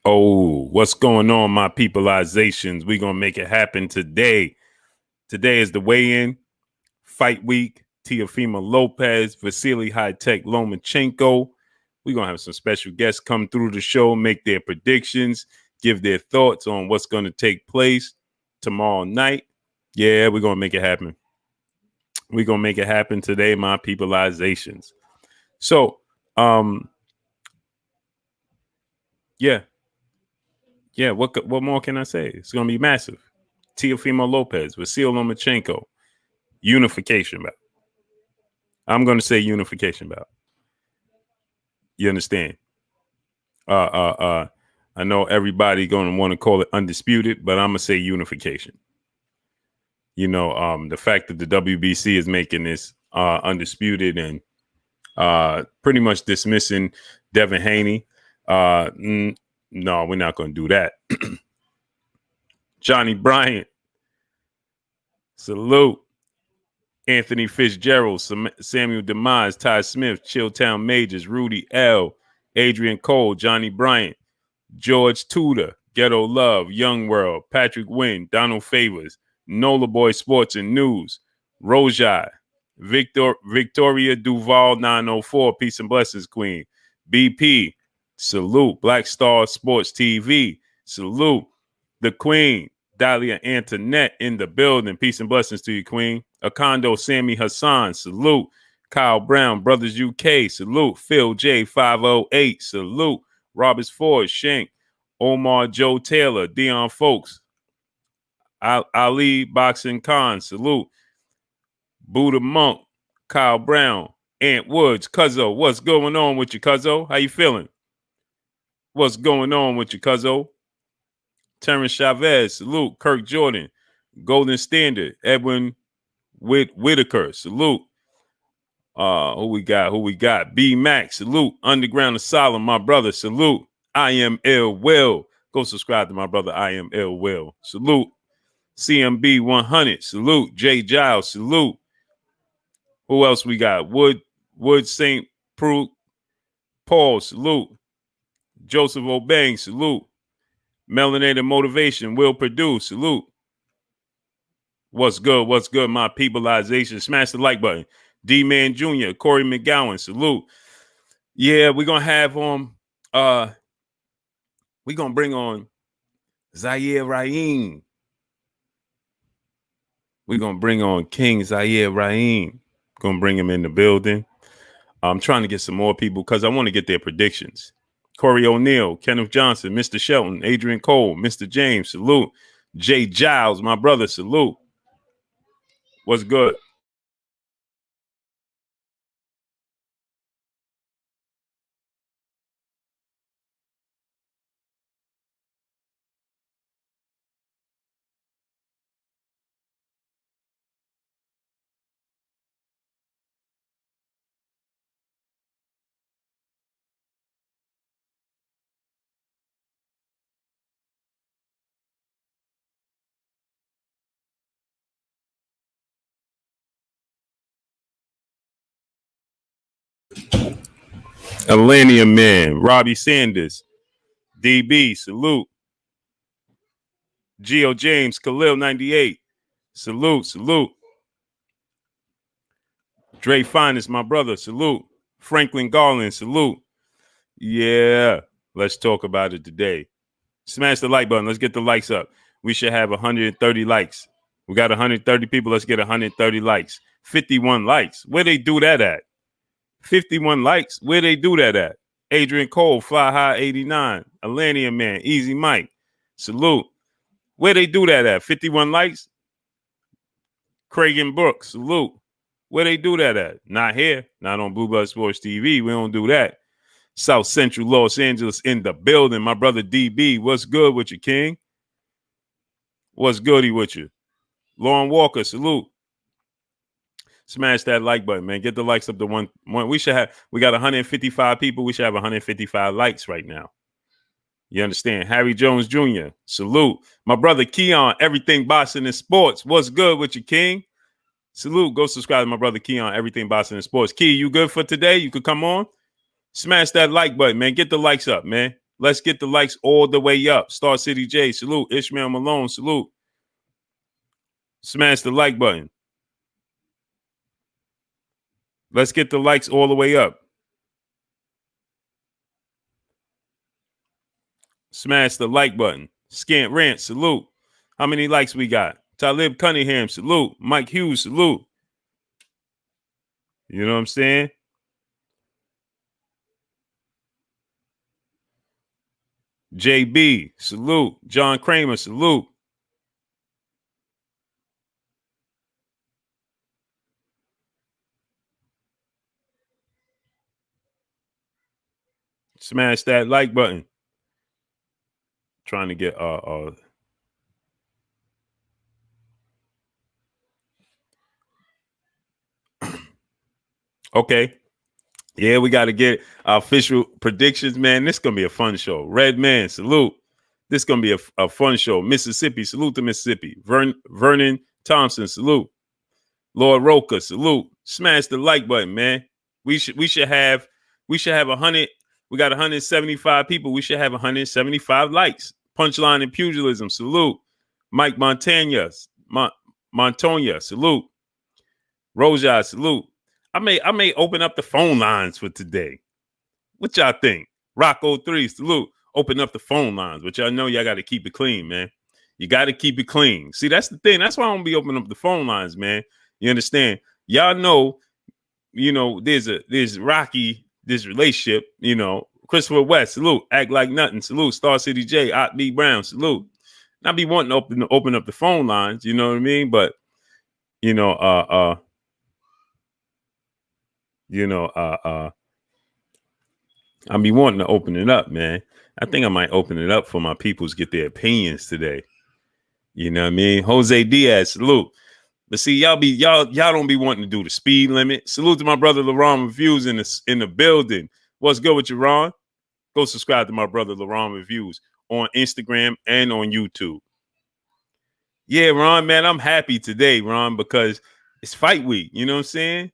Oh, what's going on, my peopleizations? We're going to make it happen today. Today is the weigh-in fight week. Teofimo Lopez, Vasily High-Tech Lomachenko. We're going to have some special guests come through the show, make their predictions, give their thoughts on what's going to take place tomorrow night. Yeah, we're going to make it happen. We're going to make it happen today, my peopleizations. So, yeah. Yeah, what more can I say? It's going to be massive. Teofimo Lopez, Vasily Lomachenko, unification bout. I'm going to say unification bout. You understand? I know everybody going to want to call it undisputed, but I'm going to say unification. You know, the fact that the WBC is making this undisputed and pretty much dismissing Devin Haney. No, we're not going to do that. Johnny Bryant, salute. Anthony Fitzgerald, Samuel Demise, Ty Smith, Chilltown Majors, Rudy L, Adrian Cole, Johnny Bryant, George Tudor, Ghetto Love, Young World, Patrick Wynn, Donald Favors, Nola Boy Sports and News, Rojai, Victoria Duval 904, Peace and Blessings Queen, BP, salute, Black Star Sports TV, salute, the Queen, Dahlia Antoinette in the building. Peace and blessings to you, Queen. Akando Sammy Hassan, salute. Kyle Brown, Brothers UK, salute. Phil J 508, salute. Roberts Ford, Shank, Omar Joe Taylor, Dion Folks, Ali Boxing Khan, salute. Buddha Monk, Kyle Brown, Ant Woods, Cuzzo, what's going on with you, Cuzzo? How you feeling? What's going on with you, Cuzzo? Terrence Chavez, salute. Kirk Jordan, Golden Standard, Edwin Whitaker, salute. Who we got? B Max, salute. Underground Asylum, my brother, salute. I am Ill Will. Go subscribe to my brother, I am Ill Will. Salute. CMB 100, salute. Jay Giles, salute. Who else we got? Wood St. Paul, salute. Joseph Obang, salute. Melanated Motivation, Will Produce, salute. What's good, my peopleization? Smash the like button. D-Man Jr., Corey McGowan, salute. Yeah, we're going to have we're going to bring on Zaire Rahim. We're going to bring on King Zaire Rahim. Going to bring him in the building. I'm trying to get some more people because I want to get their predictions. Corey O'Neal, Kenneth Johnson, Mr. Shelton, Adrian Cole, Mr. James, salute. Jay Giles, my brother, salute. What's good? Alania Man, Robbie Sanders, DB, salute. Geo James, Khalil 98, salute. Dre Finest, my brother, salute. Franklin Garland, salute. Yeah, let's talk about it today. Smash the like button. Let's get the likes up. We should have 130 likes. We got 130 people. Let's get 130 likes. 51 likes. Where they do that at? 51 likes. Where they do that at? Adrian Cole, Fly High 89. Alania Man, Easy Mike. Salute. Where they do that at? 51 likes. Craig and Brooks. Salute. Where they do that at? Not here. Not on Blue Blood Sports TV. We don't do that. South Central Los Angeles in the building. My brother DB. What's good with you, King? What's goody with you? Lauren Walker. Salute. Smash that like button, man. Get the likes up to one. We got 155 people. We should have 155 likes right now. You understand? Harry Jones Jr., salute. My brother Keon, Everything Boxing and Sports. What's good with you, King? Salute. Go subscribe to my brother Keon, Everything Boxing and Sports. Key, you good for today? You could come on. Smash that like button, man. Get the likes up, man. Let's get the likes all the way up. Star City J, salute. Ishmael Malone, salute. Smash the like button. Let's get the likes all the way up. Smash the like button. Scant Rant, salute. How many likes we got? Talib Cunningham, salute. Mike Hughes, salute. You know what I'm saying? JB, salute. John Kramer, salute. Smash that like button. Trying to get okay. Yeah, we got to get our official predictions, man. This is going to be a fun show. Red Man, salute. This is going to be a fun show. Mississippi, salute to Mississippi. Vernon Thompson, salute. Lord Roca, salute. Smash the like button, man. We should have 100. We got 175 people. We should have 175 likes. Punchline and Pugilism, salute. Mike Montoya, salute. Roja, salute. I may open up the phone lines for today. What y'all think? Rocco 3, salute. Open up the phone lines, but y'all know y'all got to keep it clean, man. You got to keep it clean. See, that's the thing. That's why I don't be opening up the phone lines, man. You understand? Y'all know, there's Rocky, this relationship, Christopher West, salute. Act like nothing, salute. Star City J, Ott B Brown, salute. And I be wanting to open up the phone lines, you know what I mean? But, I be wanting to open it up, man. I think I might open it up for my peoples get their opinions today. You know what I mean? Jose Diaz, salute. But see, y'all don't be wanting to do the speed limit. Salute to my brother LaRon Reviews in the building. What's good with you, Ron? Go subscribe to my brother LaRon Reviews on Instagram and on YouTube. Yeah, Ron, man, I'm happy today, Ron, because it's fight week. You know what I'm saying?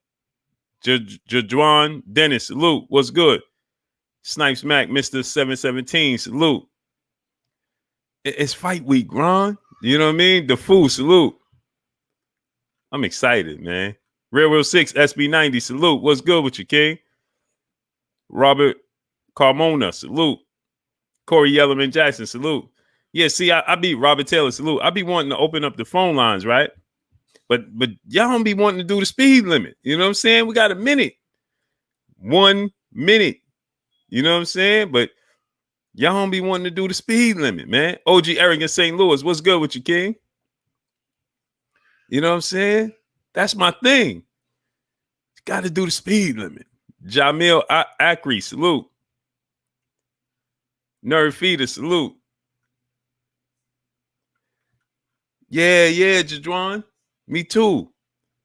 Jadwan Dennis, salute. What's good? Snipes Mac, Mr. 717, salute. It's fight week, Ron. You know what I mean? The Fool, salute. I'm excited, man. Railroad 6, SB90, salute. What's good with you, King? Robert Carmona, salute. Corey Yellerman Jackson, salute. Yeah, see, I beat Robert Taylor, salute. I be wanting to open up the phone lines, right? But y'all don't be wanting to do the speed limit. You know what I'm saying? We got a minute. 1 minute. You know what I'm saying? But y'all don't be wanting to do the speed limit, man. OG Eric in St. Louis, what's good with you, King? You know what I'm saying? That's my thing. Got to do the speed limit. Jamil Akri, salute. Nerd Feeder, salute. Yeah, Jadwan. Me too.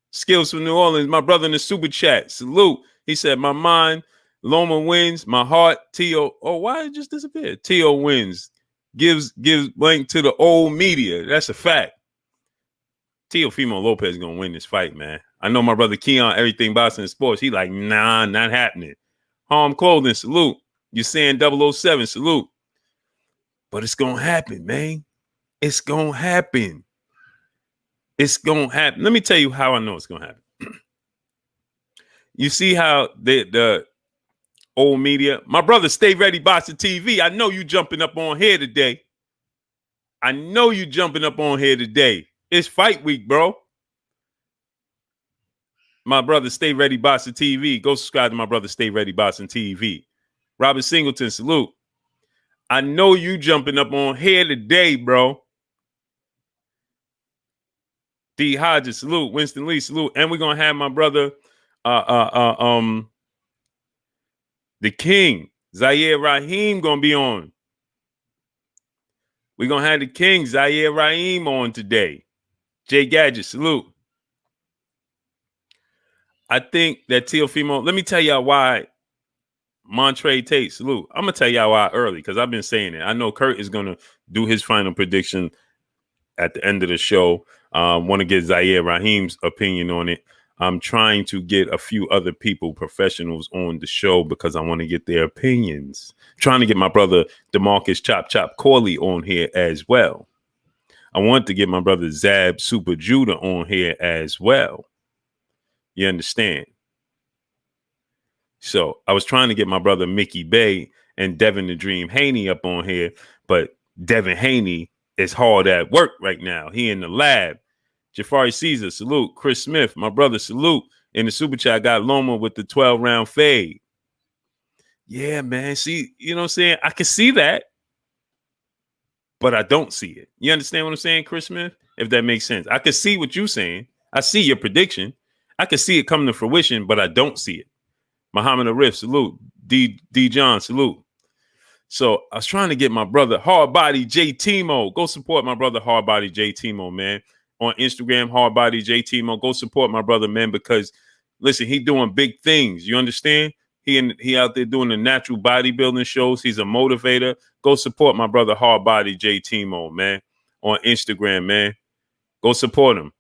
Skills from New Orleans. My brother in the super chat, salute. He said, my mind, Loma wins. My heart, Tio. Oh, why it just disappeared? Tio wins. Gives blank to the old media. That's a fact. Teofimo Lopez is going to win this fight, man. I know my brother Keon, everything boxing and sports. He like, nah, not happening. Harm Clothing, salute. You're saying 007, salute. But it's going to happen, man. It's going to happen. It's going to happen. Let me tell you how I know it's going to happen. You see how the old media, my brother, Stay Ready Boxing TV. I know you jumping up on here today. It's fight week, bro. My brother, Stay Ready Boxing TV. Go subscribe to my brother, Stay Ready Boxing TV. Robert Singleton, salute. I know you jumping up on here today, bro. D. Hodges, salute. Winston Lee, salute. And we're gonna have my brother, the King, Zaire Raheem, gonna be on. We're gonna have the King, Zaire Raheem, on today. Jay Gadget, salute. I think that Teofimo, let me tell y'all why Montre Tate, salute. I'm going to tell y'all why early because I've been saying it. I know Kurt is going to do his final prediction at the end of the show. Want to get Zaire Raheem's opinion on it. I'm trying to get a few other people, professionals, on the show because I want to get their opinions. Trying to get my brother DeMarcus Chop Chop Corley on here as well. I want to get my brother Zab Super Judah on here as well. You understand? So I was trying to get my brother Mickey Bay and Devin the Dream Haney up on here, but Devin Haney is hard at work right now. He in the lab. Jafari Caesar, salute. Chris Smith, my brother, salute. In the super chat, got Loma with the 12-round fade. Yeah, man. See, you know what I'm saying? I can see that, but I don't see it. You understand what I'm saying, Chris Smith? If that makes sense. I can see what you're saying. I see your prediction. I can see it coming to fruition, but I don't see it. Muhammad Arif, salute. D. John, salute. So I was trying to get my brother Hardbody J Timo. Go support my brother Hardbody J Timo, man. On Instagram, Hardbody J Timo. Go support my brother, man, because listen, he doing big things. You understand? He out there doing the natural bodybuilding shows. He's a motivator. Go support my brother Hardbody J Timo, man. On Instagram, man. Go support him.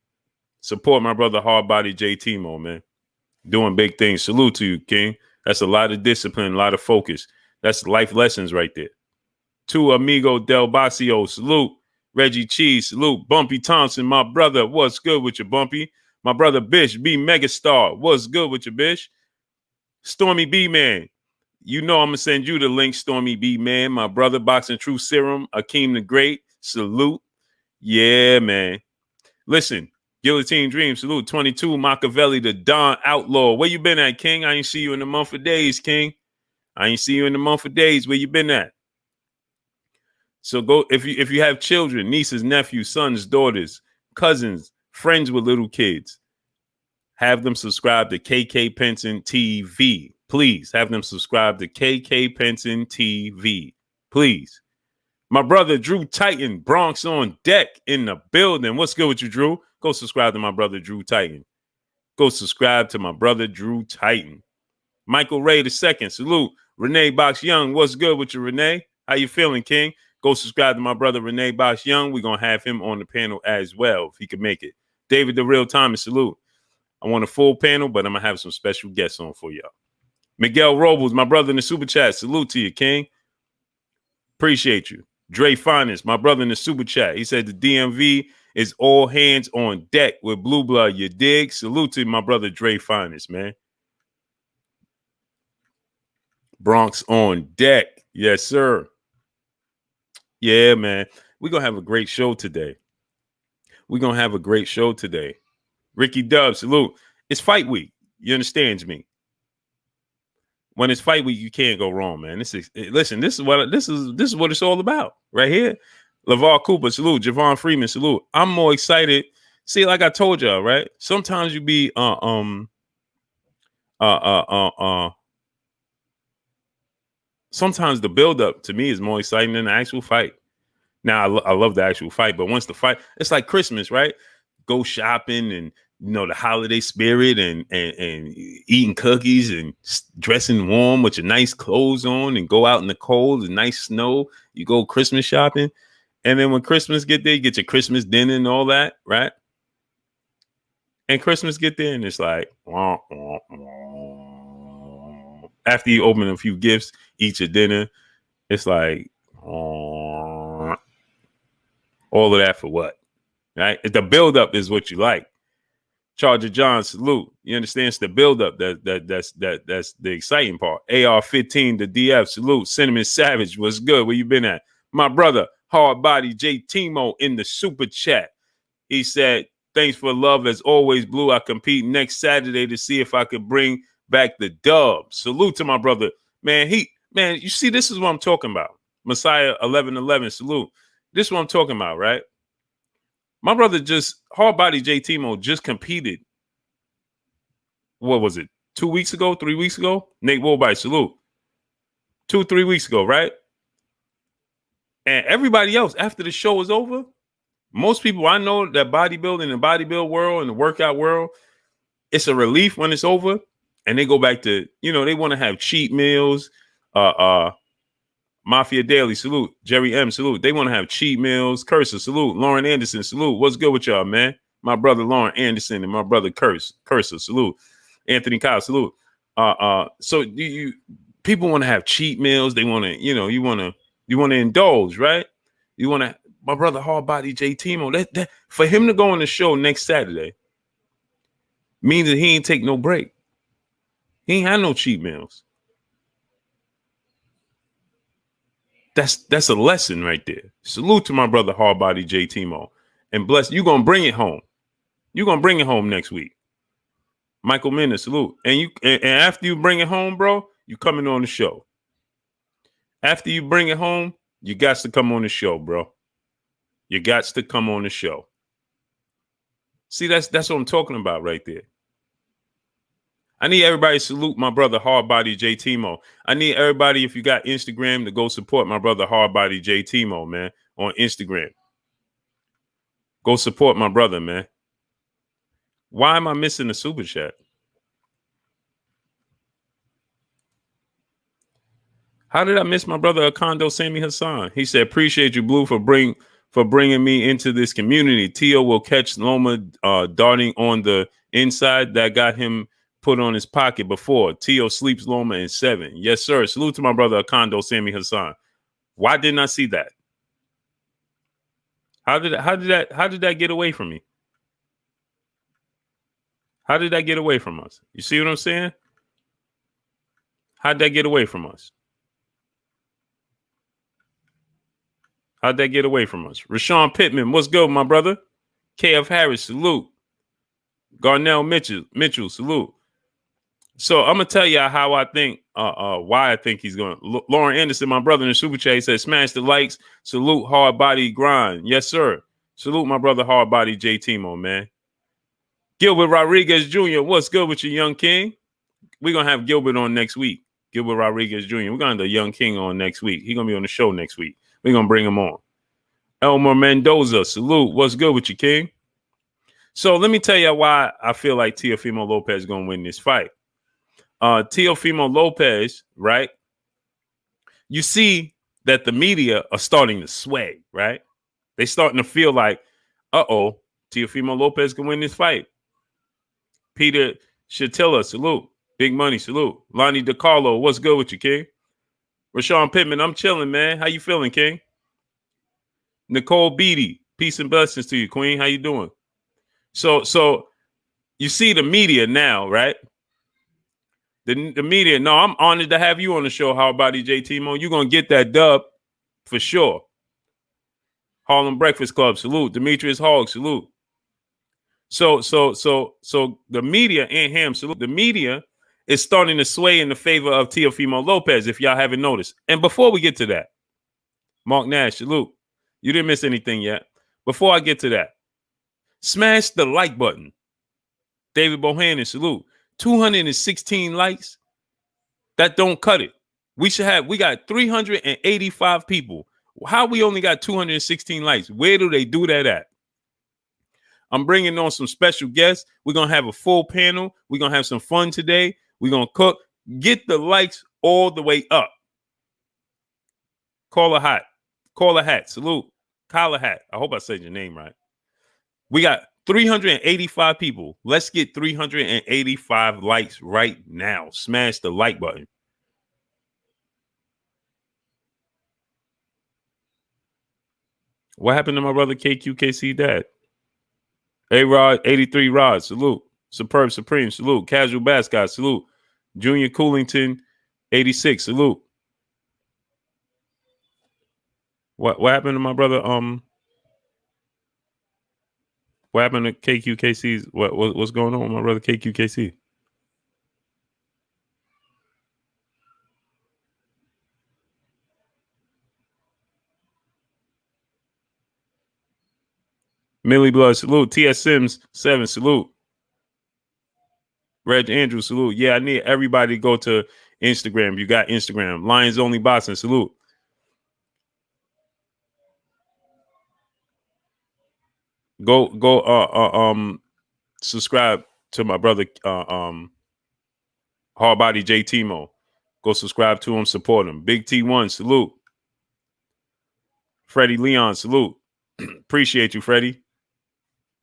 Support my brother Hardbody J Timo, man. Doing big things. Salute to you, King. That's a lot of discipline, a lot of focus. That's life lessons right there. To Amigo Del Basio, salute. Reggie Cheese, salute. Bumpy Thompson, my brother. What's good with you, Bumpy? My brother Bish, B Megastar. What's good with you, Bish? Stormy B Man. You know I'm going to send you the link, Stormy B Man. My brother, Boxing True Serum. Akeem the Great. Salute. Yeah, man. Listen. Guillotine Dream, salute. 22, Machiavelli, the Don Outlaw. Where you been at, King? I ain't see you in a month of days, King. I ain't see you in a month of days. Where you been at? So go, if you have children, nieces, nephews, sons, daughters, cousins, friends with little kids, have them subscribe to KK Penson TV. Please have them subscribe to KK Penson TV. Please. My brother Drew Titan, Bronx on deck in the building. What's good with you, Drew? Go subscribe to my brother Drew Titan. Go subscribe to my brother Drew Titan. Michael Ray II, salute. Renee Box Young, what's good with you, Renee? How you feeling, King? Go subscribe to my brother Renee Box Young. We're going to have him on the panel as well, if he can make it. David the Real Thomas, salute. I want a full panel, but I'm going to have some special guests on for y'all. Miguel Robles, my brother in the super chat, salute to you, King. Appreciate you. Dre Finest, my brother in the super chat. He said the DMV is all hands on deck with Blue Blood. You dig? Salute to my brother Dre Finest, man. Bronx on deck. Yes, sir. Yeah, man. We're going to have a great show today. Ricky Dub, salute. It's fight week. You understand me? When it's fight week, you can't go wrong, man. This is what it's all about right here. LeVar Cooper, salute. Javon Freeman, salute. I'm more excited. See, like I told y'all, right? Sometimes you be sometimes the build-up to me is more exciting than the actual fight. Now, I love the actual fight, but once the fight, it's like Christmas, right? Go shopping and, you know, the holiday spirit and eating cookies and dressing warm with your nice clothes on and go out in the cold and nice snow. You go Christmas shopping. And then when Christmas get there, you get your Christmas dinner and all that, right? And Christmas get there and it's like, wah, wah, wah. After you open a few gifts, eat your dinner, it's like, wah. All of that for what? Right? The buildup is what you like. Charger John, salute. You understand? It's the buildup that's the exciting part. AR-15, the DF, salute. Cinnamon Savage, what's good? Where you been at? My brother, Hardbody J Timo in the super chat. He said, thanks for love as always, Blue. I compete next Saturday to see if I could bring back the dub. Salute to my brother. Man, you see, this is what I'm talking about. Messiah 1111, salute. This is what I'm talking about, right? My brother Hardbody J Timo just competed. What was it? 2 weeks ago, 3 weeks ago? Nate Wolbite, salute. 2-3 weeks ago, right? And everybody else, after the show was over, most people I know that bodybuilding and bodybuild world and the workout world, it's a relief when it's over. And they go back to, you know, they want to have cheat meals. Mafia Daily, salute. Jerry M, salute. They want to have cheat meals. Cursor, salute. Lauren Anderson, salute. What's good with y'all, man? My brother Lauren Anderson and my brother Cursor, salute. Anthony Kyle, salute. So you people want to have cheat meals. They want to, you want to indulge, right? You want to. My brother Hardbody Teofimo, that for him to go on the show next Saturday means that he ain't take no break. He ain't had no cheat meals. That's a lesson right there. Salute to my brother Hardbody Teofimo, and bless. You gonna bring it home. You gonna bring it home next week. Michael Mendes, salute. And after you bring it home, bro, you coming on the show. After you bring it home, you got to come on the show, bro. You got to come on the show. See, that's what I'm talking about right there. I need everybody to salute my brother Hardbody Teofimo. I need everybody, if you got Instagram, to go support my brother Hardbody Teofimo, man, on Instagram. Go support my brother, man. Why am I missing the super chat? How did I miss my brother Akando Sammy Hassan? He said, "Appreciate you, Blue, for bringing me into this community. Tio will catch Loma darting on the inside that got him put on his pocket before. Tio sleeps Loma in 7. Yes, sir. Salute to my brother Akando Sammy Hassan. Why didn't I see that? How did that get away from me? How did that get away from us? You see what I'm saying? How'd that get away from us? How'd that get away from us? Rashawn Pittman, what's good, my brother? KF Harris, salute. Garnell Mitchell, salute. So I'm gonna tell you how I think, why I think he's going. Lauren Anderson, my brother in the super chat, said, "Smash the likes, salute hard body grind." Yes, sir. Salute my brother hard body Teofimo, man. Gilbert Rodriguez Jr., what's good with you, young king? We're gonna have Gilbert on next week. Gilbert Rodriguez Jr. We're gonna have the young king on next week. He's gonna be on the show next week. We're gonna bring him on. Elmer Mendoza, salute. What's good with you, king? So let me tell you why I feel like Teofimo Lopez is gonna win this fight. Teofimo Lopez, right? You see that the media are starting to sway, right? They starting to feel like, Teofimo Lopez can win this fight. Peter Shatilla, salute. Big Money, salute. Lonnie DiCarlo, what's good with you, king? Rashawn Pittman, I'm chilling, man. How you feeling, king? Nicole Beatty, peace and blessings to you, queen. How you doing? So you see the media now, right? The media. No, I'm honored to have you on the show. How about Teofimo? You're gonna get that dub for sure. Harlem Breakfast Club, salute. Demetrius Hogg, salute. So the media and him, salute. The media is starting to sway in the favor of Teofimo Lopez, if y'all haven't noticed. And before we get to that, Mark Nash, salute. You didn't miss anything yet. Before I get to that, smash the like button. David Bohannon, salute. 216 likes. That don't cut it. We got 385 people. How we only got 216 likes? Where do they do that at? I'm bringing on some special guests. We're going to have a full panel. We're going to have some fun today. We're going to cook. Get the likes all the way up. Call a hat. Salute. Collar hat. I hope I said your name right. We got 385 people. Let's get 385 likes right now. Smash the like button. What happened to my brother KQKC dad? A-Rod, 83 Rod, salute. Superb Supreme, salute. Casual Bascot, salute. Junior Coolington, 86, salute. What happened to my brother? What happened to KQKC's? What's going on with my brother KQKC? Millie Blood, salute. T.S. Sims, 7, salute. Reg Andrews, salute. Yeah, I need everybody to go to Instagram. You got Instagram. Lions Only Boxing, salute. Go subscribe to my brother Hardbody Teofimo. Go subscribe to him, support him. Big T1, salute. Freddie Leon, salute. Appreciate you, Freddie.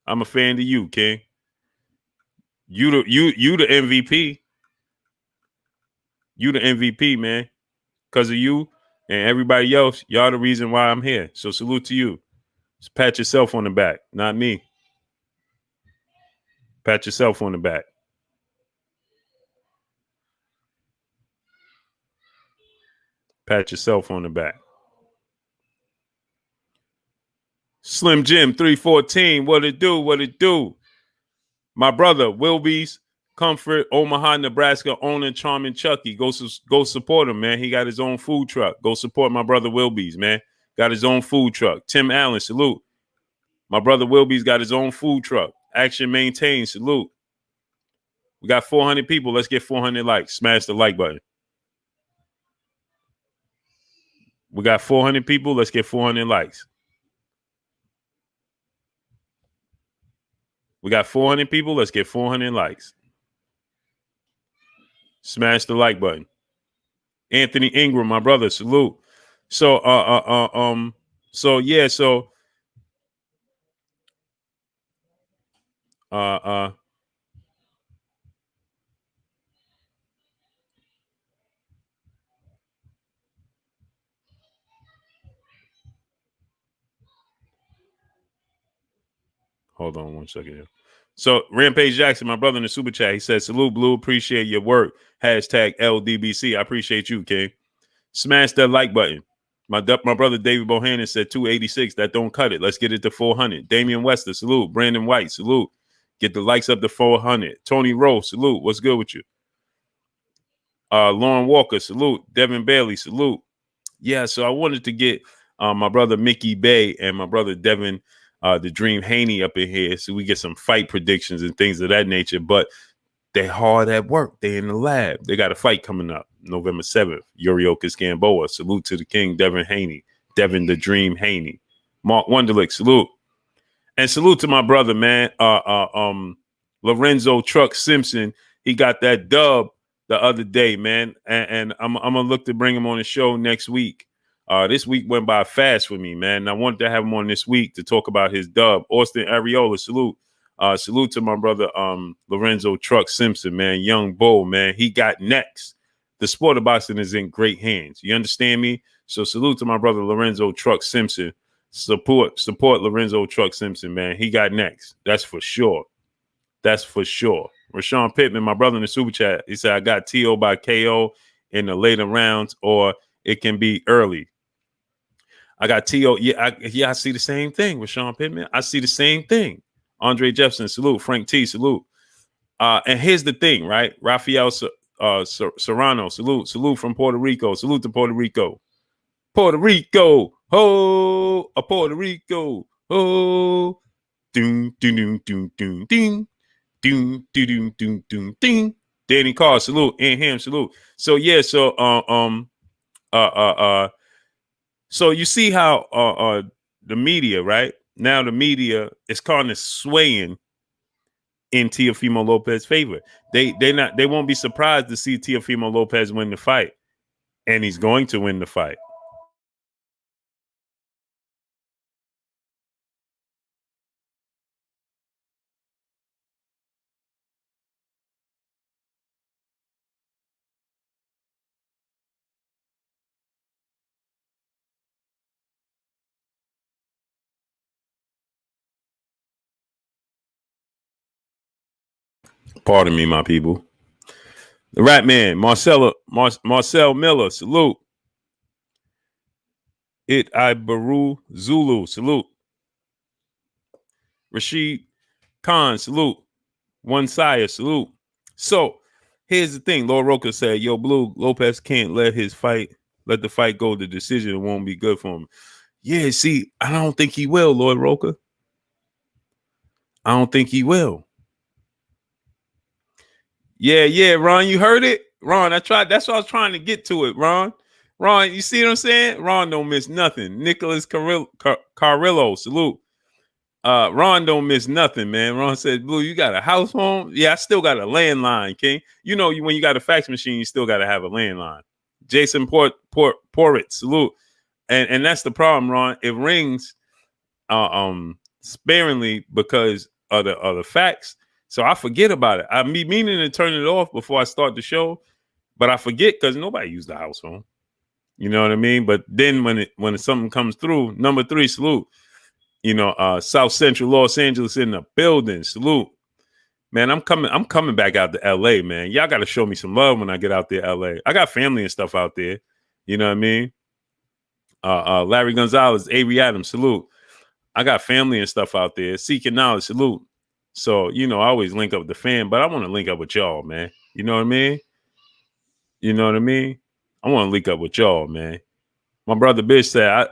I'm a fan of you, King. You the MVP. You the MVP, man. Because of you and everybody else, y'all the reason why I'm here. So salute to you. Just pat yourself on the back, not me. Pat yourself on the back. Pat yourself on the back. Slim Jim 314. What it do? What it do? My brother, Wilby's Comfort, Omaha, Nebraska, owner Charming Chucky. Go support him, man. He got his own food truck. Go support my brother Wilby's, man. Got his own food truck. Tim Allen, salute. My brother Wilby's got his own food truck. Action maintained, salute. We got 400 people. Let's get 400 likes. Smash the like button. We got 400 people. Let's get 400 likes. We got 400 people. Let's get 400 likes. Smash the like button. Anthony Ingram, my brother, salute. So hold on one second here. So Rampage Jackson, my brother in the super chat, he said, salute, Blue, appreciate your work. Hashtag LDBC. I appreciate you, King. Smash that like button. My brother David Bohannon said 286. That don't cut it. Let's get it to 400. Damian Wester, salute. Brandon White, salute. Get the likes up to 400. Tony Rowe, salute. What's good with you? Lauren Walker, salute. Devin Bailey, salute. Yeah, so I wanted to get my brother Mickey Bay and my brother Devin the Dream Haney up in here so we get some fight predictions and things of that nature. But they hard at work. They in the lab. They got a fight coming up November 7th. Yurioka Gamboa. Salute to the king, Devin Haney. Devin the Dream Haney. Mark Wunderlich, salute. And salute to my brother, man. Lorenzo Truck Simpson. He got that dub the other day, man. And I'm gonna look to bring him on the show next week. This week went by fast for me, man. And I wanted to have him on this week to talk about his dub. Austin Areola, salute. Salute to my brother Lorenzo Truck Simpson, man. Young bull, man. He got next. The sport of boxing is in great hands. You understand me? So salute to my brother Lorenzo Truck Simpson. Support Lorenzo Truck Simpson, man. He got next. That's for sure. That's for sure. Rashawn Pittman, my brother in the super chat, he said, I got TO by KO in the later rounds, or it can be early. I got TO. I see the same thing with Rashawn Pittman. I see the same thing. Andre Jefferson, salute. Frank T, salute. And here's the thing, right? Rafael Serrano, salute. Salute from Puerto Rico. Salute to Puerto Rico. Puerto Rico. Ho, a Puerto Rico. Ho. Doom, doom, doom, doom, doom, ding. Doom, doom, doom, doom, doom, ding. Danny Carr, salute. And him, salute. So yeah, so so you see how the media, right? Now the media is kind of swaying in Teofimo Lopez's favor. They won't be surprised to see Teofimo Lopez win the fight, and he's going to win the fight. Pardon me, my people. The Rat Man, Marcel Miller, salute. It Ibaru Zulu, salute. Rashid Khan, salute. One Sire, salute. So here's the thing. Lord Roca said, yo, Blue, Lopez can't let the fight go to decision. It won't be good for him. Yeah, see, I don't think he will, Lord Roca. I don't think he will. Yeah, Ron, you heard it? Ron, that's what I was trying to get to it, Ron. Ron, you see what I'm saying? Ron don't miss nothing. Nicholas Carrillo, salute. Ron don't miss nothing, man. Ron said, Blue, you got a house phone? Yeah, I still got a landline, King. You know, when you got a fax machine, you still got to have a landline. Jason Porrit, salute. And that's the problem, Ron. It rings sparingly because the facts. So I forget about it. I be meaning to turn it off before I start the show, but I forget because nobody used the house phone. You know what I mean? But then when something comes through, number 3, salute. South Central Los Angeles in the building. Salute. Man, I'm coming back out to LA, man. Y'all gotta show me some love when I get out there, LA. I got family and stuff out there. You know what I mean? Larry Gonzalez, Avery Adams, salute. I got family and stuff out there. Seeking knowledge, salute. So, I always link up with the fan, but I want to link up with y'all, man. You know what I mean? You know what I mean? I want to link up with y'all, man. My brother Bish said,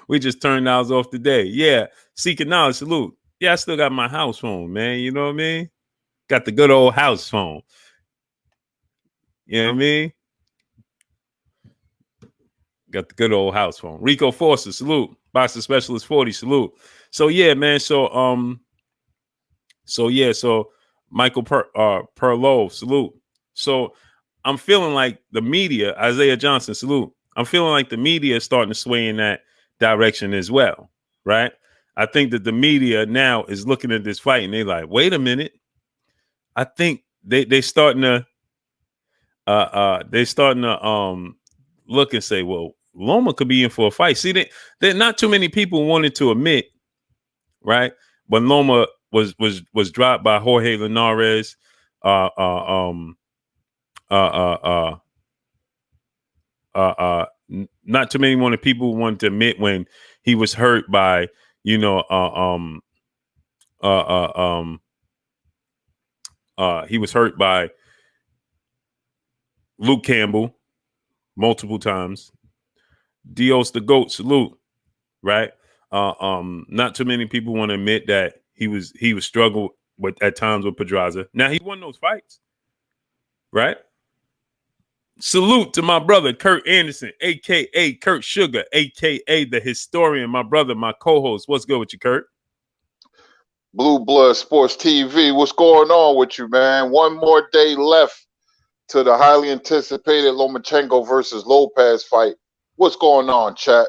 we just turned ours off today. Yeah, seeking knowledge, salute. Yeah, I still got my house phone, man. You know what I mean? Got the good old house phone. You know what I mean? Got the good old house phone. Rico Forster, salute. Boxer Specialist 40, salute. So yeah, man. So Michael Perlow, salute. So I'm feeling like the media, Isaiah Johnson, salute. I'm feeling like the media is starting to sway in that direction as well, right? I think that the media now is looking at this fight and they're like, wait a minute. I think they starting to look and say, well, Loma could be in for a fight. See, there not too many people wanted to admit, right? When Loma was dropped by Jorge Linares, not too many people wanted to admit when he was hurt by, he was hurt by Luke Campbell multiple times. Dios the GOAT, salute, right? Not too many people want to admit that he was struggled with at times with Pedraza. Now he won those fights, right? Salute to my brother Kurt Anderson, aka Kurt Sugar, aka the historian, my brother, my co-host. What's good with you, Kurt? Blue Blood Sports TV. What's going on with you, man? One more day left to the highly anticipated Lomachenko versus Lopez fight. What's going on, chat?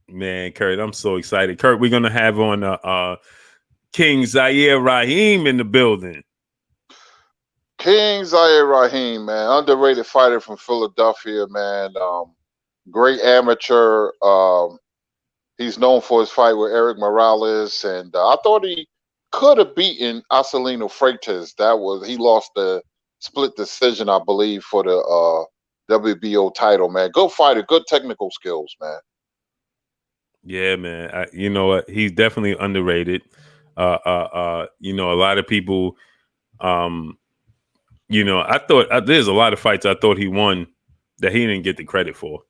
Man, Kurt, I'm so excited. Kurt, we're gonna have on King Zaire Rahim in the building. King Zaire Rahim, man, underrated fighter from Philadelphia, man. Great amateur. He's known for his fight with Eric Morales, and I thought he could have beaten Acelino Freitas. He lost the split decision, I believe, for the WBO title, man. Good fighter, good technical skills, man. Yeah, man. You know what? He's definitely underrated. A lot of people, I thought there's a lot of fights I thought he won that he didn't get the credit for.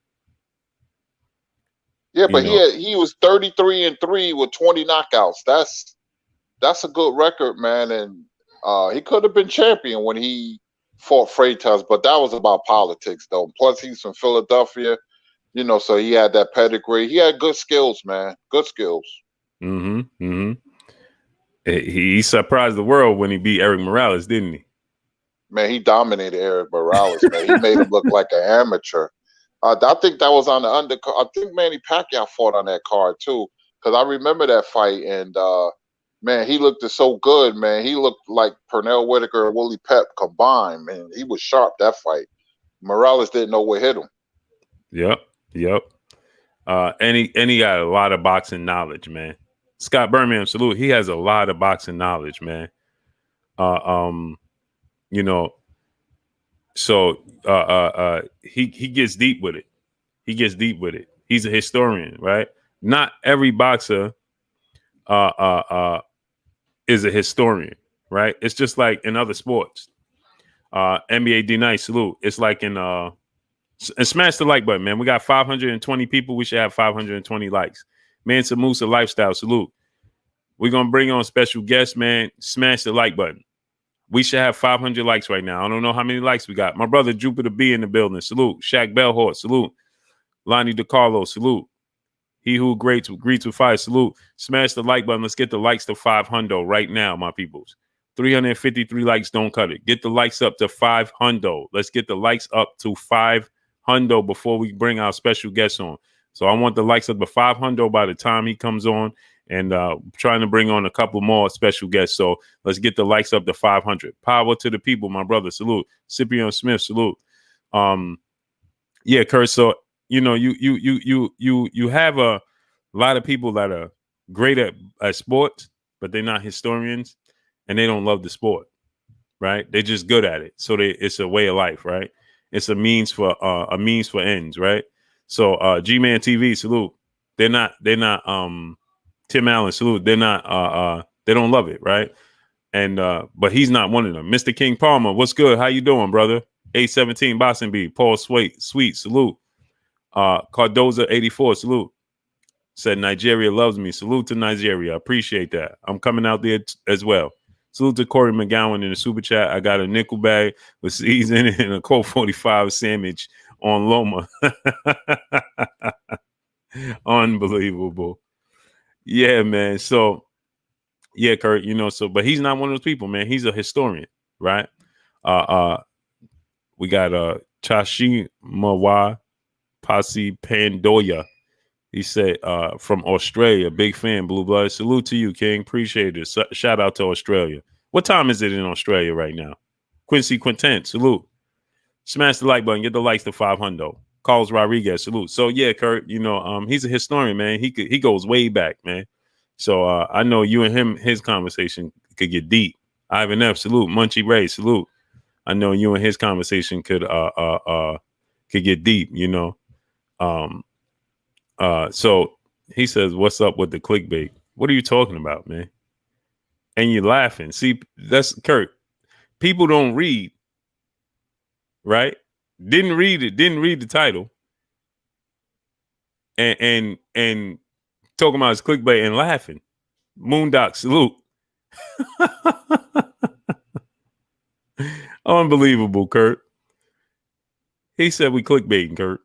Yeah, but he was 33-3 with 20 knockouts. That's a good record, man. And he could have been champion when he fought Freitas, but that was about politics, though. Plus, he's from Philadelphia, so he had that pedigree. He had good skills, man. Good skills. He surprised the world when he beat Eric Morales, didn't he? Man, he dominated Eric Morales, man. He made him look like an amateur. I think that was on the undercard. I think Manny Pacquiao fought on that card, too, because I remember that fight. And, man, he looked so good, man. He looked like Pernell Whitaker and Willie Pep combined, man. He was sharp, that fight. Morales didn't know what hit him. Yep. And he got a lot of boxing knowledge, man. Scott Birmingham, salute. He has a lot of boxing knowledge, man. So he gets deep with it. He's a historian, right? Not every boxer is a historian, right? It's just like in other sports. NBA D Nice, salute. It's like in and smash the like button, man. We got 520 people. We should have 520 likes. Mansa Musa Lifestyle, salute. We're gonna bring on special guests, man. Smash the like button. We should have 500 likes right now. I don't know how many likes we got. My brother Jupiter B in the building. Salute. Shaq Bellhorst. Salute. Lonnie DiCarlo. Salute. He who greets with fire. Salute. Smash the like button. Let's get the likes to 500 right now, my peoples. 353 likes don't cut it. Get the likes up to 500. Let's get the likes up to 500 before we bring our special guest on. So I want the likes up to 500 by the time he comes on, and trying to bring on a couple more special guests. So let's get the likes up to 500. Power to the people, my brother. Salute. Scipio Smith. Salute. Yeah, Kurt. So you have a lot of people that are great at sports, but they're not historians, and they don't love the sport, right? They're just good at it. So it's a way of life, right? It's a means for ends, right? So G-Man TV, salute. They're not Tim Allen, salute. They're not they don't love it, right? And but he's not one of them. Mr. King Palmer, what's good? How you doing, brother? 817 Boston B. Paul Sweet, salute. Cardoza 84, salute. Said Nigeria loves me. Salute to Nigeria. I appreciate that. I'm coming out there as well. Salute to Corey McGowan in the super chat. I got a nickel bag with seeds in it and a Colt 45 sandwich on Loma. Unbelievable. Yeah, man. So, yeah, Kurt, but he's not one of those people, man. He's a historian, right? We got Chashimawa Pasi Pandoya. He said, from Australia, big fan, Blue Blood. Salute to you, King. Appreciate it. Shout out to Australia. What time is it in Australia right now? Quincy Quintet, salute. Smash the like button. Get the likes to 500. Carlos Rodriguez, salute. So yeah, Kurt, he's a historian, man. He goes way back, man. So I know you and him, his conversation could get deep. Ivan F, salute. Munchie Ray, salute. I know you and his conversation could get deep, So he says, "What's up with the clickbait? What are you talking about, man?" And you're laughing. See, that's Kurt. People don't read, right? Didn't read it. Didn't read the title, and talking about his clickbait and laughing. Moondock, salute. Unbelievable, Kurt. He said we clickbaiting, Kurt.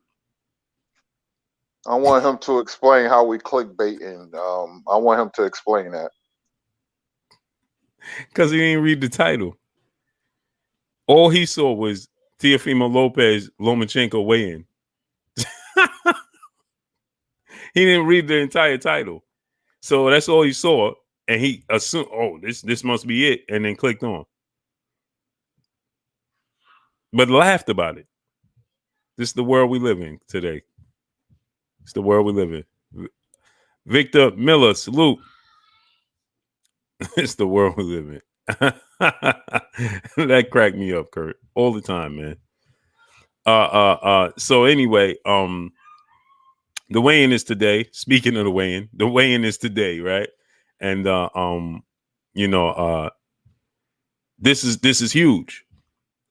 I want him to explain how we clickbaiting. I want him to explain that. Because he didn't read the title. All he saw was Teofimo Lopez, Lomachenko weigh-in. He didn't read the entire title. So that's all he saw. And he assumed, oh, this must be it. And then clicked on. But laughed about it. This is the world we live in today. It's the world we live in. Victor Miller, salute. It's the world we live in. That cracked me up, Kurt. All the time, man. So anyway, the weigh-in is today. Speaking of the weigh-in is today, right? And this is huge,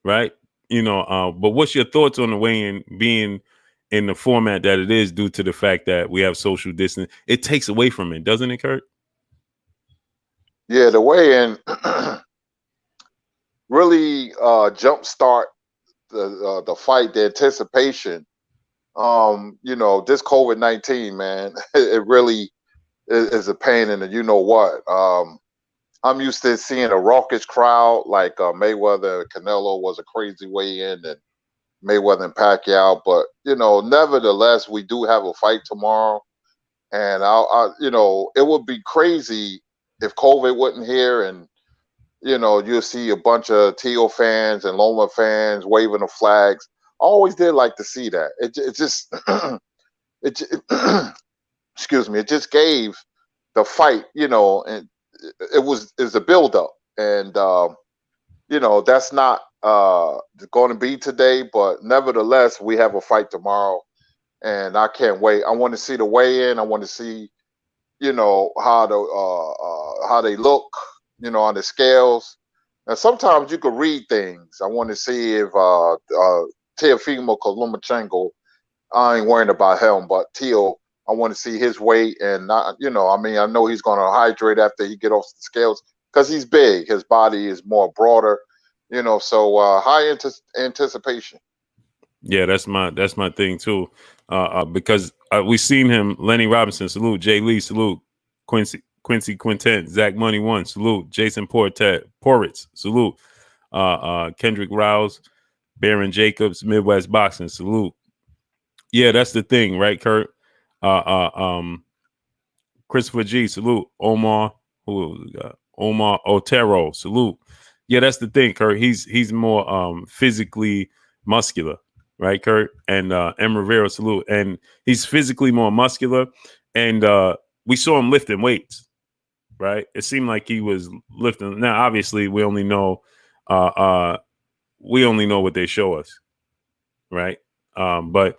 right? But what's your thoughts on the weigh-in being in the format that it is due to the fact that we have social distance? It takes away from it, doesn't it, Kurt? Yeah, the weigh-in really jumpstart the fight, the anticipation. This COVID-19, man, it really is a pain in the you-know-what. I'm used to seeing a raucous crowd like Mayweather and Canelo was a crazy weigh-in, and Mayweather and Pacquiao. But, nevertheless, we do have a fight tomorrow. And, it would be crazy if COVID wasn't here and, you'll see a bunch of Teo fans and Loma fans waving the flags. I always did like to see that. It just, excuse me, it just gave the fight, and it's a buildup. And, that's not going to be today, but nevertheless, we have a fight tomorrow. And I can't wait. I want to see the weigh-in. I want to see, how they look, on the scales. And sometimes you could read things. I want to see if Teofimo Lomachenko, I ain't worrying about him, but Teo, I want to see his weight. And, I know he's going to hydrate after he get off the scales because he's big. His body is more broader, so high anticipation. Yeah, that's my thing too. Because we've seen him. Lenny Robinson, salute. Jay Lee, salute. Quincy Quintet, Zach Money One, salute. Jason Poritz, salute. Kendrick Rouse, Baron Jacobs, Midwest Boxing, salute. Yeah, that's the thing, right, Kurt? Christopher G, salute. Omar, who we got? Omar Otero, salute. Yeah, that's the thing, Kurt. He's more physically muscular, right, Kurt? And M. Rivera, salute. And he's physically more muscular. And we saw him lifting weights, right? It seemed like he was lifting. Now, obviously, we only know what they show us, right? But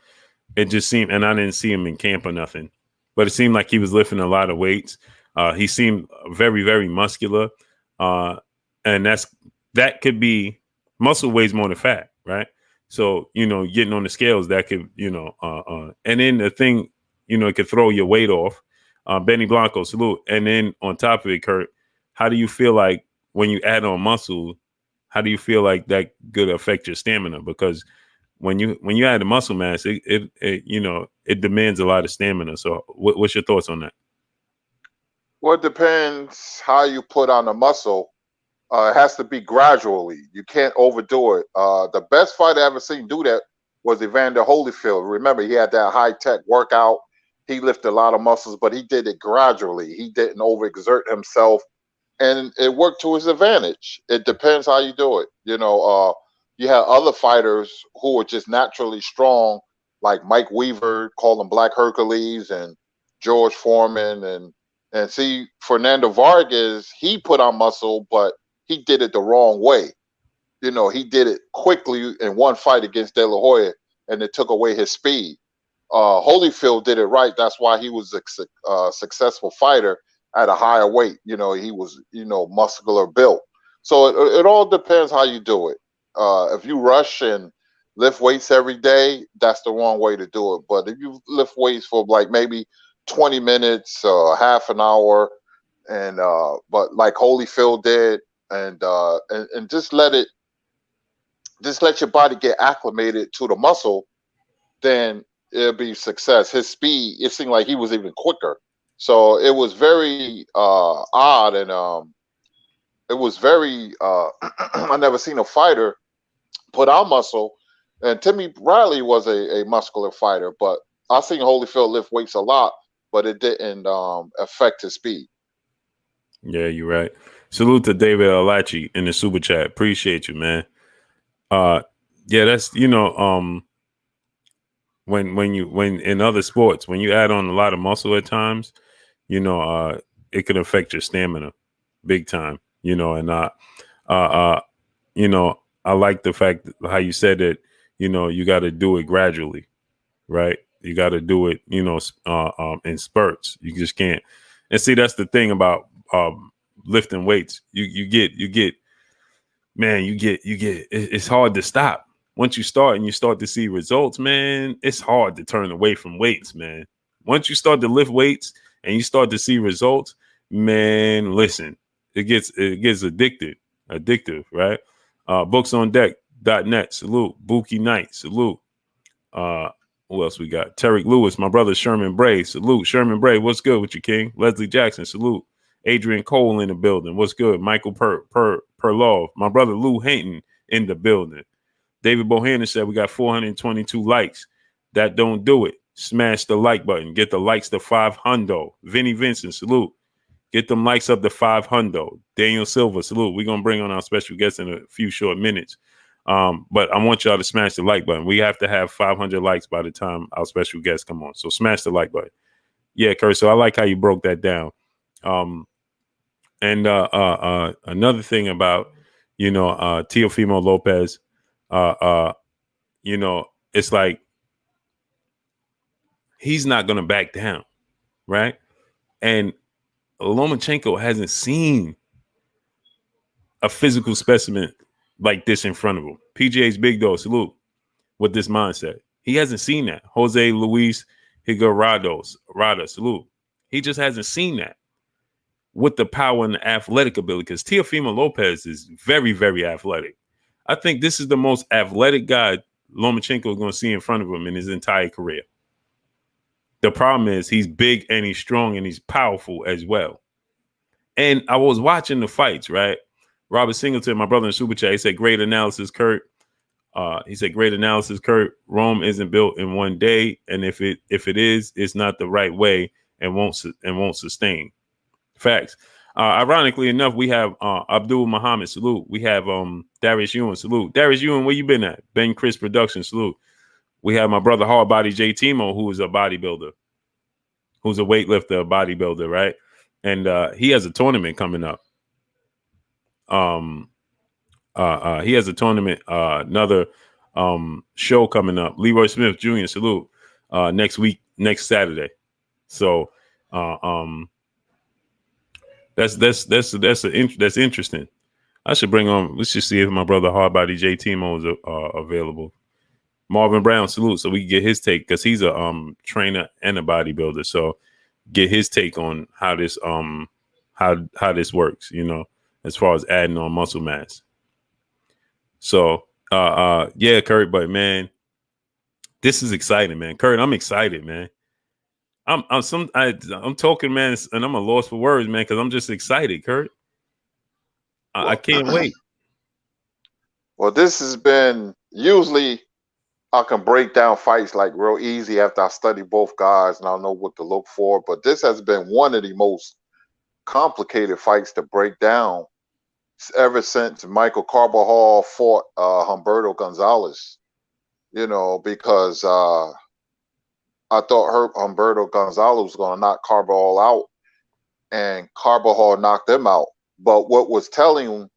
it just seemed, and I didn't see him in camp or nothing, but it seemed like he was lifting a lot of weights. He seemed very, very muscular, and that could be muscle weighs more than fat, right? So getting on the scales that could and then the thing, it could throw your weight off. Benny Blanco, salute. And then on top of it, Kurt, how do you feel like when you add on muscle? How do you feel like that could affect your stamina? Because when you add the muscle mass, it demands a lot of stamina. So what's your thoughts on that? Well, it depends how you put on the muscle. It has to be gradually. You can't overdo it. The best fighter I ever seen do that was Evander Holyfield. Remember, he had that high-tech workout. He lifted a lot of muscles, but he did it gradually. He didn't overexert himself, and it worked to his advantage. It depends how you do it. You have other fighters who are just naturally strong, like Mike Weaver, call him Black Hercules, and George Foreman, and see Fernando Vargas. He put on muscle, but he did it the wrong way. He did it quickly in one fight against De La Hoya, and it took away his speed. Holyfield did it right. That's why he was a successful fighter at a higher weight. He was, muscular built. So it all depends how you do it. If you rush and lift weights every day, that's the wrong way to do it. But if you lift weights for like maybe 20 minutes, half an hour, and but like Holyfield did, and just let your body get acclimated to the muscle, then it'll be success. His speed, it seemed like he was even quicker. So it was very odd, and it was very I never seen a fighter put on muscle. And Timmy Riley was a muscular fighter, but I seen Holyfield lift weights a lot, but it didn't affect his speed. Yeah, you're right. Salute to David Alachi in the super chat. Appreciate you, man. Yeah, that's when in other sports, when you add on a lot of muscle at times, it can affect your stamina big time. And I like the fact how you said that, you got to do it gradually, right? You got to do it, in spurts. You just can't. And see, that's the thing about lifting weights. You get, it's hard to stop. Once you start and you start to see results, man, it's hard to turn away from weights, man. Once you start to lift weights and you start to see results, man, listen, it gets addictive, right? Booksondeck.net, salute. Buki Knight, salute. Who else we got? Tarek Lewis, my brother Sherman Bray, salute. Sherman Bray, what's good with you, King? Leslie Jackson, salute. Adrian Cole in the building, what's good? Michael Perlov, my brother Lou Hinton in the building. David Bohannon said we got 422 likes. That don't do it. Smash the like button. Get the likes to 500. Vinny Vincent, salute. Get them likes up to 500. Daniel Silva, salute. We're going to bring on our special guest in a few short minutes. But I want y'all to smash the like button. We have to have 500 likes by the time our special guests come on. So smash the like button. Yeah, Kurt. So I like how you broke that down. And another thing about, Teofimo Lopez, it's like he's not going to back down, right? And Lomachenko hasn't seen a physical specimen like this in front of him. PGA's big dog, salute, with this mindset. He hasn't seen that. Jose Luis Rada, salute. He just hasn't seen that with the power and the athletic ability, because Teofimo Lopez is very, very athletic. I think this is the most athletic guy Lomachenko is going to see in front of him in his entire career. The problem is he's big and he's strong and he's powerful as well. And I was watching the fights, right? Robert Singleton, my brother in Super Chat, he said, great analysis, Kurt. Great analysis, Kurt. Rome isn't built in one day. And if it is, it's not the right way. and won't sustain. Facts. Ironically enough, we have Abdul Muhammad, salute. We have Darius Ewan, salute. Darius Ewan, where you been at? Ben Chris Production, salute. We have my brother Hardbody Teofimo, who is a bodybuilder, who's a weightlifter, a bodybuilder, right? And he has a tournament coming up. He has a tournament, another show coming up. Leroy Smith Jr., salute. Next week, next Saturday. So that's interesting. I should bring on. Let's just see if my brother Hardbody Teofimo is available. Marvin Brown, salute, so we can get his take because he's a trainer and a bodybuilder. So get his take on how this how this works, you know, as far as adding on muscle mass. So yeah, Kurt, but man, this is exciting, man. Kurt, I'm excited, man. I'm talking, man, and I'm a loss for words, man, because I'm just excited, Kurt. I can't wait. Well, this has been usually I can break down fights like real easy after I study both guys and I know what to look for. But this has been one of the most complicated fights to break down ever since Michael Carbajal fought Humberto Gonzalez. You know, because I thought Humberto Gonzalez was going to knock Carbajal out, and Carbajal knocked him out. But what was telling,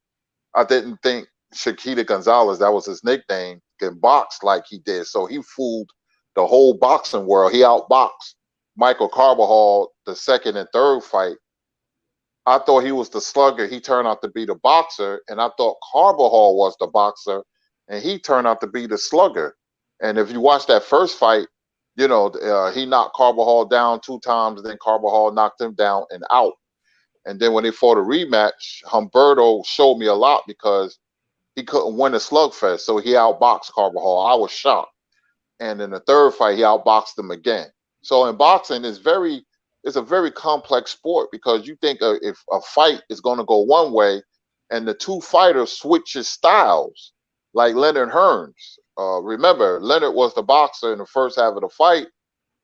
I didn't think Chiquita Gonzalez, that was his nickname, can box like he did. So he fooled the whole boxing world. He outboxed Michael Carbajal the second and third fight. I thought he was the slugger. He turned out to be the boxer. And I thought Carbajal was the boxer. And he turned out to be the slugger. And if you watch that first fight, you know, he knocked Carbajal down 2 times. And then Carbajal knocked him down and out. And then when they fought a rematch, Humberto showed me a lot because he couldn't win a slugfest, so he outboxed Carbajal. I was shocked. And in the third fight, he outboxed him again. So in boxing, it's a very complex sport because you think if a fight is going to go one way and the two fighters switches styles, like Leonard Hearns. Remember, Leonard was the boxer in the first half of the fight,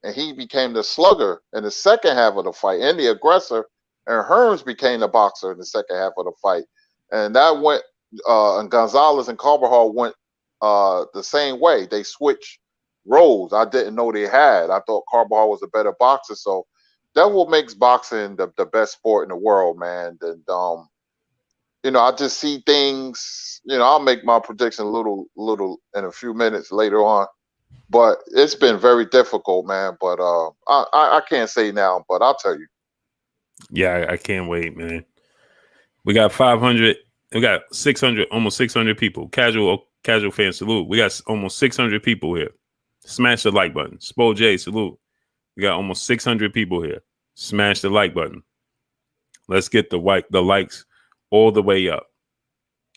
and he became the slugger in the second half of the fight and the aggressor, and Hearns became the boxer in the second half of the fight. And that went and Gonzalez and Carbajal went the same way. They switched roles. I didn't know they had. I thought Carbajal was a better boxer. So that's what makes boxing the best sport in the world, man. And you know, I just see things. You know, I'll make my prediction a little in a few minutes later on. But it's been very difficult, man. But I can't say now, but I'll tell you. Yeah, I can't wait, man. We got 500. We got 600, almost 600 people. Casual fan, salute. We got almost 600 people here. Smash the like button. Spo J, salute. We got almost 600 people here. Smash the like button. Let's get the likes all the way up.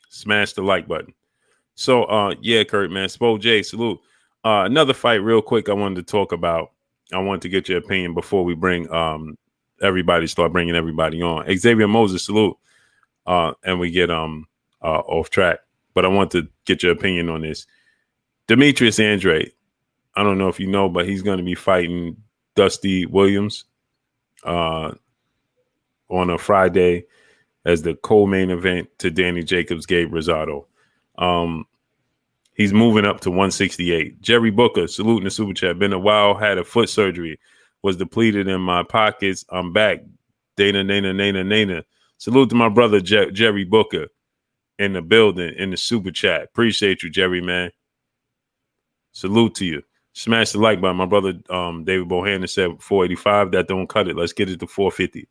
Smash the like button. So, yeah, Kurt, man. Spo J, salute. Another fight real quick I wanted to talk about. I wanted to get your opinion before we bring start bringing everybody on. Xavier Moses, salute. And we get off track. But I want to get your opinion on this. Demetrius Andrade. I don't know if you know, but he's going to be fighting Dusty Williams on a Friday as the co-main event to Danny Jacobs, Gabe Rosado. He's moving up to 168. Jerry Booker, salute in the super chat. Been a while, had a foot surgery. Was depleted in my pockets. I'm back. Nana. Salute to my brother, Jerry Booker, in the building, in the super chat. Appreciate you, Jerry, man. Salute to you. Smash the like button. My brother, David Bohannon, said 485. That don't cut it. Let's get it to 450.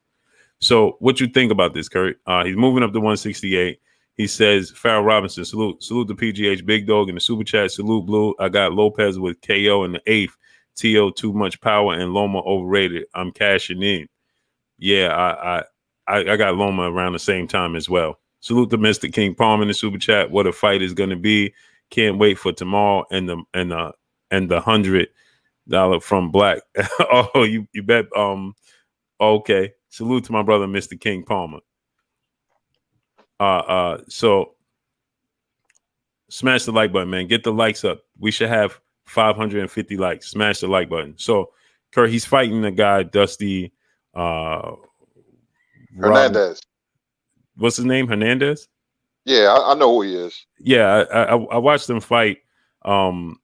So what you think about this, Kurt? He's moving up to 168. He says, Farrell Robinson, salute. Salute to PGH Big Dog in the super chat. Salute, Blue. I got Lopez with KO in the 8th. T.O. too much power and Loma overrated. I'm cashing in. Yeah, I got Loma around the same time as well. Salute to Mr. King Palm in the super chat. What a fight is going to be. Can't wait for tomorrow and the $100 from Black. Oh, you bet. Okay. Salute to my brother, Mr. King Palmer. So smash the like button, man. Get the likes up. We should have 550 likes. Smash the like button. So Kurt, he's fighting the guy, Dusty Rob, Hernandez. what's his name? Hernandez. Yeah, I know who he is. Yeah, I watched them fight. Um,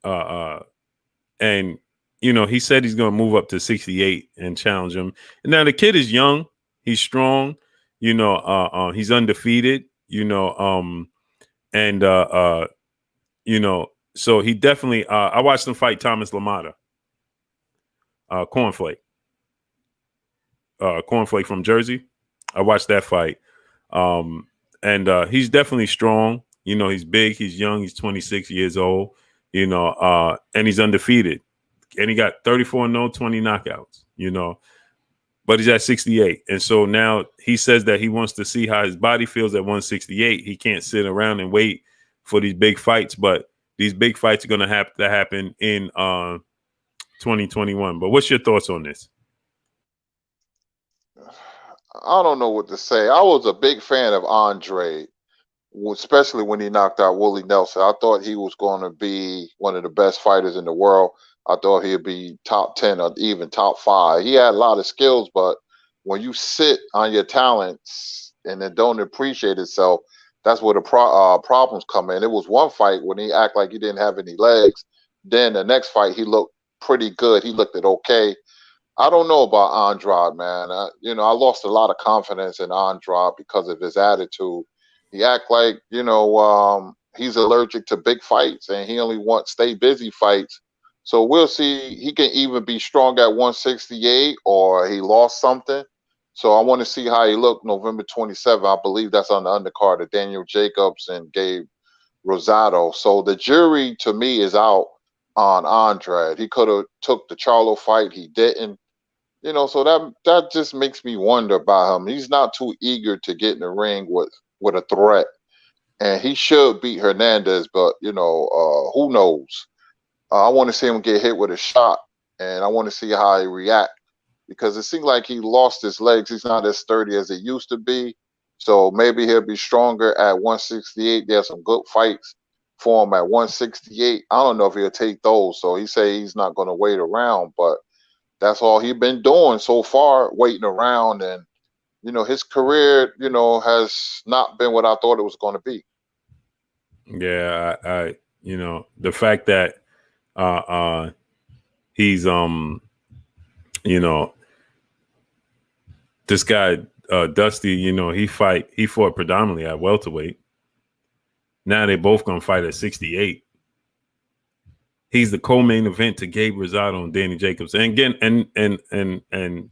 and he said he's going to move up to 68 and challenge him. And now the kid is young, he's strong, he's undefeated, and so he definitely. I watched him fight Thomas Lamata, Cornflake, Cornflake from Jersey. I watched that fight, and he's definitely strong. He's big, he's young, he's 26 years old. And he's undefeated. And he got 34-0, 20 knockouts, but he's at 68. And so now he says that he wants to see how his body feels at 168. He can't sit around and wait for these big fights, but these big fights are going to have to happen in 2021. But what's your thoughts on this? I don't know what to say. I was a big fan of Andrade, especially when he knocked out Willie Nelson. I thought he was going to be one of the best fighters in the world. I thought he'd be top 10 or even top 5. He had a lot of skills, but when you sit on your talents and then don't appreciate itself, that's where the problems come in. It was one fight when he acted like he didn't have any legs. Then the next fight, he looked pretty good. He looked okay. I don't know about Andrade, man. I lost a lot of confidence in Andrade because of his attitude. He act like, he's allergic to big fights and he only wants stay busy fights. So we'll see. He can even be strong at 168 or he lost something. So I want to see how he looked November 27th. I believe that's on the undercard of Daniel Jacobs and Gabe Rosado. So the jury to me is out on Andrade. He could have took the Charlo fight. He didn't. So that just makes me wonder about him. He's not too eager to get in the ring with a threat, and he should beat Hernandez. But who knows? I want to see him get hit with a shot, and I want to see how he react because it seems like he lost his legs. He's not as sturdy as he used to be. So maybe he'll be stronger at 168. There's some good fights for him at 168. I don't know if he'll take those. So he say he's not going to wait around, but that's all he's been doing so far, waiting around. And, his career, has not been what I thought it was going to be. Yeah, I the fact that he's this guy Dusty, he fought predominantly at welterweight. Now they both gonna fight at 68. He's the co-main event to Gabe Rosado and Danny Jacobs. And again, and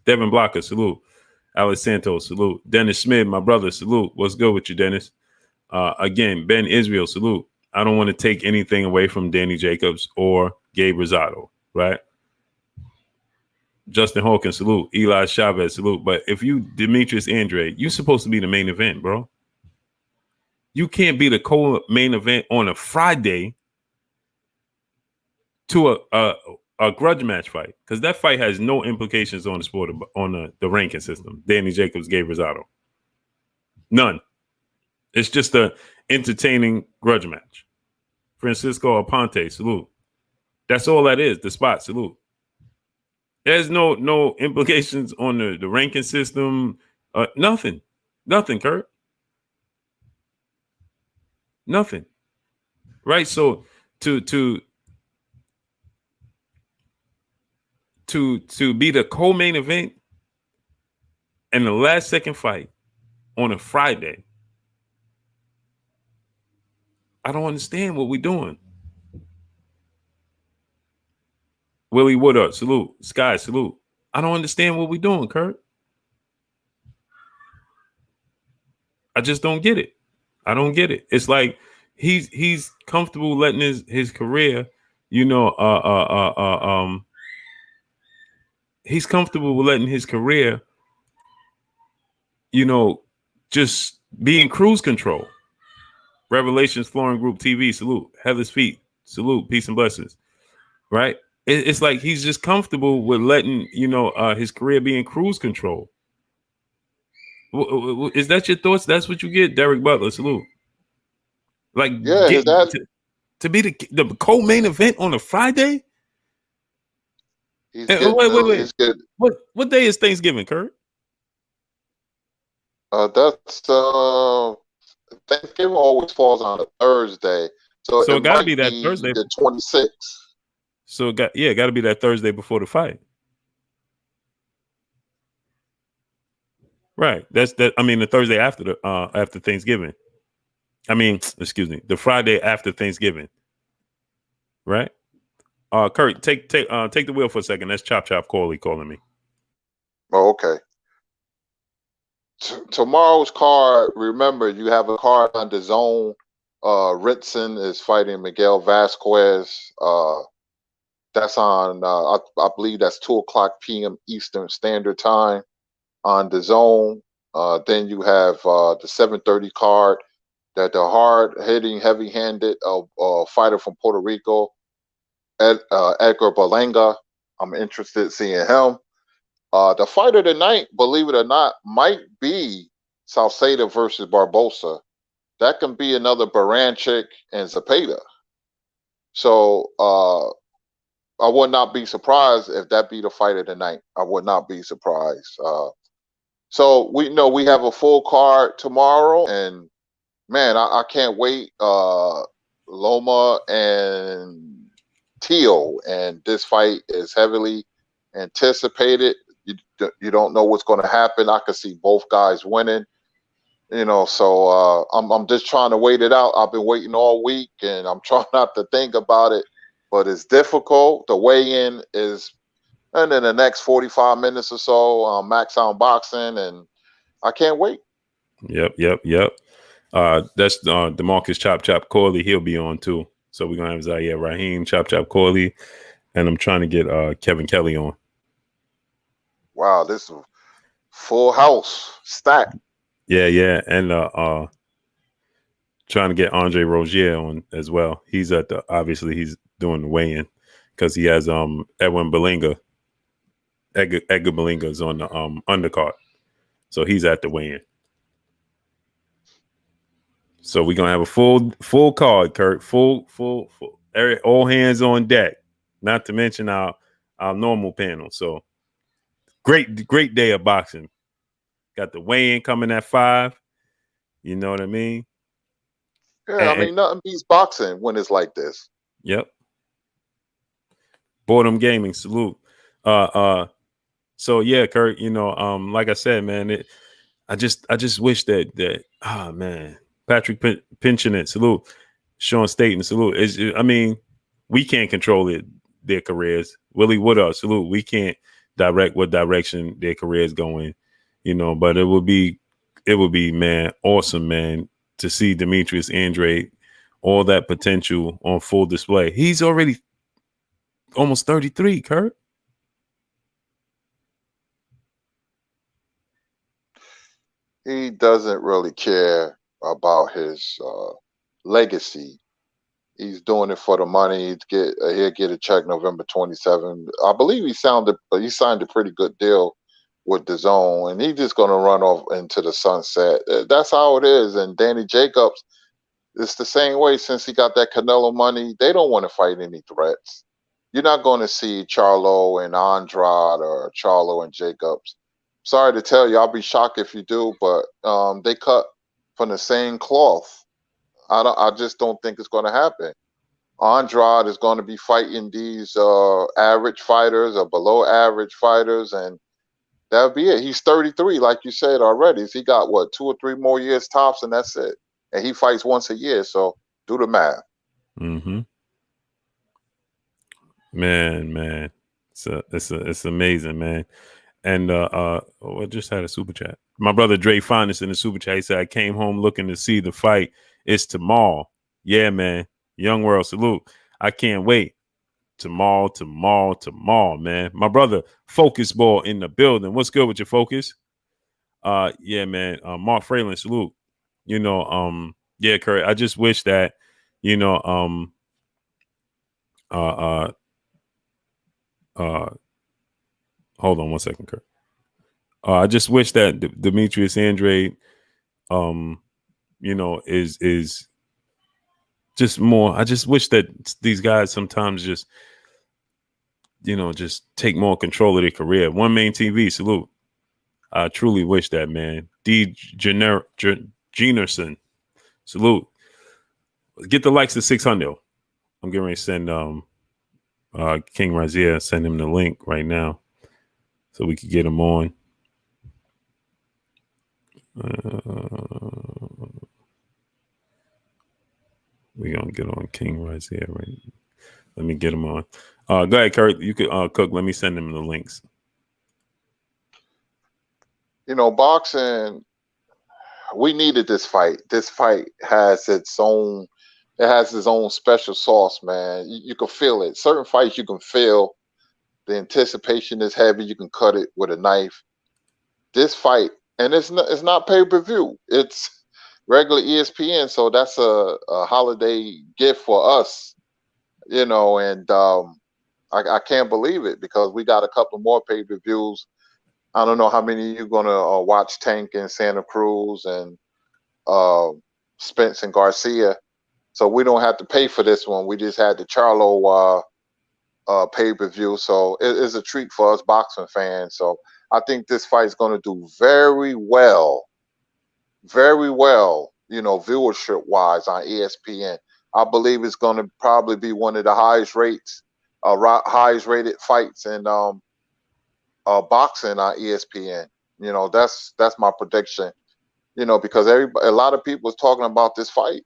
Devin Blocker, salute. Alex Santos, salute. Dennis Smith, my brother, salute. What's good with you, Dennis? Again, Ben Israel, salute. I don't want to take anything away from Danny Jacobs or Gabe Rosado, right? Justin Hawkins, salute. Eli Chavez, salute. But if you Demetrius Andrade, you're supposed to be the main event, bro. You can't be the co-main event on a Friday to a grudge match fight, because that fight has no implications on the sport, on the ranking system. Danny Jacobs, Gabe Rosado, none. It's just a entertaining grudge match. Francisco Aponte, salute. That's all that is. The spot, salute. There's no implications on the ranking system. Nothing, Kurt. Nothing. Right. So to be the co-main event and the last second fight on a Friday, I don't understand what we're doing. Willie Woodard, salute. Sky, salute. I don't understand what we're doing, Kurt. I just don't get it. I don't get it. It's like he's comfortable letting his career, he's comfortable with letting his career, just be in cruise control. Revelations Flooring Group TV, salute. Heather's Feet, salute. Peace and blessings. Right? It's like he's just comfortable with letting, his career be in cruise control. Is that your thoughts? That's what you get? Derek Butler, salute. Like, Yeah, to be the co-main event on a Friday? He's Hey, getting wait. he's good. What day is Thanksgiving, Kurt? That's Thanksgiving always falls on a Thursday, so So it it got to might be that be Thursday. the 26th. So it got to be that Thursday before the fight. Right. That's that. I mean, the Thursday after Thanksgiving. I mean, excuse me, the Friday after Thanksgiving. Right. Kurt, take the wheel for a second. That's Chop Corley calling me. Oh, okay. Tomorrow's card. Remember, you have a card on the zone. Ritson is fighting Miguel Vasquez. That's on. I believe that's 2 o'clock p.m. Eastern Standard Time on the zone. Then you have the 7:30 card that the hard hitting, heavy handed fighter from Puerto Rico, Edgar Berlanga. I'm interested in seeing him. The fight of the night, believe it or not, might be Salcedo versus Barbosa. That can be another Baranchik and Zapata. So I would not be surprised if that be the fight of the night. I would not be surprised. So we know we have a full card tomorrow, and man, I can't wait. Loma and Teo, and this fight is heavily anticipated. You don't know what's going to happen. I could see both guys winning. So I'm just trying to wait it out. I've been waiting all week, and I'm trying not to think about it, but it's difficult. The weigh-in is, and in the next 45 minutes or so, Max on Boxing, and I can't wait. Yep. That's Demarcus Chop Corley. He'll be on too. So we're gonna have Zaire Raheem, Chop Corley, and I'm trying to get Kevin Kelly on. Wow, this is full house stack. Yeah, and trying to get Andre Rozier on as well. He's obviously he's doing the weigh-in because he has Edwin Belinga. Edgar Belinga is on the undercard, so he's at the weigh-in. So we're gonna have a full card, Kurt. Full. All hands on deck. Not to mention our normal panel. So great day of boxing. Got the weigh-in coming at 5. You know what I mean? Yeah, I mean nothing beats boxing when it's like this. Yep. Boredom Gaming, salute. So yeah, Kurt, like I said, man, I just wish that man, Patrick Pinchon, salute. Sean Staten, salute. I mean, we can't control their careers. Willie Woodard, salute. We can't direct what direction their careers going, but it would be, man, awesome, man, to see Demetrius Andrade, all that potential on full display. He's already almost 33, Kurt. He doesn't really care about his legacy. He's doing it for the money. He'll get a check November 27th. I believe he signed a pretty good deal with the zone, and he's just going to run off into the sunset. That's how it is. And Danny Jacobs, it's the same way since he got that Canelo money. They don't want to fight any threats. You're not going to see Charlo and Andrade or Charlo and Jacobs. Sorry to tell you, I'll be shocked if you do, but they cut from the same cloth. I just don't think it's going to happen. Andrade is going to be fighting these average fighters or below average fighters, and that'll be it. He's 33, like you said already. So he got what, 2 or 3 more years tops, and that's it. And he fights once a year, so do the math. Mm-hmm. Man, it's amazing, man. And I just had a super chat. My brother Dre Finest in the super chat. He said, "I came home looking to see the fight. It's tomorrow." Yeah, man. Young World, salute. I can't wait. Tomorrow, man. My brother Focus Ball in the building. What's good with your focus? Yeah, man. Mark Fralin, salute. Yeah, Kurt. I just wish that, you know, hold on one second, Kurt. I just wish that Demetrius Andrade, is just more. I just wish that these guys sometimes just just take more control of their career. One Main TV, salute. I truly wish that, man. D. Generson, salute. Get the likes to 600. I'm getting ready to send King Razia, send him the link right now so we could get him on. We're going to get on King Razia right now. Let me get him on. Go ahead, Kurt. You could Cook. Let me send him the links. Boxing, we needed this fight. This fight has its own special sauce, man. You can feel it. Certain fights you can feel the anticipation is heavy. You can cut it with a knife. This fight, and it's not pay-per-view. It's regular ESPN, so that's a holiday gift for us, and I can't believe it because we got a couple more pay-per-views. I don't know how many you're gonna watch Tank in Santa Cruz and Spence and Garcia. So we don't have to pay for this one. We just had the Charlo pay-per-view. So it is a treat for us boxing fans. So I think this fight is going to do very well, viewership wise on ESPN. I believe it's going to probably be one of the highest rated fights in boxing on ESPN. That's my prediction. Because a lot of people is talking about this fight.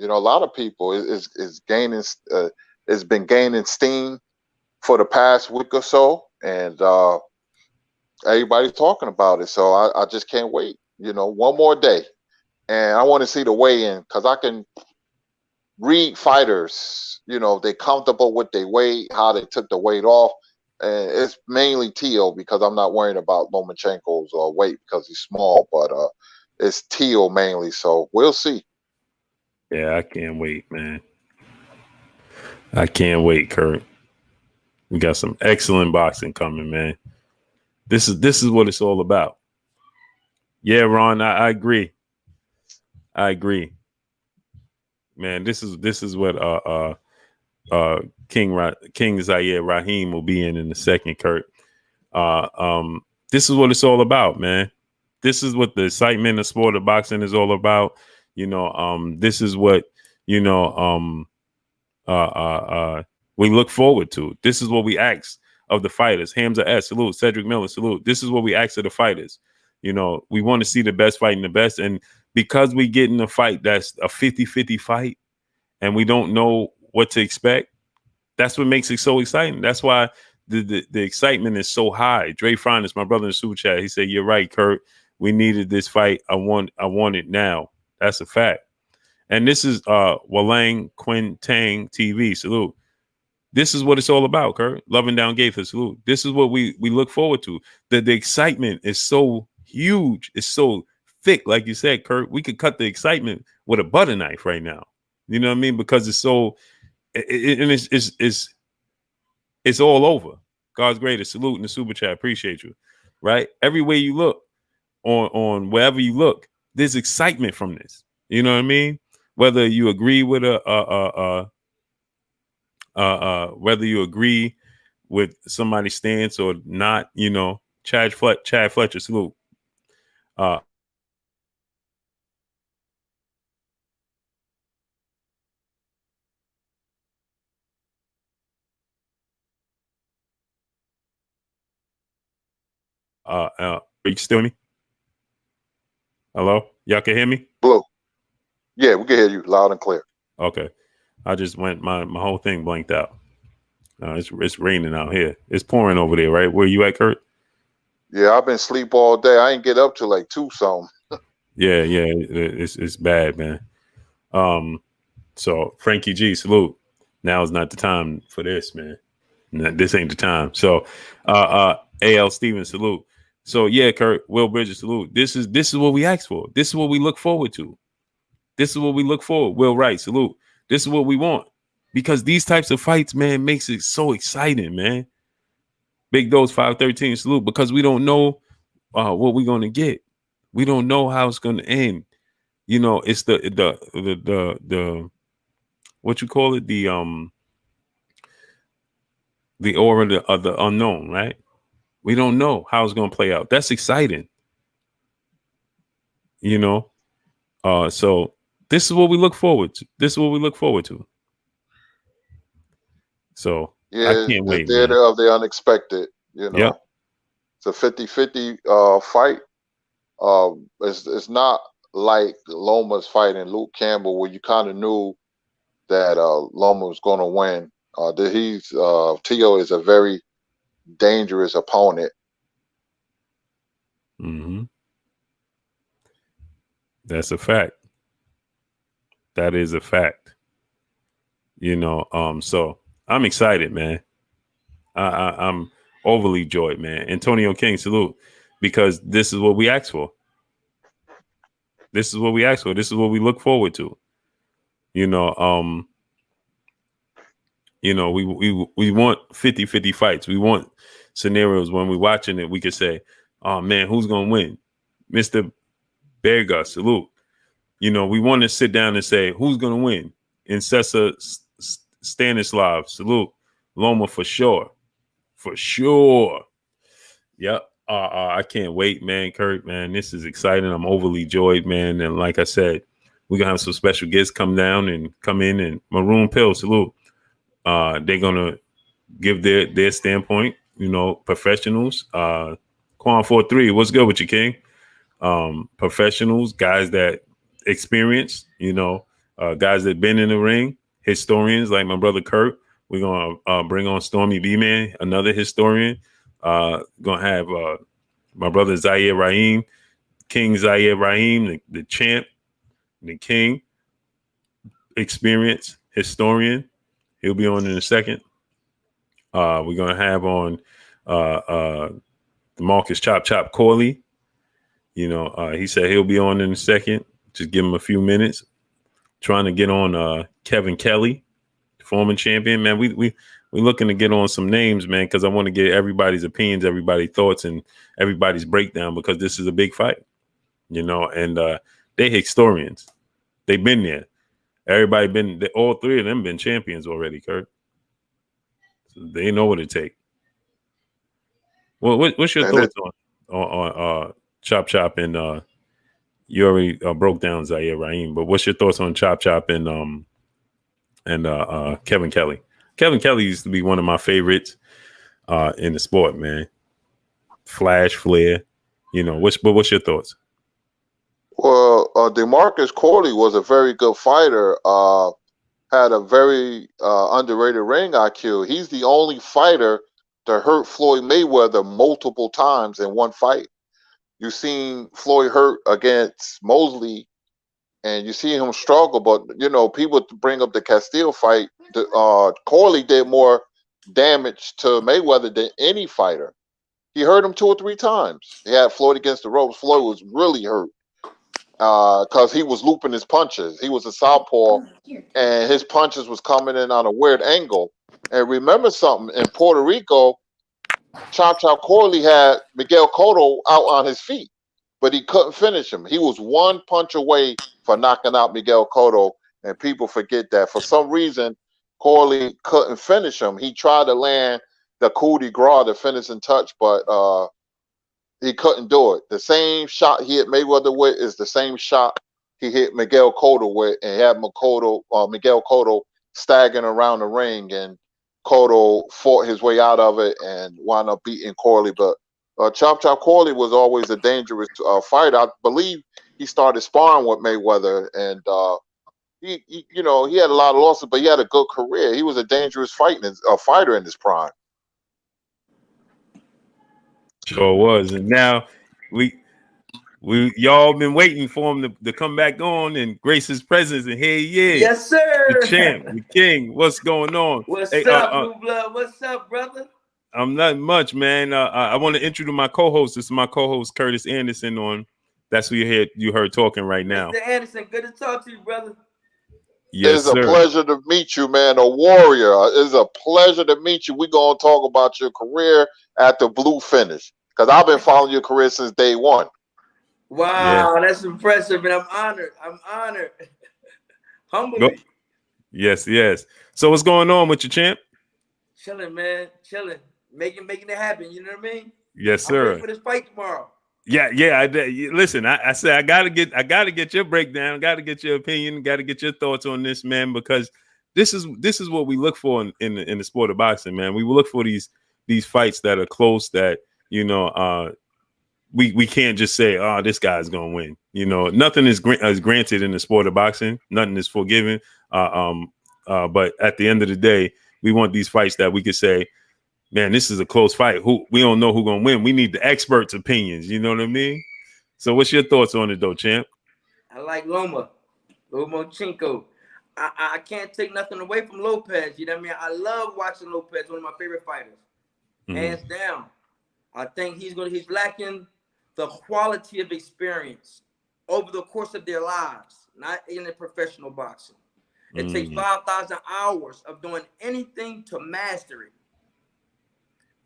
A lot of people is gaining. It's been gaining steam for the past week or so, and everybody's talking about it. So I just can't wait. One more day, and I want to see the weigh-in because I can read fighters. They comfortable with their weight, how they took the weight off, and it's mainly Teo because I'm not worrying about Lomachenko's weight because he's small, but it's Teo mainly. So we'll see. Yeah, I can't wait, man. I can't wait, Kurt. We got some excellent boxing coming, man. This is what it's all about. Yeah, Ron, I agree. I agree. Man, this is what King Zaire Rahim will be in the second, Kurt. This is what it's all about, man. This is what the excitement of sport of boxing is all about. This is what we look forward to. This is what we ask of the fighters. Hamza S, salute. Cedric Miller, salute. This is what we ask of the fighters. We want to see the best fighting the best. And because we get in a fight that's a 50-50 fight and we don't know what to expect, that's what makes it so exciting. That's why the excitement is so high. Dre Fronis, my brother in the super chat, he said, "You're right, Kurt. We needed this fight. I want it now." That's a fact. And this is Walang Quintang TV. Salute. This is what it's all about, Kurt. Loving Down Gaither. Salute. This is what we look forward to. The excitement is so huge. It's so thick, like you said, Kurt. We could cut the excitement with a butter knife right now. You know what I mean? Because it's so, and it's all over. God's greatest. Salute in the super chat. Appreciate you. Right? Everywhere you look, on wherever you look, there's excitement from this. You know what I mean? Whether you agree with whether you agree with somebody's stance or not, Chad Fletcher, salute. Are you still me? Hello? Y'all can hear me? Blue. Yeah, we can hear you loud and clear. Okay. I just went, my whole thing blanked out. It's raining out here. It's pouring over there, right? Where you at, Kurt? Yeah, I've been asleep all day. I ain't get up till like 2 something. Yeah, it's bad, man. So Frankie G, salute. Now is not the time for this, man. This ain't the time. So AL Stevens, salute. So yeah, Kurt, Will Bridges, salute. This is what we asked for. This is what we look forward to. This is what we look for. Will Wright, salute. This is what we want. Because these types of fights, man, makes it so exciting, man. Big Dose 513, salute. Because we don't know what we're gonna get. We don't know how it's gonna end. It's the what you call it, the aura of the unknown, right? We don't know how it's going to play out. That's exciting, you know. So this is what we look forward to. This is what we look forward to. So I Yeah, can't the wait, man. theater of the unexpected. Yep. It's a 50-50 fight. It's not like Loma's fighting Luke Campbell, where you kind of knew that Loma was going to win. That Tio is a very dangerous opponent. Mm-hmm. That's a fact. That is a fact. So I'm excited, man. I'm overly joyed, man. Antonio King, salute, because this is what we asked for. This is what we asked for. This is what we look forward to. You know, we want 50-50 fights. We want scenarios when we're watching it, we could say, oh man, who's gonna win? Mr. Berga, salute. We want to sit down and say, who's gonna win? Incessa Stanislav, salute. Loma for sure. For sure. Yep. I can't wait, man. Kurt, man, this is exciting. I'm overly joyed, man. And like I said, we're gonna have some special guests come in and Maroon Pill, salute. They're gonna give their standpoint, professionals. Quan 43, what's good with you, King? Professionals, guys that experience, guys that been in the ring, historians like my brother Kurt. We're gonna bring on Stormy B Man, another historian. Gonna have my brother Zaire Rahim, King Zaire Rahim, the champ, the king, experience historian. He'll be on in a second. We're gonna have on Marcus Chop Chop Corley. He said he'll be on in a second. Just give him a few minutes. Trying to get on Kevin Kelly, former champion. Man, we looking to get on some names, man, because I want to get everybody's opinions, everybody's thoughts, and everybody's breakdown, because this is a big fight, and they historians. They've been there. All three of them been champions already, Kurt. So they know what it takes. Well, what's your thoughts on Chop Chop and you already broke down Zaire Rahim, but what's your thoughts on Chop Chop and Kevin Kelly? Kevin Kelly used to be one of my favorites in the sport, man. Flash, flair, what's your thoughts? Well, DeMarcus Corley was a very good fighter. Had a very underrated ring IQ. He's the only fighter to hurt Floyd Mayweather multiple times in one fight. You've seen Floyd hurt against Mosley, and you see him struggle. But people bring up the Castile fight. Corley did more damage to Mayweather than any fighter. He hurt him 2 or 3 times. He had Floyd against the ropes. Floyd was really hurt because he was looping his punches. He was a southpaw, and his punches was coming in on a weird angle. And remember something, in Puerto Rico, Chop Chop Corley had Miguel Cotto out on his feet, but he couldn't finish him. He was one punch away for knocking out Miguel Cotto, and people forget that. For some reason, Corley couldn't finish him. He tried to land the coup de grace, the finishing touch, but he couldn't do it. The same shot he hit Mayweather with is the same shot he hit Miguel Cotto with, and he had Miguel Cotto staggering around the ring, and Cotto fought his way out of it and wound up beating Corley. But Chop Chop Corley was always a dangerous fighter. I believe he started sparring with Mayweather, and he had a lot of losses, but he had a good career. He was a dangerous fighter in his prime. Sure was. And now y'all been waiting for him to come back on and grace his presence, and here he is. Yes, sir. The champ, the king. What's going on? What's up, Blue Blood? What's up, brother? I'm not much, man. I want to introduce my co-host. This is my co-host, Curtis Anderson. That's who you heard talking right now. Mr. Anderson, good to talk to you, brother. Yes, it's a pleasure to meet you, man. A warrior. It's a pleasure to meet you. We're going to talk about your career at the blue finish, because I've been following your career since day one. Wow, yeah. That's impressive, and I'm honored. Humbly. Yes. So what's going on with your champ? Chilling, man. Chilling. Making it happen. You know what I mean? Yes, I'm ready sir. for this fight tomorrow. Yeah. Listen, I said I gotta get your breakdown, gotta get your opinion, gotta get your thoughts on this, man, because this is what we look for in the sport of boxing, man. We look for these fights that are close, that we can't just say, oh, this guy's gonna win. Nothing is granted in the sport of boxing. Nothing is forgiven. But at the end of the day, we want these fights that we could say, man, this is a close fight. We don't know who's gonna win. We need the experts' opinions. You know what I mean? So, what's your thoughts on it, though, champ? I like Lomachenko. I can't take nothing away from Lopez. You know what I mean? I love watching Lopez, one of my favorite fighters, hands down. I think he's lacking the quality of experience over the course of their lives, not in the professional boxing. It takes 5,000 hours of doing anything to master it.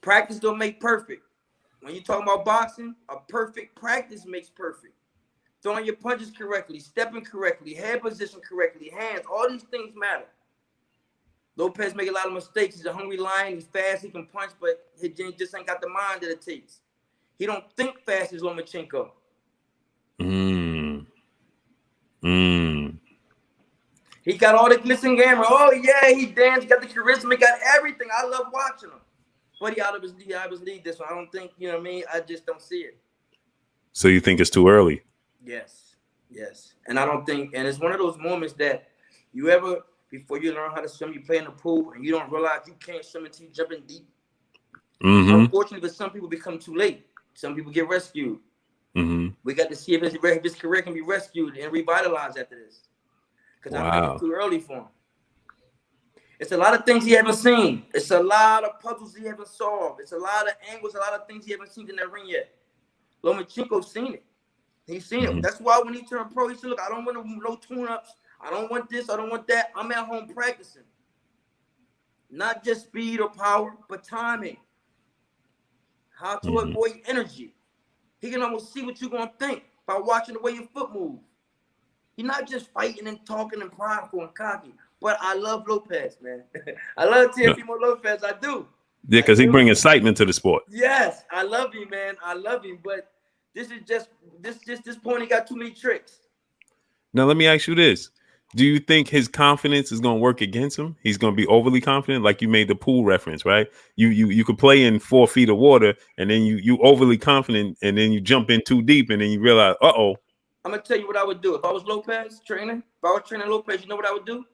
Practice don't make perfect. When you talk about boxing, a perfect practice makes perfect. Throwing your punches correctly, stepping correctly, head position correctly, hands, all these things matter. Lopez make a lot of mistakes. He's a hungry lion. He's fast. He can punch, but he just ain't got the mind that it takes. He don't think fast as Lomachenko. He got all the glitz and glamour. Oh yeah, he danced, got the charisma, got everything. I love watching him. But he out of his league this one. I don't think, you know what I mean? I just don't see it. So you think it's too early? Yes. And I don't think, and it's one of those moments that you ever, before you learn how to swim, you play in the pool and you don't realize you can't swim until you jump in deep. Unfortunately, for some people, become too late. Some people get rescued. We got to see if his career can be rescued and revitalized after this. Because I think it's too early for him. It's a lot of things he haven't seen. It's a lot of puzzles he haven't solved. It's a lot of angles, a lot of things he haven't seen in that ring yet. Lomachenko's seen it. He's seen it. That's why when he turned pro, he said, look, I don't want no tune-ups. I don't want this. I don't want that. I'm at home practicing. Not just speed or power, but timing. How to avoid energy. He can almost see what you're going to think by watching the way your foot moves. He's not just fighting and talking and prideful and cocky. But I love Lopez, man. I love Teofimo Lopez. I do. Yeah, because he brings excitement to the sport. Yes, I love him, man. I love him. But this point, he got too many tricks. Now, let me ask you this. Do you think his confidence is going to work against him? He's going to be overly confident, like you made the pool reference, right? You could play in 4 feet of water, and then you overly confident, and then you jump in too deep, and then you realize, uh-oh. I'm going to tell you what I would do. If I was Lopez training, if I was training Lopez, you know what I would do?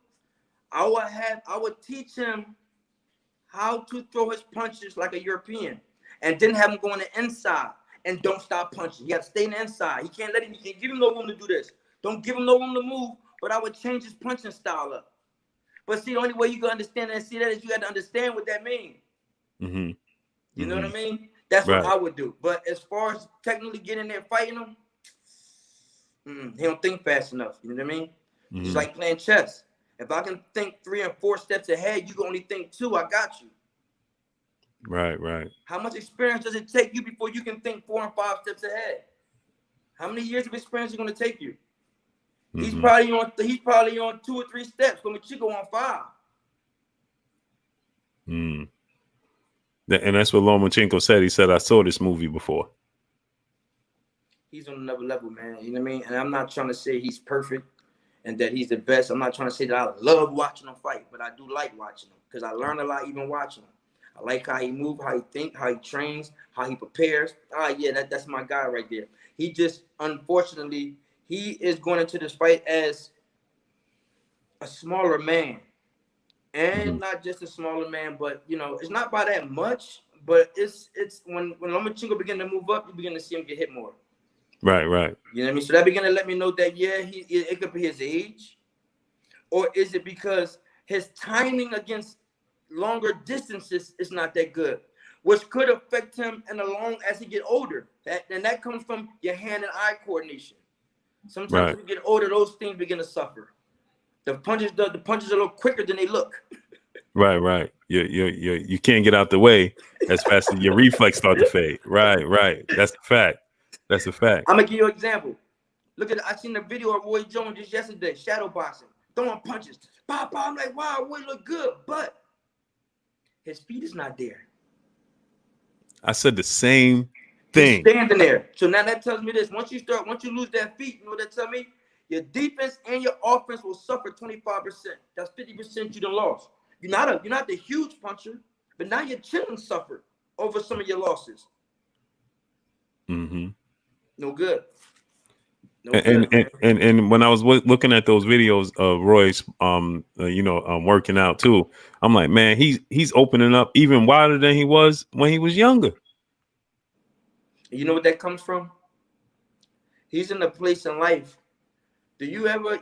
I would teach him how to throw his punches like a European, and then have him go on the inside and don't stop punching. He got to stay in the inside. You can't give him no room to do this. Don't give him no room to move, but I would change his punching style up. But see, the only way you can understand and see that is you got to understand what that means. You know what I mean? That's what I would do. But as far as technically getting there fighting him, he don't think fast enough. You know what I mean? It's like playing chess. If I can think 3 and 4 steps ahead, you can only think 2. I got you. Right. How much experience does it take you before you can think 4 and 5 steps ahead? How many years of experience is it going to take you? He's probably on 2 or 3 steps. Lomachenko on 5. And that's what Lomachenko said. He said, I saw this movie before. He's on another level, man. You know what I mean? And I'm not trying to say he's perfect and that he's the best. I'm not trying to say that I love watching him fight, but I do like watching him because I learn a lot even watching him. I like how he moves, how he thinks, how he trains, how he prepares. That's my guy right there. He just, unfortunately, he is going into this fight as a smaller man. And not just a smaller man, but, it's not by that much, but it's when Lomachenko begin to move up, you begin to see him get hit more. Right. You know what I mean? So that began to let me know that, it could be his age. Or is it because his timing against longer distances is not that good, which could affect him as he get older. And that comes from your hand and eye coordination. Sometimes when you get older, those things begin to suffer. The punches are a little quicker than they look. Right. You can't get out the way as fast as your reflex start to fade. Right. That's the fact. I'm gonna give you an example. I seen the video of Roy Jones just yesterday, shadow boxing, throwing punches. Pop, I'm like, wow, Roy look good, but His feet is not there. I said the same thing. He's standing there. So now that tells me this. Once you lose that feet, you know what that tells me? Your defense and your offense will suffer 25%. That's 50% you done lost. You're not the huge puncher, but now your chin suffered over some of your losses. Mm-hmm. No good. And when I was looking at those videos of Royce, working out too, I'm like, man, he's opening up even wider than he was when he was younger. You know what that comes from? He's in a place in life. Do you ever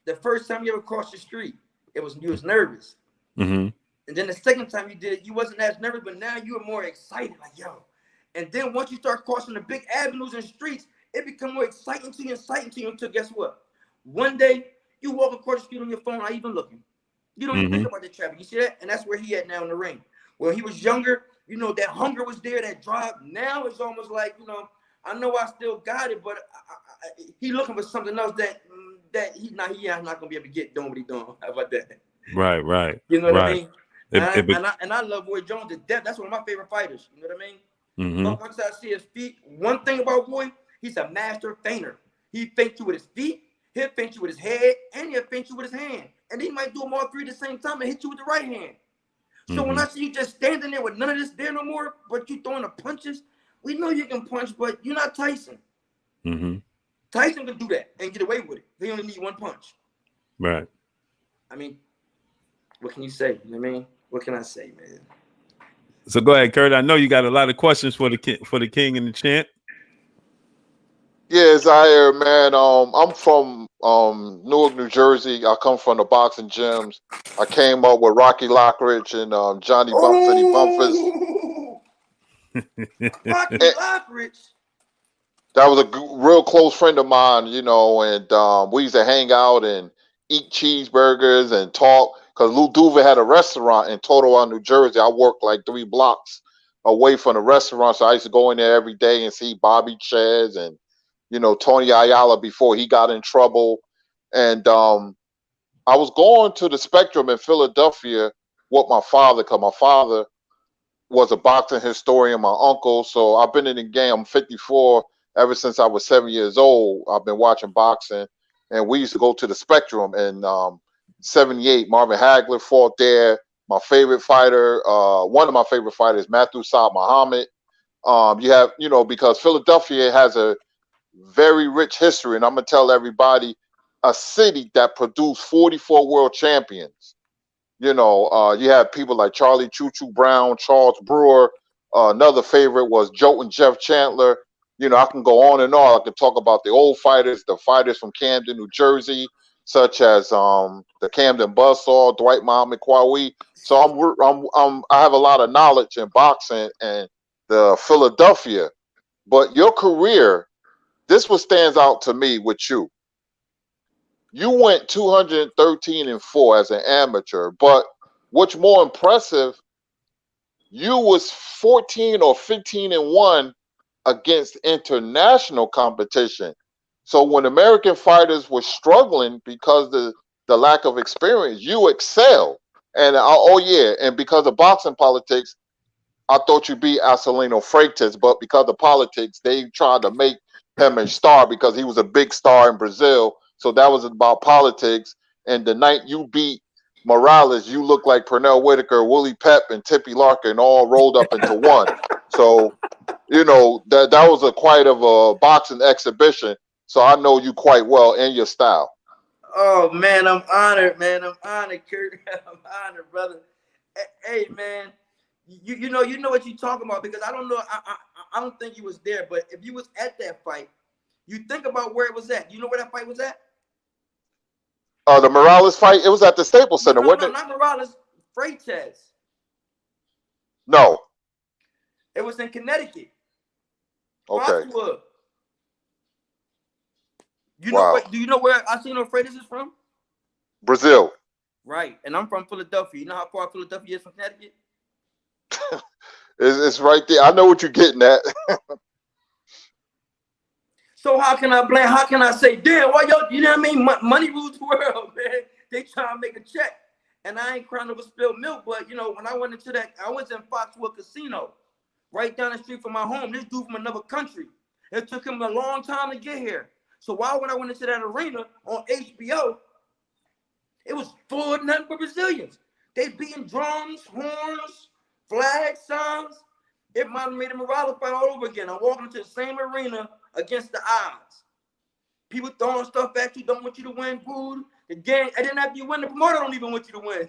the first time you ever crossed the street, you was nervous. Mm-hmm. And then the second time you did it, you wasn't as nervous, but now you were more excited, like, yo. And then once you start crossing the big avenues and streets, it becomes more exciting to you until guess what? One day, you walk across the street on your phone, not even looking. You don't even think about the traffic. You see that? And that's where he at now in the ring. When he was younger, that hunger was there, that drive. Now it's almost like, I know I still got it, but he looking for something else that he's not going to be able to get doing what he's doing. How about that? Right. You know what I mean? And I love Roy Jones to death. That's one of my favorite fighters. You know what I mean? Mm-hmm. But once I see his feet, one thing about Roy, he's a master feiner. He feints you with his feet, he'll feint you with his head, and he'll feint you with his hand. And he might do them all three at the same time and hit you with the right hand. So when I see you just standing there with none of this there no more, but you throwing the punches, we know you can punch, but you're not Tyson. Mm-hmm. Tyson can do that and get away with it. He only need one punch. Right. I mean, what can you say? You know what I mean? What can I say, man? So go ahead, Kurt. I know you got a lot of questions for the king and the champ. Yeah, Zaire, man. I'm from Newark, New Jersey. I come from the boxing gyms. I came up with Rocky Lockridge and Johnny Bump City Bumpers. Rocky Lockridge. That was a real close friend of mine, and we used to hang out and eat cheeseburgers and talk. Because Lou Duva had a restaurant in Totowa, New Jersey. I worked like 3 blocks away from the restaurant, so I used to go in there every day and see Bobby Ches and Tony Ayala before he got in trouble. And I was going to the Spectrum in Philadelphia with my father, because my father was a boxing historian, my uncle. So I've been in the game. I'm 54. Ever since I was 7 years old, I've been watching boxing. And we used to go to the Spectrum in 78. Marvin Hagler fought there. My favorite fighter, one of my favorite fighters, Matthew Saad Muhammad. You have, because Philadelphia has a very rich history. And I'm going to tell everybody, a city that produced 44 world champions. You have people like Charlie Choo-Choo Brown, Charles Brewer. Another favorite was Joe and Jeff Chandler. I can go on and on. I can talk about the old fighters, the fighters from Camden, New Jersey, such as the Camden Buzzsaw, Dwight Muhammad Kwawi. So I have a lot of knowledge in boxing and the Philadelphia. But your career, this what stands out to me with you. You went 213-4 as an amateur, but what's more impressive, you was 14 or 15-1 against international competition. So when American fighters were struggling because the lack of experience, you excel. And and because of boxing politics, I thought you'd beat Acelino Freitas, but because of politics, they tried to make him a star because he was a big star in Brazil. So that was about politics. And the night you beat Morales, you look like Pernell Whitaker, Willie Pep, and Tippy Larkin all rolled up into one. So, that was quite of a boxing exhibition. So I know you quite well and your style. Oh, man, I'm honored, man. I'm honored, Kurt. I'm honored, brother. Hey, man, you know what you're talking about, because I don't know. I don't think you was there, but if you was at that fight, you think about where it was at. You know where that fight was at? The Morales fight, it was at the Staples Center, wasn't it? No, not Morales. Freitas. No. It was in Okay. Foxwood. Do you know where Acelino Freitas is from? Brazil. Right, and I'm from Philadelphia. You know how far Philadelphia is from Connecticut? It's right there. I know what you're getting at. So how can I blame? How can I say, damn, why y'all? You know what I mean? Money rules the world, man. They try to make a check, And I ain't crying over spilled milk, but when I went into that, I was in Foxwood Casino, right down the street from my home. This dude from another country. It took him a long time to get here. So why when I went into that arena on HBO, it was full of nothing but Brazilians. They beating drums, horns, flags, signs. It might have made a Morales fight all over again. I'm walking into the same arena against the odds. People throwing stuff at you, don't want you to win, booed. The game, and then after you win, the promoter don't even want you to win.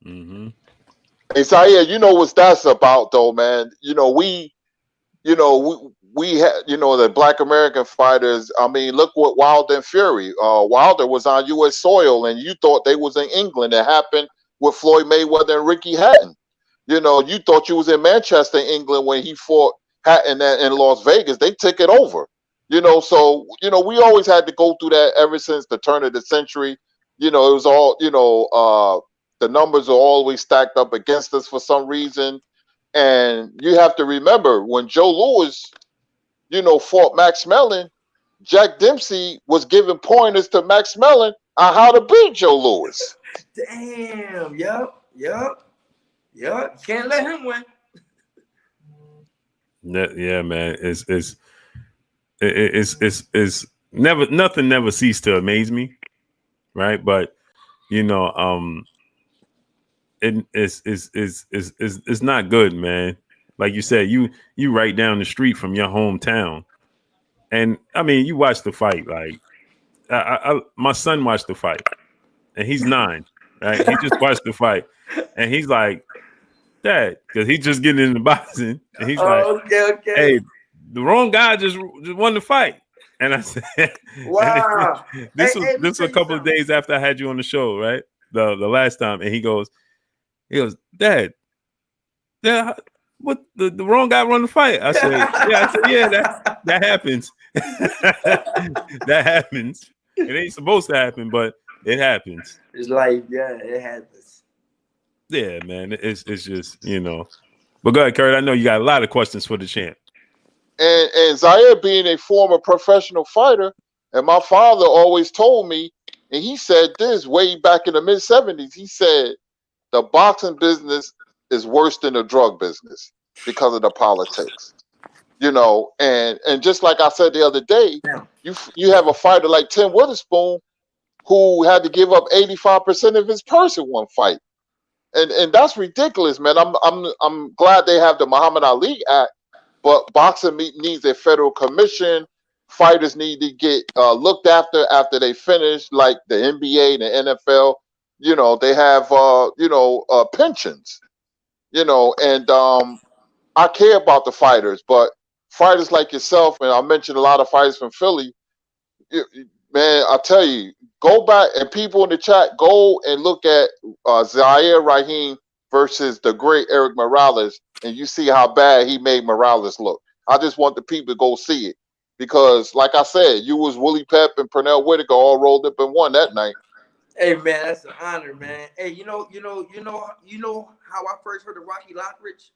Mm-hmm. Hey, Zaire, you know what that's about, though, man. We had, the Black American fighters. I mean, look what Wilder and Fury. Wilder was on U.S. soil, and you thought they was in England. It happened with Floyd Mayweather and Ricky Hatton. You thought you was in Manchester, England, when he fought Hatton in Las Vegas. They took it over. So we always had to go through that ever since the turn of the century. It was all the numbers are always stacked up against us for some reason. And you have to remember when Joe Louis, fought Max Mellon, Jack Dempsey was giving pointers to Max Mellon on how to beat Joe Louis. Damn. Yep. Can't let him win. Yeah, man. It's never, nothing never ceased to amaze me, right? But it's not good, man. Like you said, you right down the street from your hometown, and I mean, you watch the fight. Like my son watched the fight, and he's 9, right? He just watched the fight, and he's like, Dad, because he's just getting into boxing, and he's like, okay. Hey, the wrong guy just won the fight. And I said, wow. This was a couple of days after I had you on the show, right? The last time, and he goes, Dad, what the wrong guy won the fight? I said, that happens. That happens. It ain't supposed to happen, but it happens. It's like, it happens. Yeah, man. It's just, But go ahead, Kurt. I know you got a lot of questions for the champ. And Zaire being a former professional fighter, and my father always told me, and he said this way back in the mid-'70s, he said, the boxing business is worse than the drug business because of the politics. And just like I said the other day, you have a fighter like Tim Witherspoon who had to give up 85% of his purse in one fight. And that's ridiculous, man. I'm glad they have the Muhammad Ali Act, but boxing needs a federal commission. Fighters need to get looked after they finish, like the NBA and the NFL. They have pensions. And I care about the fighters, but fighters like yourself, and I mentioned a lot of fighters from Philly. Man, I tell you, go back, and people in the chat, go and look at Zaire Rahim versus the great Eric Morales, and you see how bad he made Morales look. I just want the people to go see it, because, like I said, you was Willie Pep and Pernell Whitaker all rolled up and won that night. Hey man, that's an honor, man. Hey, you know how I first heard of Rocky Lockridge?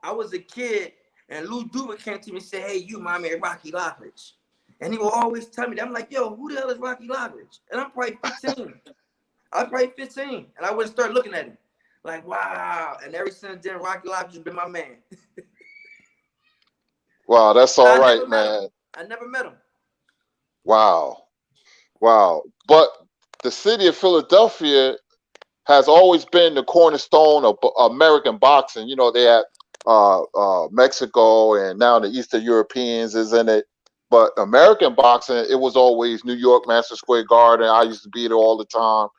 I was a kid, and Lou Duva came to me and said, "Hey, you my man Rocky Lockridge." And he will always tell me that. I'm like, yo, who the hell is Rocky Lockridge? And I'm probably 15. And I would start looking at him. Like, wow. And ever since then, Rocky Lockridge has been my man. Wow, that's all right, man. I never met him. Wow. But the city of Philadelphia has always been the cornerstone of American boxing. They have Mexico, and now the Eastern Europeans is in it. But American boxing, it was always New York, Madison Square Garden. I used to be there all the time.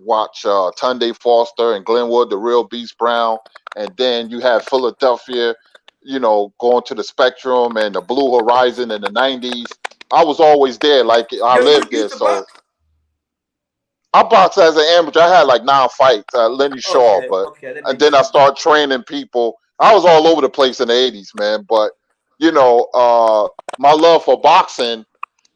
Watch Tunde Foster and Glenwood, the real Beast Brown. And then you have Philadelphia, going to the Spectrum and the Blue Horizon in the 90s. I was always there. Like, I lived there. So I boxed as an amateur. I had like 9 fights at Lenny Shaw. And then I started training people. I was all over the place in the 80s, man. But, my love for boxing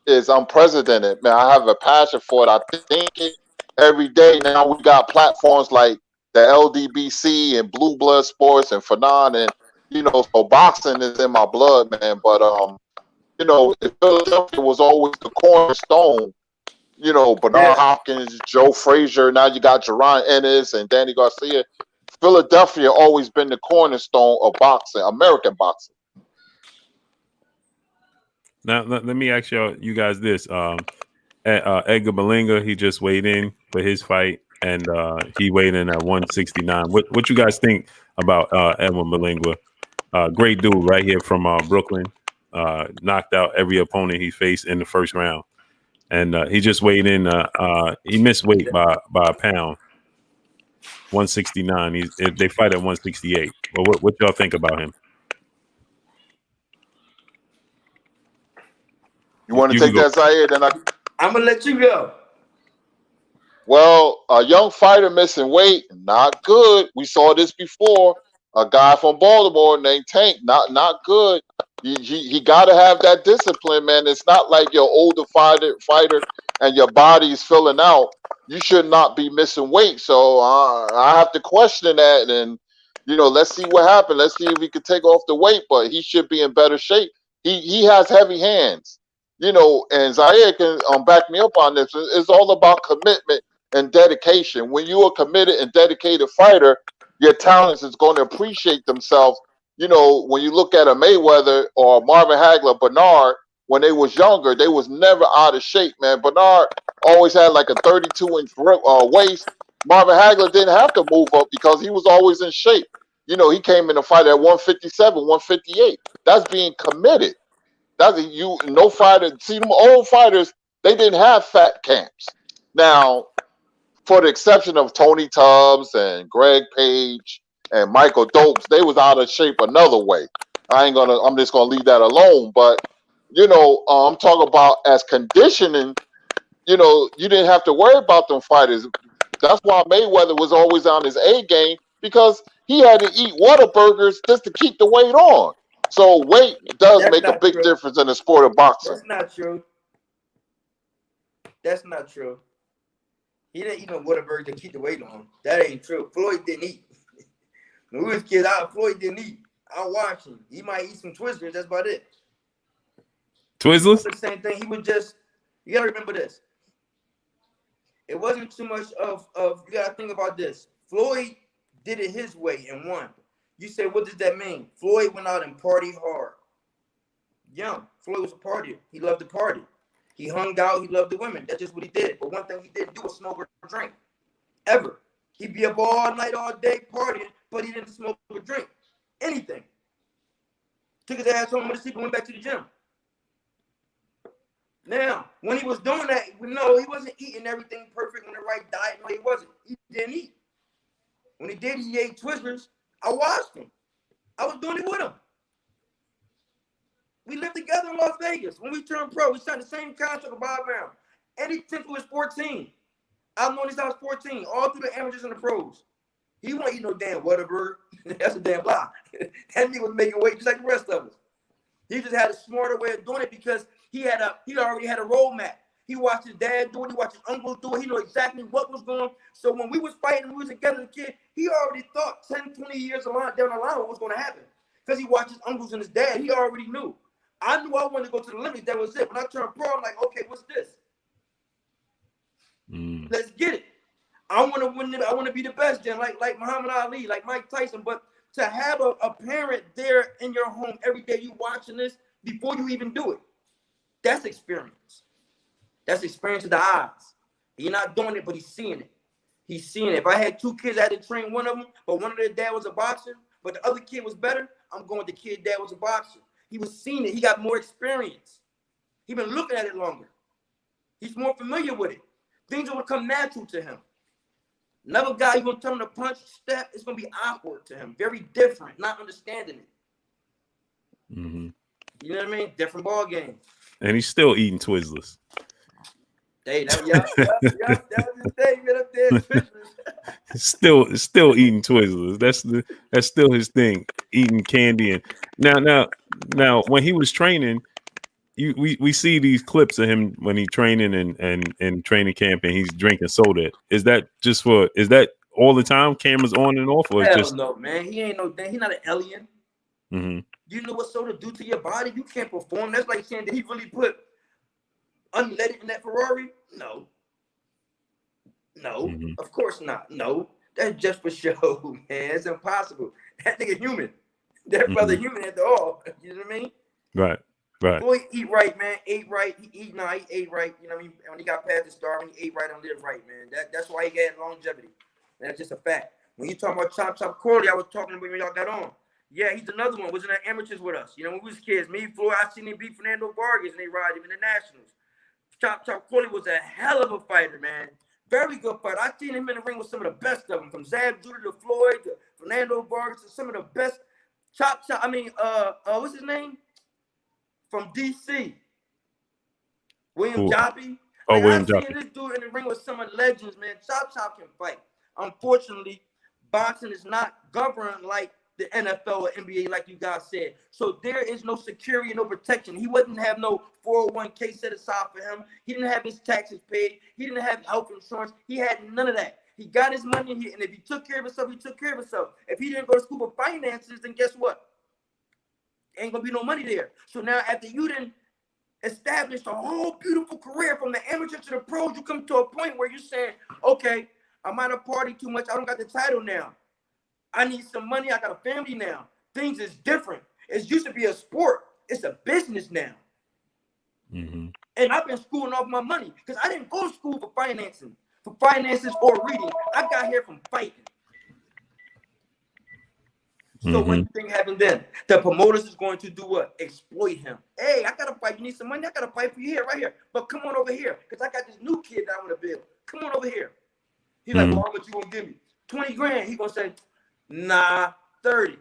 is unprecedented, man. I have a passion for it. I think it every day. Now we got platforms like the LDBC and Blue Blood Sports and Fanon, and so boxing is in my blood, man. But Philadelphia was always the cornerstone, You know, Bernard Hopkins, Joe Frazier. Now you got Jerron Ennis and Danny Garcia. Philadelphia always been the cornerstone of boxing, American boxing. Now let me ask you guys this. Edgar Berlanga, he just weighed in for his fight, and he weighed in at 169. What you guys think about Edgar Berlanga? Great dude right here from Brooklyn. Knocked out every opponent he faced in the first round. And he just weighed in. He missed weight by a pound. 169. They fight at 168. Well, what y'all think about him? You want to take that, Zaire? Then I'm gonna let you go. Well, a young fighter missing weight, not good. We saw this before. A guy from Baltimore named Tank, not good. He got to have that discipline, man. It's not like your older fighter and your body's filling out. You should not be missing weight. So I have to question that, and let's see what happens. Let's see if he could take off the weight, but he should be in better shape. He has heavy hands, and Zaire can back me up on this. It's all about commitment and dedication. When you're a committed and dedicated fighter, your talents is going to appreciate themselves. When you look at a Mayweather or Marvin Hagler, Bernard, when they was younger, they was never out of shape, man. Bernard always had like a 32-inch waist. Marvin Hagler didn't have to move up because he was always in shape. He came in the fight at 157, 158. That's being committed. No fighter. See, them old fighters, they didn't have fat camps. Now, for the exception of Tony Tubbs and Greg Page and Michael Dokes, they was out of shape another way. I'm just gonna leave that alone. But I'm talking about as conditioning. You didn't have to worry about them fighters. That's why Mayweather was always on his A game, because he had to eat Whataburgers just to keep the weight on. So weight does make a big difference in the sport of boxing. That's not true. That's not true. He didn't eat no Whataburger to keep the weight on. That ain't true. Floyd didn't eat. When we was kids, Floyd didn't eat. I watched him. He might eat some Twizzlers. That's about it. Twizzlers? The same thing. He would just. You gotta remember this. It wasn't too much of. You gotta think about this. Floyd did it his way and won. You say, what does that mean? Floyd went out and partied hard. Young. Floyd was a partier. He loved to party. He hung out. He loved the women. That's just what he did. But one thing he didn't do was smoke or drink. Ever. He'd be up all night, all day partying, but he didn't smoke or drink. Anything. Took his ass home, went to sleep, and went back to the gym. Now, when he was doing that, no, he wasn't eating everything perfect on the right diet. No, he wasn't. He didn't eat. When he did, he ate Twizzlers. I watched him. I was doing it with him. We lived together in Las Vegas. When we turned pro, we signed the same contract with Bob Brown. Eddie Tinkle was 14. I've known this since I was 14, all through the amateurs and the pros. He wasn't eating no damn Whataburger. That's a damn lie. That nigga was making weight just like the rest of us. He just had a smarter way of doing it because he already had a roadmap. He watched his dad do it. He watched his uncle do it. He knew exactly what was going on. So when we was fighting, we was together as a kid, he already thought 10, 20 years down the line what was going to happen. Because he watched his uncles and his dad. He already knew. I knew I wanted to go to the limits. That was it. When I turned pro, I'm like, okay, what's this? Let's get it. I want to win it. I want to be the best then, like Muhammad Ali, like Mike Tyson. But to have a parent there in your home every day, you watching this before you even do it, that's experience. That's experience with the eyes. He's not doing it, but he's seeing it. He's seeing it. If I had two kids, I had to train one of them, but one of their dad was a boxer, but the other kid was better, I'm going with the kid dad was a boxer. He was seeing it. He got more experience. He's been looking at it longer. He's more familiar with it. Things will come natural to him. Another guy, you're going to tell him to punch, step, it's going to be awkward to him. Very different, not understanding it. Mm-hmm. You know what I mean? Different ball game. And he's still eating Twizzlers. Hey, that was his thing. Get up there. Still eating Twizzlers. That's still his thing. Eating candy. And now when he was training, we see these clips of him when he's training and training camp and he's drinking soda. Is that all the time? Cameras on and off, or Hell just no, man? He ain't no. He's not an alien. Mm-hmm. You know what soda do to your body? You can't perform. That's like saying that he really put unleaded in that Ferrari. No. Of course not. No, that's just for show, man. It's impossible. That nigga human. That brother human at all. You know what I mean? Right. Boy, eat right, man. Ate right. He ate right. You know what I mean? When he got past the starving, he ate right and lived right, man. That's why he got longevity. That's just a fact. When you talking about Chop Corley, I was talking about when y'all got on. Yeah, he's another one. Was in the amateurs with us. You know, when we was kids, me, Floyd, I seen him beat Fernando Vargas and they ride him in the Nationals. Chop Corley was a hell of a fighter, man. Very good fighter. I seen him in the ring with some of the best of them, from Zab Judah to Floyd to Fernando Vargas to some of the best. What's his name? From DC. William Joppy. Oh, William I Joppy. seen this dude in the ring with some of the legends, man. Chop can fight. Unfortunately, boxing is not governed like the NFL or NBA, like you guys said. So there is no security, no protection. He wouldn't have no 401k set aside for him. He didn't have his taxes paid. He didn't have health insurance. He had none of that. He got his money, and if he took care of himself, he took care of himself. If he didn't go to school for finances, then guess what? Ain't gonna be no money there. So now after you done established a whole beautiful career from the amateur to the pros, you come to a point where you're saying, okay, I'm out of party too much. I don't got the title now. I need some money. I got a family now. Things is different. It used to be a sport. It's a business now. And I've been schooling off my money because I didn't go to school for finances or reading. I got here from fighting. So what do you think happened then? The promoters is going to do what? Exploit him. Hey, I got to fight. You need some money? I got to fight for you here, right here. But come on over here because I got this new kid that I want to build. Come on over here. He's like, well, how much you going to give me? 20 grand. He going to say, nah, 30.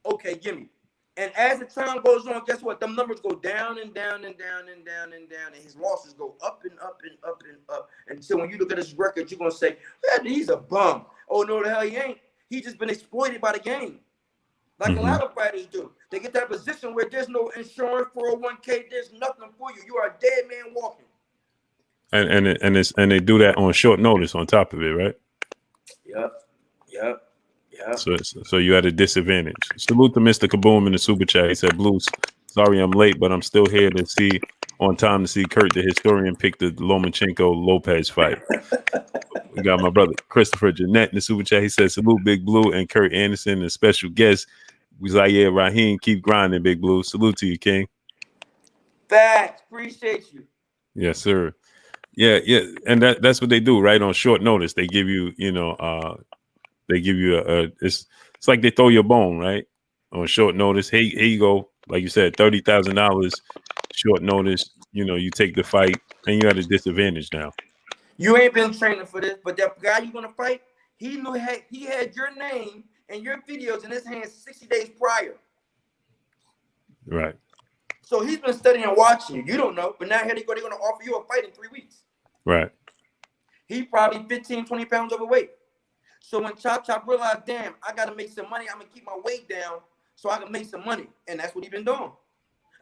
Okay, give me. And as the time goes on, guess what? Them numbers go down and down and down and down and down. And his losses go up and up and up and up. Until when you look at his record, you're going to say, he's a bum. Oh, no, the hell he ain't. He just been exploited by the game. Like a lot of fighters do. They get that position where there's no insurance, 401k, there's nothing for you. You are a dead man walking. And they do that on short notice on top of it, right? Yep. So you at a disadvantage. Salute to Mr. Kaboom in the super chat. He said, Blues, sorry I'm late, but I'm still here to see Kurt the historian pick the Lomachenko Lopez fight. We got my brother Christopher Jeanette in the super chat. He said, salute Big Blue and Kurt Anderson and special guest Zaire Rahim. Keep grinding, Big Blue. Salute to you, King. Facts. Appreciate you. Yes, sir. Yeah. And that's what they do, right? On short notice. They give you, it's like they throw you a bone, right? On short notice. Hey, here you go. Like you said, $30,000 short notice. You take the fight and you're at a disadvantage now. You ain't been training for this, but that guy you're gonna fight, he had your name and your videos in his hands 60 days prior. Right. So he's been studying and watching you. You don't know, but now here they go. They're gonna offer you a fight in 3 weeks. Right. He probably 15, 20 pounds overweight. So when Chop realized, damn, I gotta make some money. I'm gonna keep my weight down so I can make some money, and that's what he's been doing.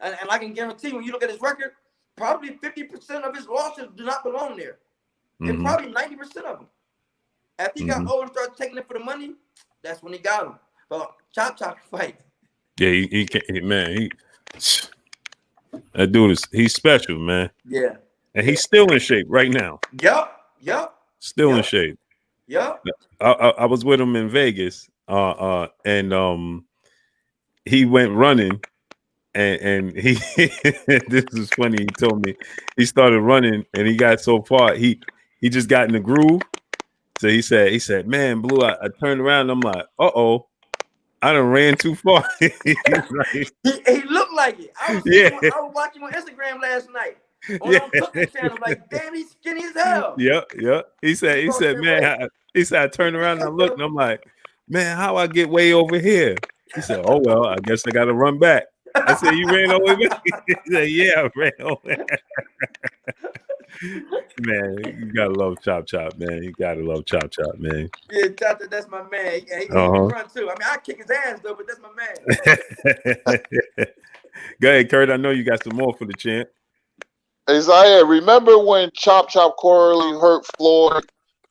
And I can guarantee when you look at his record, probably 50% of his losses do not belong there. And probably 90% of them. After he got old and started taking it for the money, that's when he got him. But Chop fight. Yeah, he that dude he's special, man. Yeah. And he's still in shape right now. Yep. Still in shape. Yep. I was with him in Vegas, and he went running. And he this is funny. He told me he started running and he got so far he just got in the groove. So he said, man, Blue, I turned around and I'm like, I done ran too far. He looked like it. I was watching on Instagram last night on the cooking channel. Like, damn, he's skinny as hell. Yeah. He said, man, I turned around and I looked and I'm like, man, how I get way over here? He said, oh well, I guess I got to run back. I said, you ran over there? He said, yeah, I ran over there. Man, you gotta love Chop, man. You gotta love Chop, man. Yeah, Chop, that's my man. He can run too. I mean, I kick his ass though, but that's my man. Go ahead, Kurt. I know you got some more for the champ. Isaiah, remember when Chop Corley hurt Floyd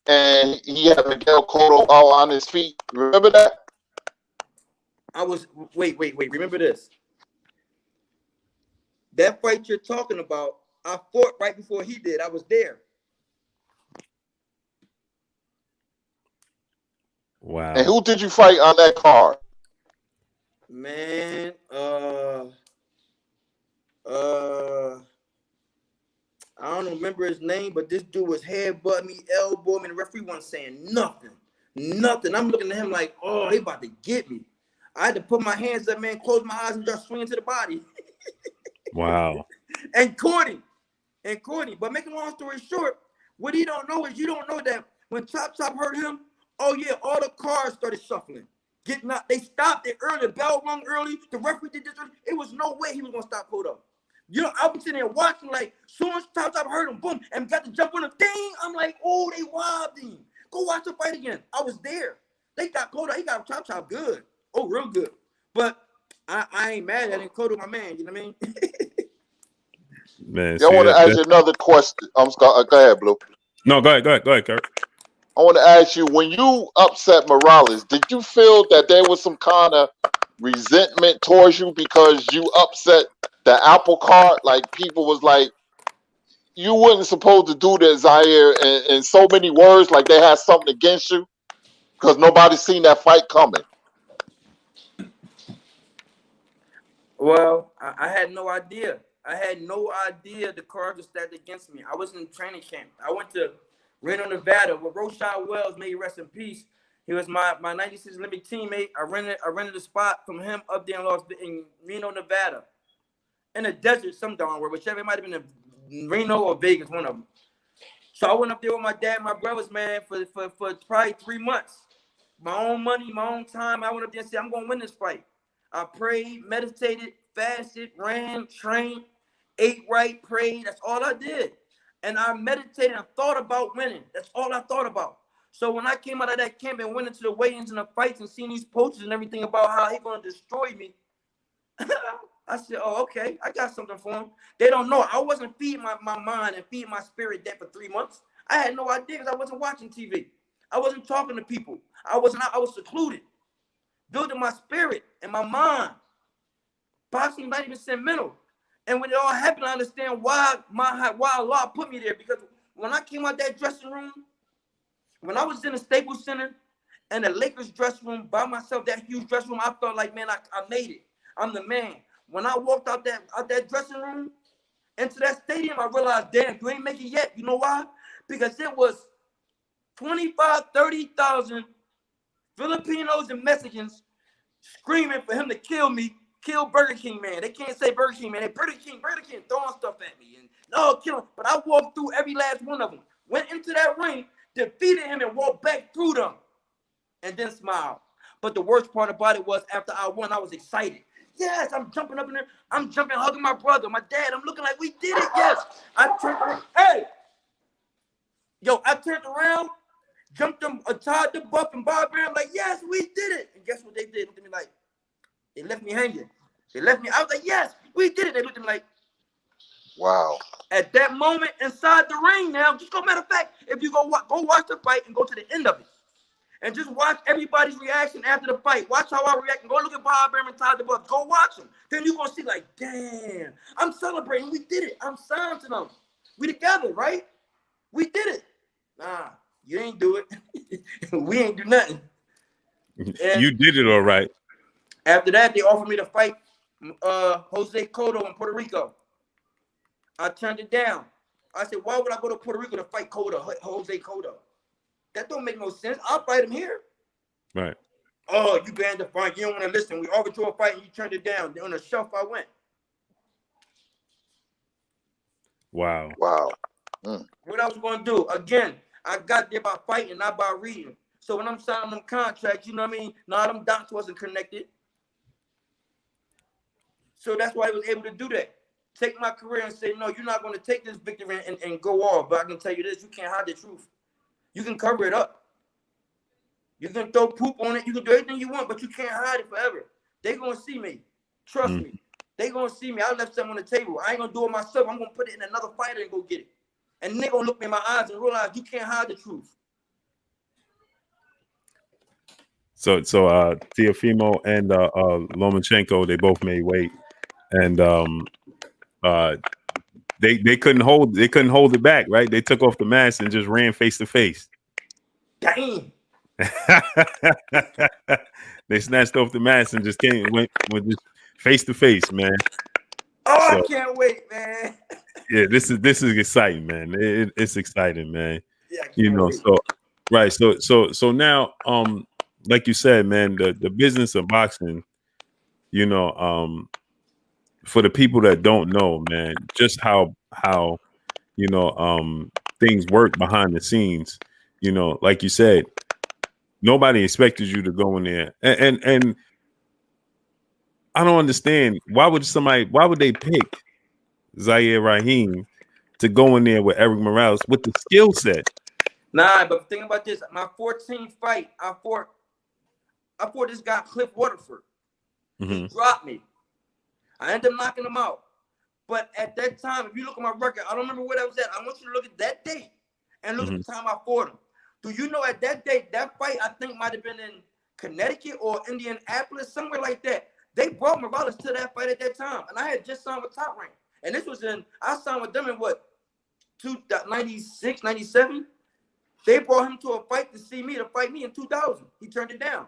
and he had Miguel Cotto out on his feet? Remember that? Wait. Remember this. That fight you're talking about, I fought right before he did. I was there. Wow. And who did you fight on that card? Man, I don't remember his name, but this dude was headbutting me, elbowing me, and the referee wasn't saying nothing. Nothing. I'm looking at him like, oh, he about to get me. I had to put my hands up, man, close my eyes, and just swing into the body. Wow. And Cordy. But making a long story short, what he don't know is you don't know that when Chop hurt him, oh yeah, all the cars started shuffling. Getting out. They stopped it early. The bell rung early. The referee did this. It was no way he was going to stop Cotto. You know, I was sitting there watching, like, soon as Chop hurt him, boom, and got to jump on him, ding. I'm like, oh, they robbed him. Go watch the fight again. I was there. They got Cotto. He got Chop good. Oh, real good. But I ain't mad at him. Cotto, my man. You know what I mean? Man, I want to ask you another question. Go ahead, Blue. No, go ahead, Kurt. I want to ask you, when you upset Morales, did you feel that there was some kind of resentment towards you because you upset the apple cart? Like, people was like, you wasn't supposed to do this, Zaire, in so many words, like they had something against you because nobody seen that fight coming. Well, I had no idea. I had no idea the cards were stacked against me. I was in training camp. I went to Reno, Nevada, where Roshad Wells, may he rest in peace. He was my 96 Olympic teammate. I rented a spot from him up there in Reno, Nevada. In the desert, some darn where, whichever, it might have been in Reno or Vegas, one of them. So I went up there with my dad and my brothers, man, for probably 3 months. My own money, my own time. I went up there and said, I'm going to win this fight. I prayed, meditated, fasted, ran, trained, ate right, prayed. That's all I did. And I meditated and thought about winning. That's all I thought about. So when I came out of that camp and went into the weigh-ins and the fights and seen these posters and everything about how he's going to destroy me, I said, oh, okay, I got something for him. They don't know. I wasn't feeding my mind and feeding my spirit that for 3 months. I had no idea because I wasn't watching TV. I wasn't talking to people. I was secluded. Building my spirit and my mind. Boxing 90% mental. And when it all happened, I understand why Allah put me there. Because when I came out that dressing room, when I was in the Staples Center and the Lakers dressing room by myself, that huge dressing room, I felt like, man, I made it. I'm the man. When I walked out that dressing room into that stadium, I realized, damn, you ain't make it yet. You know why? Because it was 25,000, 30,000 Filipinos and Mexicans screaming for him to kill me, kill Burger King, man. They can't say Burger King, man. They Burger King, throwing stuff at me. And no, kill him. But I walked through every last one of them, went into that ring, defeated him, and walked back through them, and then smiled. But the worst part about it was after I won, I was excited. Yes, I'm jumping up in there. I'm jumping, hugging my brother, my dad. I'm looking like we did it. Yes. I turned around. Hey. Yo, I turned around, jumped them, tied the buff and Bob Brown. Like, yes, we did it. And guess what they did? Looked at me like, they left me hanging. They left me. I was like, yes, we did it. They looked at me like, wow. At that moment inside the ring now, just go, matter of fact, if you go watch the fight and go to the end of it. And just watch everybody's reaction after the fight. Watch how I react. And go look at Bob Behrman and Todd DeBuff. Go watch them. Then you're going to see like, damn, I'm celebrating. We did it. I'm signed to them. We together, right? We did it. Nah, you ain't do it. We ain't do nothing. And you did it all right. After that, they offered me to fight Jose Cotto in Puerto Rico. I turned it down. I said, why would I go to Puerto Rico to fight Jose Cotto? That don't make no sense. I'll fight him here. Right. Oh, you banned the fight. You don't want to listen. We offered you a fight and you turned it down. On the shelf I went. Wow. Wow. What else going to do? Again, I got there by fighting, not by reading. So when I'm signing them contracts, you know what I mean? Nah, them dots wasn't connected. So that's why I was able to do that. Take my career and say, no, you're not going to take this victory and go off. But I can tell you this, you can't hide the truth. You can cover it up. You can throw poop on it. You can do everything you want, but you can't hide it forever. They're going to see me. Trust me. They're going to see me. I left something on the table. I ain't going to do it myself. I'm going to put it in another fighter and go get it. And they're going to look me in my eyes and realize you can't hide the truth. So Teofimo and Lomachenko, they both made weight. And they couldn't hold it back, right? They took off the mask and just ran face to face. Damn. They snatched off the mask and just went just face to face, man. Oh, so, I can't wait, man. Yeah, this is exciting, man. It's exciting, man. Yeah, I can't wait. So right, so now, like you said, man, the business of boxing, for the people that don't know, man, just how things work behind the scenes. Like you said, nobody expected you to go in there, and I don't understand why would they pick Zaire Rahim to go in there with Eric Morales with the skill set? Nah, but think about this. My 14th fight, I fought this guy Cliff Waterford. Mm-hmm. He dropped me. I ended up knocking him out. But at that time, if you look at my record, I don't remember where that was at. I want you to look at that date and look at the time I fought him. Do you know at that date, that fight I think might have been in Connecticut or Indianapolis, somewhere like that. They brought Morales to that fight at that time. And I had just signed with Top Rank. And this was I signed with them in what, 96, 97? They brought him to a fight to fight me in 2000. He turned it down.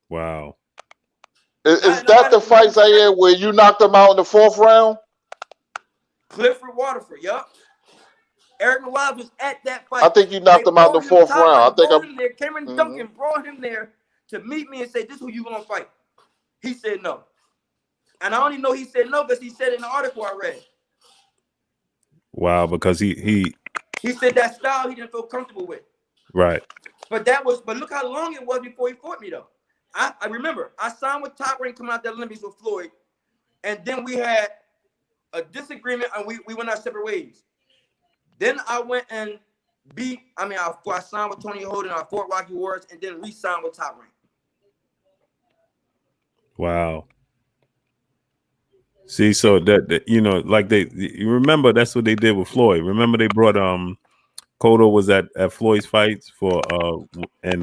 Wow. Is that the fight, Zaire, where you knocked him out in the 4th round? Clifford Waterford, yup. Eric Morales was at that fight. I think you knocked him out in the 4th round. Cameron Duncan brought him there to meet me and say, "This is who you gonna fight." He said no. And I only know he said no because he said in the article I read. Wow, because he said that style he didn't feel comfortable with. Right. But look how long it was before he fought me though. I remember I signed with Top Rank coming out the Olympics with Floyd, and then we had a disagreement and we went our separate ways. Then I went and I signed with Tony Holden, I fought Rocky Wars, and then re-signed with Top Rank. Wow. See, so that like you remember that's what they did with Floyd. Remember they brought Cotto was at Floyd's fights for when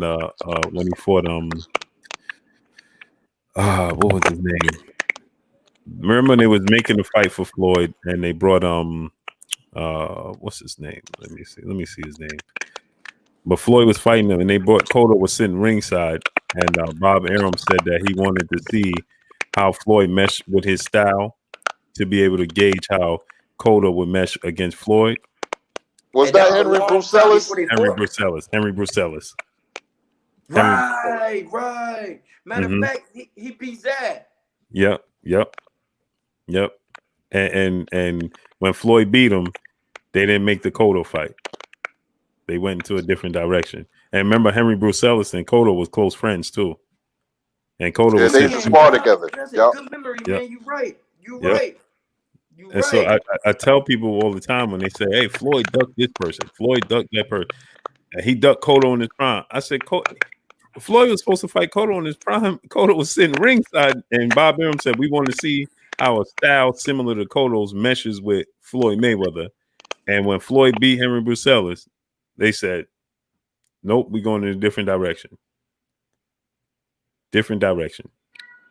he fought what was his name? Remember they was making the fight for Floyd and they brought what's his name? Let me see his name. But Floyd was fighting him and they brought Cotto was sitting ringside and Bob Arum said that he wanted to see how Floyd meshed with his style to be able to gauge how Cotto would mesh against Floyd. Was that Henry Brucelis? Henry Brucelis. Right. Matter of fact, he beat Zad. Yep. And when Floyd beat him, they didn't make the Cotto fight. They went into a different direction. And remember, Henry Brucelis and Cotto was close friends too. And Cotto was they spar together. That's a good memory, man. You're right. And so I tell people all the time when they say, "Hey, Floyd ducked this person. Floyd ducked that person. And he ducked Cotto in his prime." I said, Floyd was supposed to fight Cotto in his prime. Cotto was sitting ringside, and Bob Arum said, "We want to see how a style similar to Cotto's meshes with Floyd Mayweather." And when Floyd beat Henry Brucelis, they said, "Nope, we're going in a different direction." Different direction.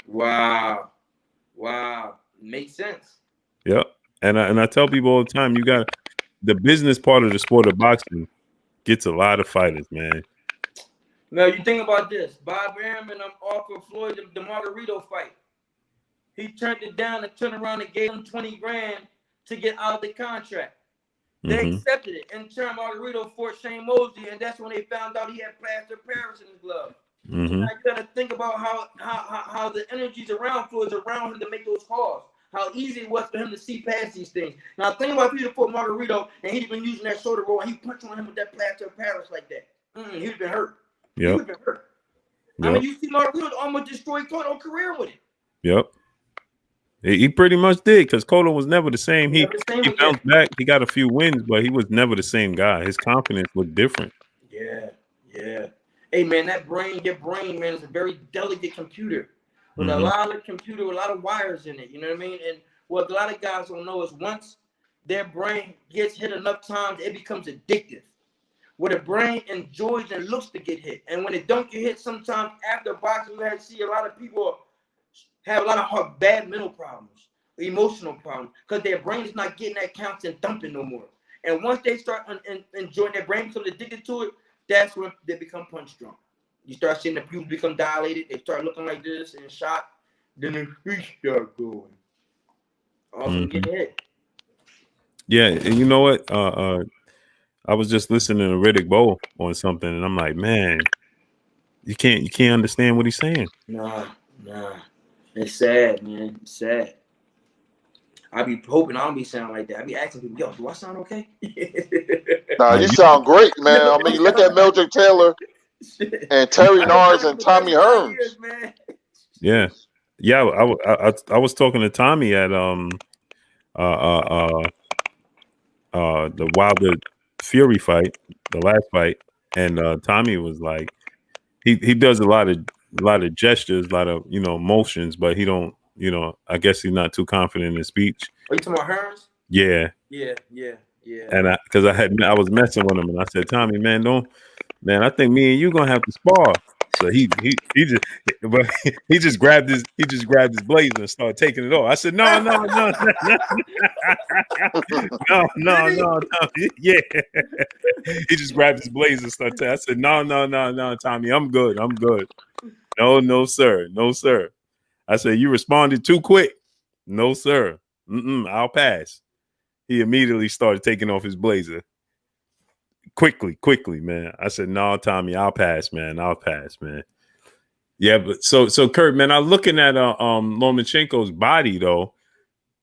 Wow. Makes sense. Yep. And I tell people all the time, you got the business part of the sport of boxing gets a lot of fighters, man. Now you think about this. Bob Arum offered Floyd the Margarito fight. He turned it down and turned around and gave him $20,000 to get out of the contract. They accepted it. In turn, Margarito fought Shane Mosley, and that's when they found out he had plaster of Paris in his glove. Now you gotta think about how the energies around Floyd's around him to make those calls. How easy it was for him to see past these things. Now think about if he'd fought Margarito and he'd been using that shoulder roll and he punched on him with that plaster of Paris like that. He'd been hurt. He would have been hurt. I mean, you see Margarito almost destroyed Cotto's career with it. Yep. He pretty much did because Cotto was never the same. He bounced back. He got a few wins, but he was never the same guy. His confidence was different. Yeah. Hey, man, your brain, man, is a very delicate computer with a lot of wires in it. You know what I mean? And what a lot of guys don't know is once their brain gets hit enough times, it becomes addictive. Where the brain enjoys and looks to get hit. And when it don't get hit, sometimes after boxing, you have to see a lot of people have a lot of bad mental problems, emotional problems, because their brain is not getting that constant thumping no more. And once they start enjoying, their brain becomes addicted to it, that's when they become punch drunk. You start seeing the pupils become dilated. They start looking like this in shock. Then the speech start going. Often get hit. Yeah, and you know what? I was just listening to Riddick Bowe on something, and I'm like, man, you can't understand what he's saying. Nah. It's sad, man. It's sad. I be hoping I don't be sounding like that. I be asking people, yo, do I sound okay? Nah, you sound great, man. I mean, look at Mildred Taylor and Terry Nars and Tommy Hearns. Yeah. I was talking to Tommy at the Wilder Fury fight, the last fight, and Tommy was like, he does a lot of gestures, a lot of motions, but he don't, I guess he's not too confident in his speech. Are you talking about Hearns? Yeah. And I was messing with him, and I said, Tommy, man, I think me and you gonna have to spar. So he just grabbed his blazer and started taking it off. I said, no. Yeah. He just grabbed his blazer and started I said, no, Tommy, I'm good. No, sir. I said, you responded too quick. No, sir. I'll pass. He immediately started taking off his blazer. Quickly, man. I said, no, Tommy, I'll pass, man. Yeah, but so Kurt, man, I'm looking at Lomachenko's body though.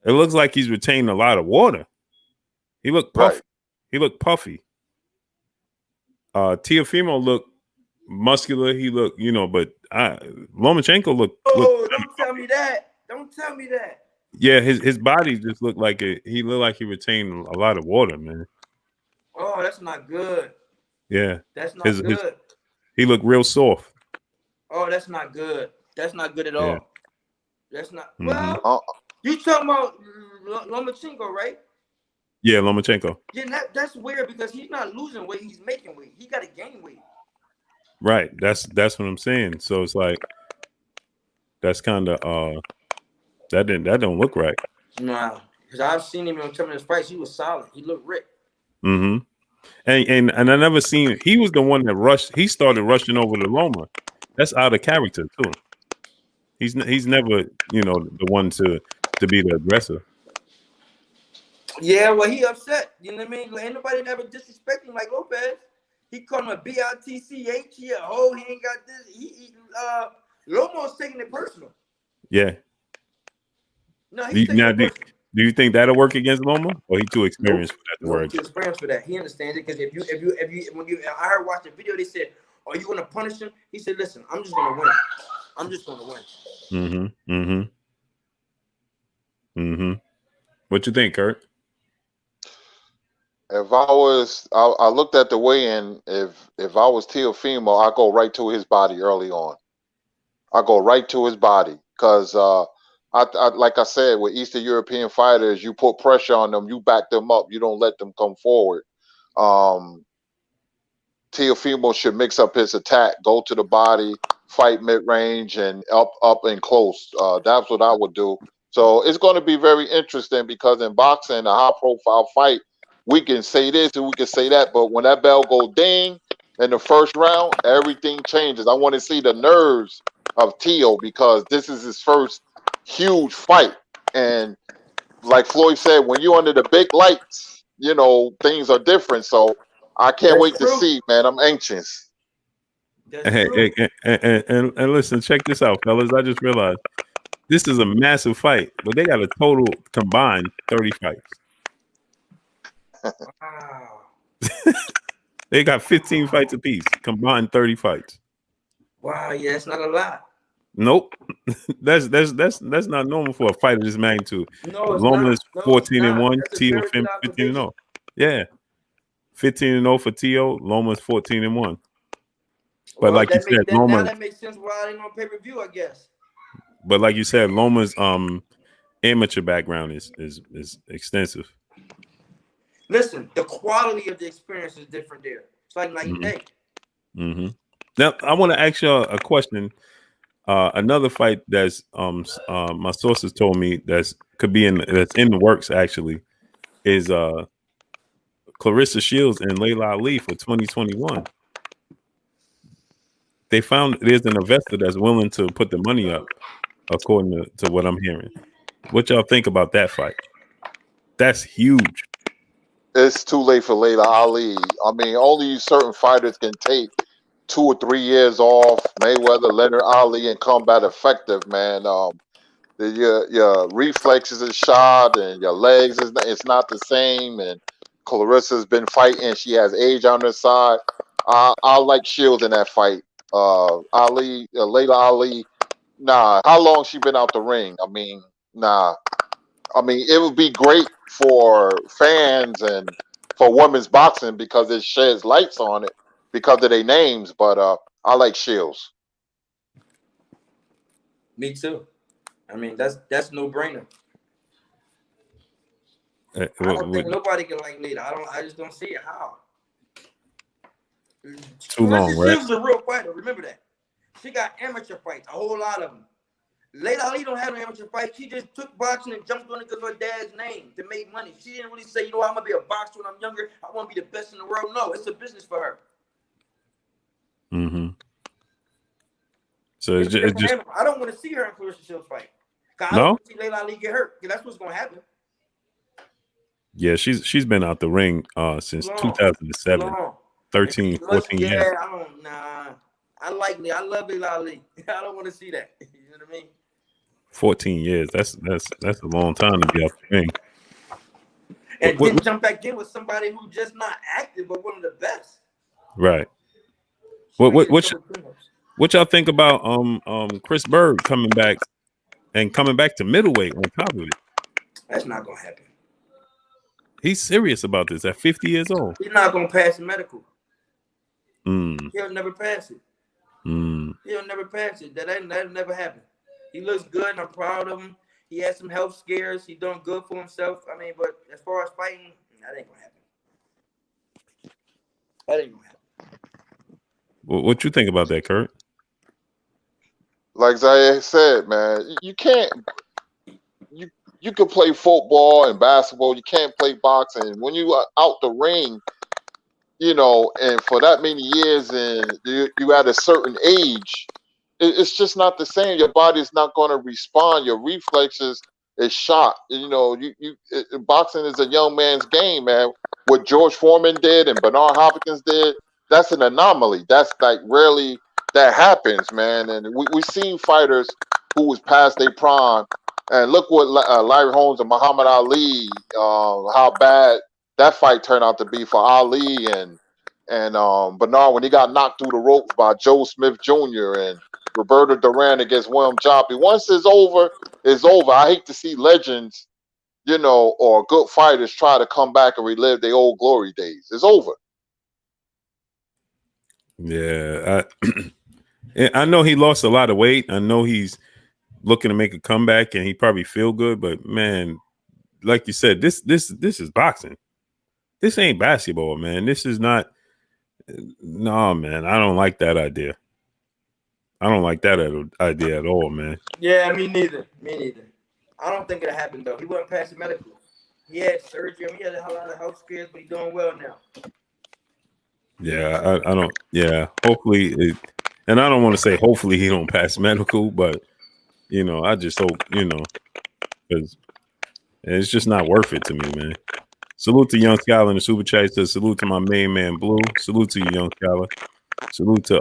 It looks like he's retaining a lot of water. He looked puffy. Teofimo looked muscular. He looked, but Lomachenko looked. Don't tell me that. Yeah, his body just looked like he looked like he retained a lot of water, man. Oh, that's not good. Yeah, that's not good. He looked real soft. Oh, that's not good. That's not good at all. Yeah. That's not. Well, you talking about Lomachenko, right? Yeah, Lomachenko. Yeah, that's weird because he's not losing weight; he's making weight. He got to gain weight. Right. That's what I'm saying. So it's like that's kind of that don't look right. Nah, because I've seen him in some of his fights. He was solid. He looked ripped. Mm-hmm. And I never seen. He was the one that rushed. He started rushing over to Loma. That's out of character too. He's never the one to be the aggressor. Yeah, well, he upset. You know what I mean? Ain't nobody never disrespect him like Lopez. He called him a bitch. He ain't got this. Lomo's taking it personal. Yeah. No, do you think that'll work against Loma, or he too experienced for that to work? Too experienced for that. He understands it because if you I heard watch the video, they said, "Are you gonna punish him?" He said, "Listen, I'm just gonna win. What you think, Kurt? If I looked at the weigh-in. If I was Teofimo, I go right to his body early on. I go right to his body because I like I said, with Eastern European fighters, you put pressure on them, you back them up, you don't let them come forward. Teofimo should mix up his attack, go to the body, fight mid-range, and up and close. That's what I would do. So it's going to be very interesting because in boxing, a high-profile fight, we can say this and we can say that, but when that bell goes ding in the first round, everything changes. I want to see the nerves of Teo because this is his first huge fight. And like Floyd said, when you're under the big lights, things are different. So I can't wait to see, man. I'm anxious. And listen, check this out, fellas. I just realized this is a massive fight, but they got a total combined 30 fights. Wow. They got 15 fights apiece, combined 30 fights. Wow, yeah, it's not a lot. Nope. that's not normal for a fight of this magnitude. No, Loma's 14-1, Teo 15-0. Yeah. 15-0 for Teo, Loma's 14-1. But like you said, Loma, that makes sense why I ain't on pay-per-view, I guess. But like you said, Loma's amateur background is extensive. Listen, the quality of the experience is different there. It's like night and day. Mm-hmm. Now, I want to ask you a question. Another fight that's my sources told me that's in the works actually is Clarissa Shields and Layla Ali for 2021. they found there's an investor that's willing to put the money up, according to what I'm hearing. What y'all think about that fight? That's huge. It's too late for Layla Ali. I mean, only certain fighters can take 2 or 3 years off. Mayweather, Leonard, Ali, and come back effective, man. Your reflexes is shot, and your legs it's not the same. And Clarissa's been fighting; she has age on her side. I like Shields in that fight. Layla Ali. Nah, how long she been out the ring? I mean, nah. I mean, it would be great for fans and for women's boxing because it sheds lights on it because of their names. But I like Shields. Me too. I mean, that's no brainer. I don't think nobody can like Nate. I just don't see it. How? Too long, right? Shields is a real fighter. Remember that. She got amateur fights, a whole lot of them. Layla Ali don't have no amateur fights. She just took boxing and jumped on it because of her dad's name to make money. She didn't really say, I'm gonna be a boxer when I'm younger. I want to be the best in the world. No, it's a business for her. Mm-hmm. So it's just I don't want to see her in Clarissa Shields fight. I no? don't want to see Layla Ali get hurt. That's what's gonna happen. Yeah, she's been out the ring since 2007. 13, 14 years. Yeah, I love Layla Ali. I don't want to see that. You know what I mean? 14 years. That's a long time to be out the ring. And then jump back in with somebody who's just not active, but one of the best. Right. What y'all think about Chris Berg coming back to middleweight on top of it? That's not gonna happen. He's serious about this at 50 years old. He's not gonna pass the medical. Mm. He'll never pass it. Mm. He'll never pass it. That'll never happen. He looks good, and I'm proud of him. He had some health scares. He's doing good for himself. I mean, but as far as fighting, that ain't gonna happen. That ain't gonna happen. What you think about that, Kurt? Like Zaire said, man, you can't. You can play football and basketball. You can't play boxing. When you are out the ring, and for that many years, and you at a certain age, it's just not the same. Your body's not going to respond. Your reflexes is shot. Boxing is a young man's game, man. What George Foreman did and Bernard Hopkins did, that's an anomaly. That's like rarely that happens, man. And we've seen fighters who was past their prime. And look what Larry Holmes and Muhammad Ali, how bad that fight turned out to be for Ali and Bernard when he got knocked through the ropes by Joe Smith Jr. and Roberto Duran against William Joppy. Once it's over, it's over. I hate to see legends, or good fighters try to come back and relive their old glory days. It's over. Yeah, I know he lost a lot of weight. I know he's looking to make a comeback, and he probably feel good. But man, like you said, this is boxing. This ain't basketball, man. This is not. No, man, I don't like that idea. I don't like that idea at all, man. Yeah, me neither. I don't think it'll happen though. He wasn't past the medical. He had surgery. He had a lot of health scares, but he's doing well now. Yeah, I don't. Yeah, hopefully, and I don't want to say hopefully he don't pass medical, but I just hope because it's just not worth it to me, man. Salute to Young Scholar in the Super Chat. Salute to my main man Blue. Salute to you, Young Scholar. Salute to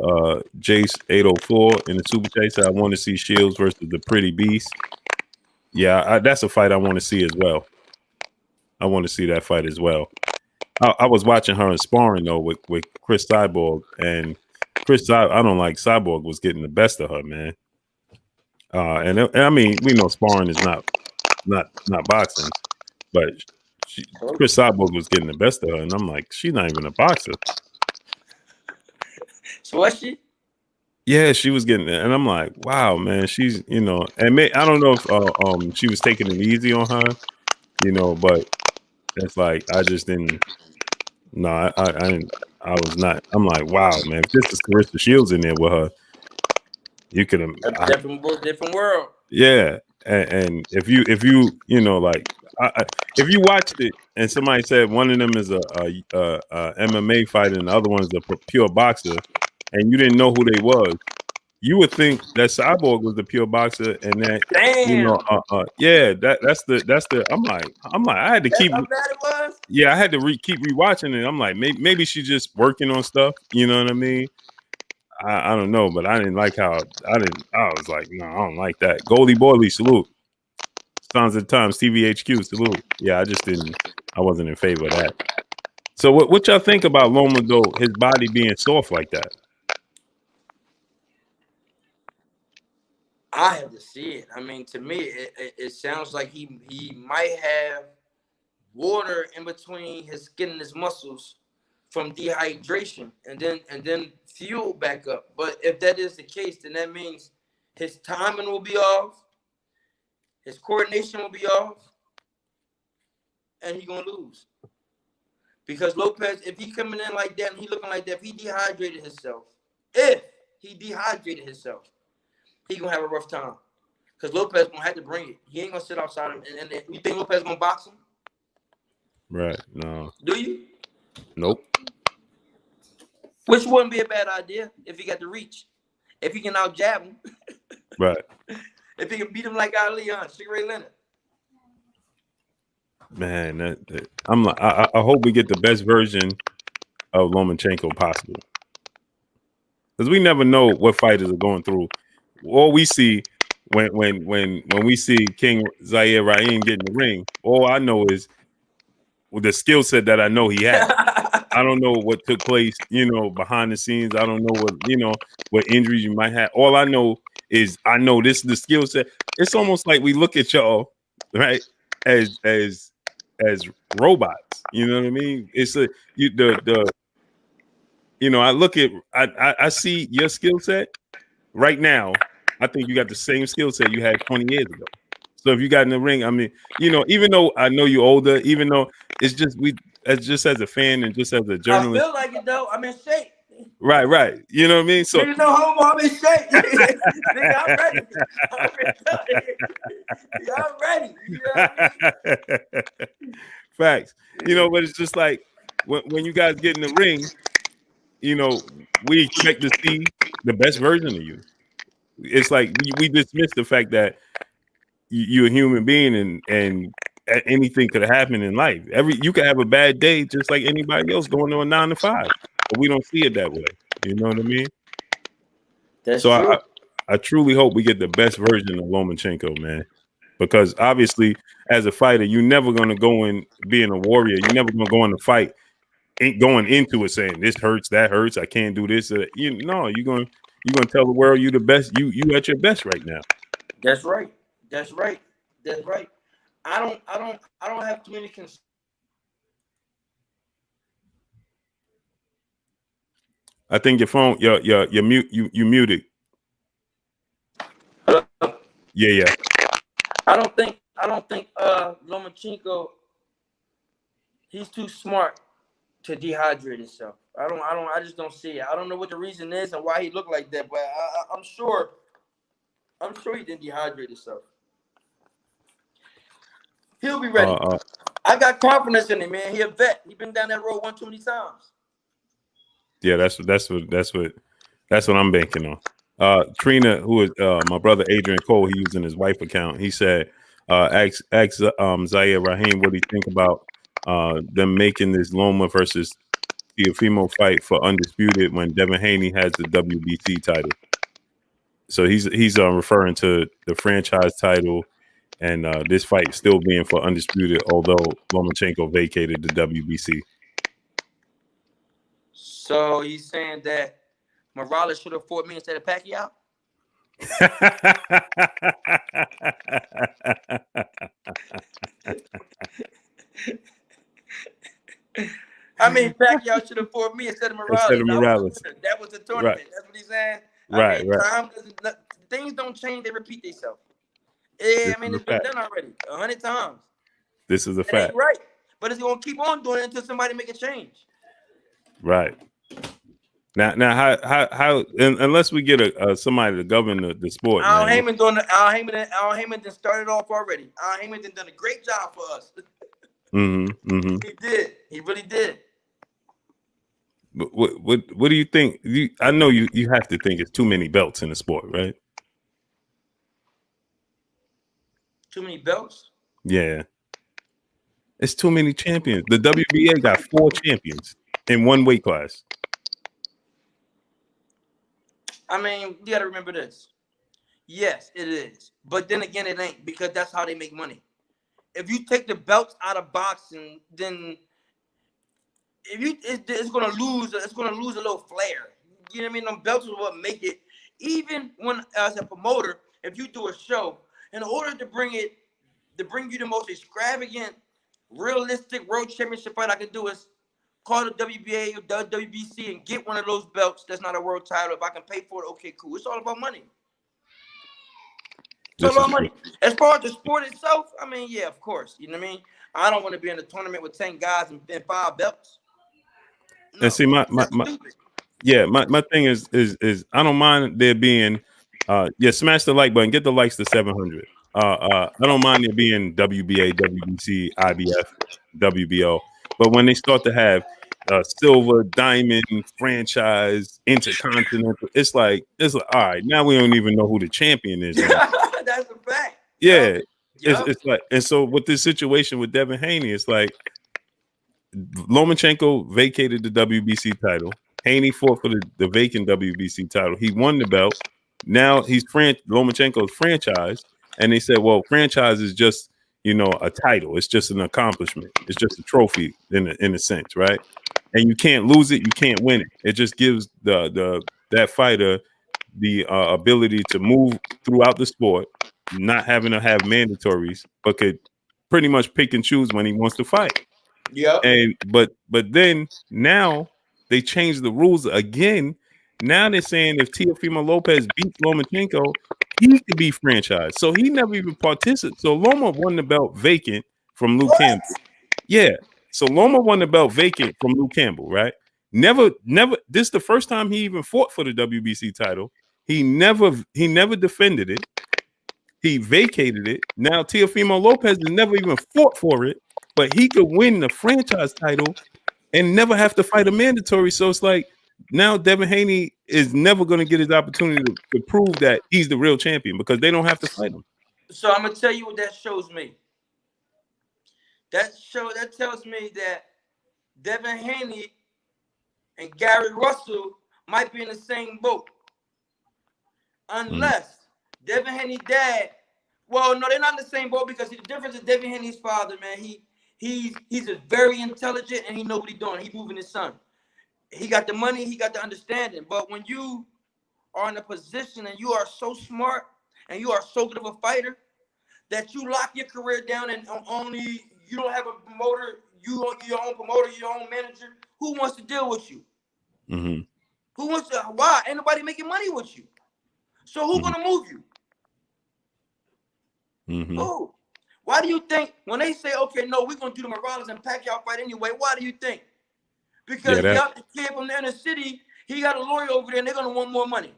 Jace 804 in the Super Chat. I want to see Shields versus the Pretty Beast. Yeah, that's a fight I want to see as well. I want to see that fight as well. I was watching her in sparring though with Chris Cyborg, and I don't like Cyborg was getting the best of her, man. And I mean, we know sparring is not boxing, but Chris Cyborg was getting the best of her, and I'm like, she's not even a boxer. So was she? Yeah, she was getting it, and I'm like, wow, man, she's and I don't know if she was taking it easy on her, but it's like I just didn't. No, I was not. I'm like, wow, man, if this is Carissa Shields in there with her, you could have different world. Yeah, and if you like if you watched it and somebody said one of them is a MMA fighter and the other one's a pure boxer, and you didn't know who they was, you would think that Cyborg was the pure boxer, and that yeah, that's the. I'm like, I had to That's keep. how bad it was. Yeah, I had to keep rewatching it. I'm like, maybe she's just working on stuff. You know what I mean? I don't know, but I didn't like how I was like, no, I don't like that. Goldie Boyley, salute. Sons of the Times, TVHQ, salute. Yeah, I wasn't in favor of that. So what y'all think about Loma though? His body being soft like that? I have to see it. I mean, to me, it sounds like he might have water in between his skin and his muscles from dehydration, and then fuel back up. But if that is the case, then that means his timing will be off, his coordination will be off, and he's gonna lose. Because Lopez, if he coming in like that and he looking like that, if he dehydrated himself, he gonna have a rough time. Because Lopez gonna have to bring it. He ain't gonna sit outside him. And you think Lopez gonna box him? Right. No. Do you? Nope. Which wouldn't be a bad idea if he got the reach. If he can out jab him. Right. If he can beat him like Ali on Sugar Ray Leonard. Man, I'm like, I hope we get the best version of Lomachenko possible, because we never know what fighters are going through. All we see when we see King Zaire Rahim get in the ring, all I know is the skill set that I know he had. I don't know what took place, behind the scenes. I don't know what injuries you might have. All I know is this is the skill set. It's almost like we look at y'all, right, as robots. You know what I mean? It's I look at I see your skill set right now. I think you got the same skill set you had 20 years ago. So if you got in the ring, I mean, even though I know you're older, even though it's just just as a fan and just as a journalist. I feel like it though. I'm in shape. Right. You know what I mean? So you know, homo, I'm in shape. Nigga, I'm ready. I'm ready. You know what I mean? Facts. But it's just like when you guys get in the ring, we expect to see the best version of you. It's like we dismiss the fact that you're a human being and anything could happen in life. You could have a bad day just like anybody else going to a 9 to 5, but we don't see it that way. You know what I mean? That's true. I truly hope we get the best version of Lomachenko, man, because obviously as a fighter, you're never going to go in being a warrior. You're never going to go in the fight ain't going into it saying this hurts, that hurts, I can't do this. You're going to tell the world you the best. You at your best right now. That's right. I don't have too many concerns. I think your phone, you're mute. You muted. Hello? Yeah. I don't think Lomachenko, he's too smart to dehydrate himself. I just don't see it. I don't know what the reason is and why he looked like that, but I'm sure he didn't dehydrate himself. He'll be ready. I got confidence in him, man. He a vet. He been down that road one too many times. Yeah, that's what I'm banking on. Trina, who is my brother Adrian Cole, he using his wife account. He said, ask Zaire Rahim what he think about them making this Loma versus Teofimo fight for undisputed when Devin Haney has the WBC title. So he's referring to the franchise title and this fight still being for undisputed, although Lomachenko vacated the WBC. So he's saying that Morales should have fought me instead of Pacquiao? I mean, Pacquiao should have fought me instead of Morales. That was the tournament. Right. That's what he's saying. Right. Things don't change; they repeat themselves. Yeah, it's been done already 100 times. This is a fact. Ain't right, but it's gonna keep on doing it until somebody make a change. Right. Now, how unless we get somebody to govern the sport. Al Heyman done started off already. Al Heyman done a great job for us. Mm-hmm. He did. He really did. What do you think? I know you have to think it's too many belts in the sport, right? Too many belts? Yeah. It's too many champions. The WBA got 4 champions in one weight class. I mean, you got to remember this. Yes, it is. But then again, it ain't, because that's how they make money. If you take the belts out of boxing, then it's gonna lose a little flair. You know what I mean? Them belts is what make it. Even when as a promoter, if you do a show, in order to bring you the most extravagant, realistic world championship fight I can do is call the WBA or the WBC and get one of those belts that's not a world title. If I can pay for it, okay, cool. It's all about money. It's all about money. As far as the sport itself, I mean, yeah, of course. You know what I mean? I don't want to be in a tournament with 10 guys and 5 belts. No, and see, my thing is I don't mind there being smash the like button, get the likes to 700. I don't mind there being WBA, WBC, IBF, WBO, but when they start to have silver, diamond, franchise, intercontinental, it's like all right, now we don't even know who the champion is. That's a fact. Yeah, yep. It's like, and so with this situation with Devin Haney, it's like Lomachenko vacated the WBC title. Haney fought for the vacant WBC title. He won the belt. Now he's Lomachenko's franchise, and they said, well, franchise is just a title. It's just an accomplishment. It's just a trophy in a sense, right? And you can't lose it. You can't win it. It just gives that fighter the ability to move throughout the sport, not having to have mandatories, but could pretty much pick and choose when he wants to fight. Yeah. And but then now they changed the rules again. Now they're saying if Teofimo Lopez beats Lomachenko, he could be franchised. So he never even participated. So Loma won the belt vacant from Luke Campbell. Yeah. So Loma won the belt vacant from Luke Campbell, right? Never. This is the first time he even fought for the WBC title. He never defended it. He vacated it. Now Teofimo Lopez has never even fought for it, but he could win the franchise title and never have to fight a mandatory. So it's like now Devin Haney is never going to get his opportunity to prove that he's the real champion because they don't have to fight him. So I'm gonna tell you what that shows me. That tells me that Devin Haney and Gary Russell might be in the same boat. Unless Devin Haney's dad, well, no, they're not in the same boat because the difference is Devin Haney's father, man, he's a very intelligent and he knows what he's doing. He's moving his son. He got the money, he got the understanding. But when you are in a position and you are so smart and you are so good of a fighter that you lock your career down and only you don't have a promoter, your own promoter, your own manager, who wants to deal with you? Mm-hmm. Who wants to? Why? Ain't nobody making money with you. So who's gonna move you? Mm-hmm. Who? Why do you think when they say, okay, no, we're gonna do the Morales and Pacquiao fight anyway? Why do you think? Because the kid from the inner city, he got a lawyer over there, and they're gonna want more money.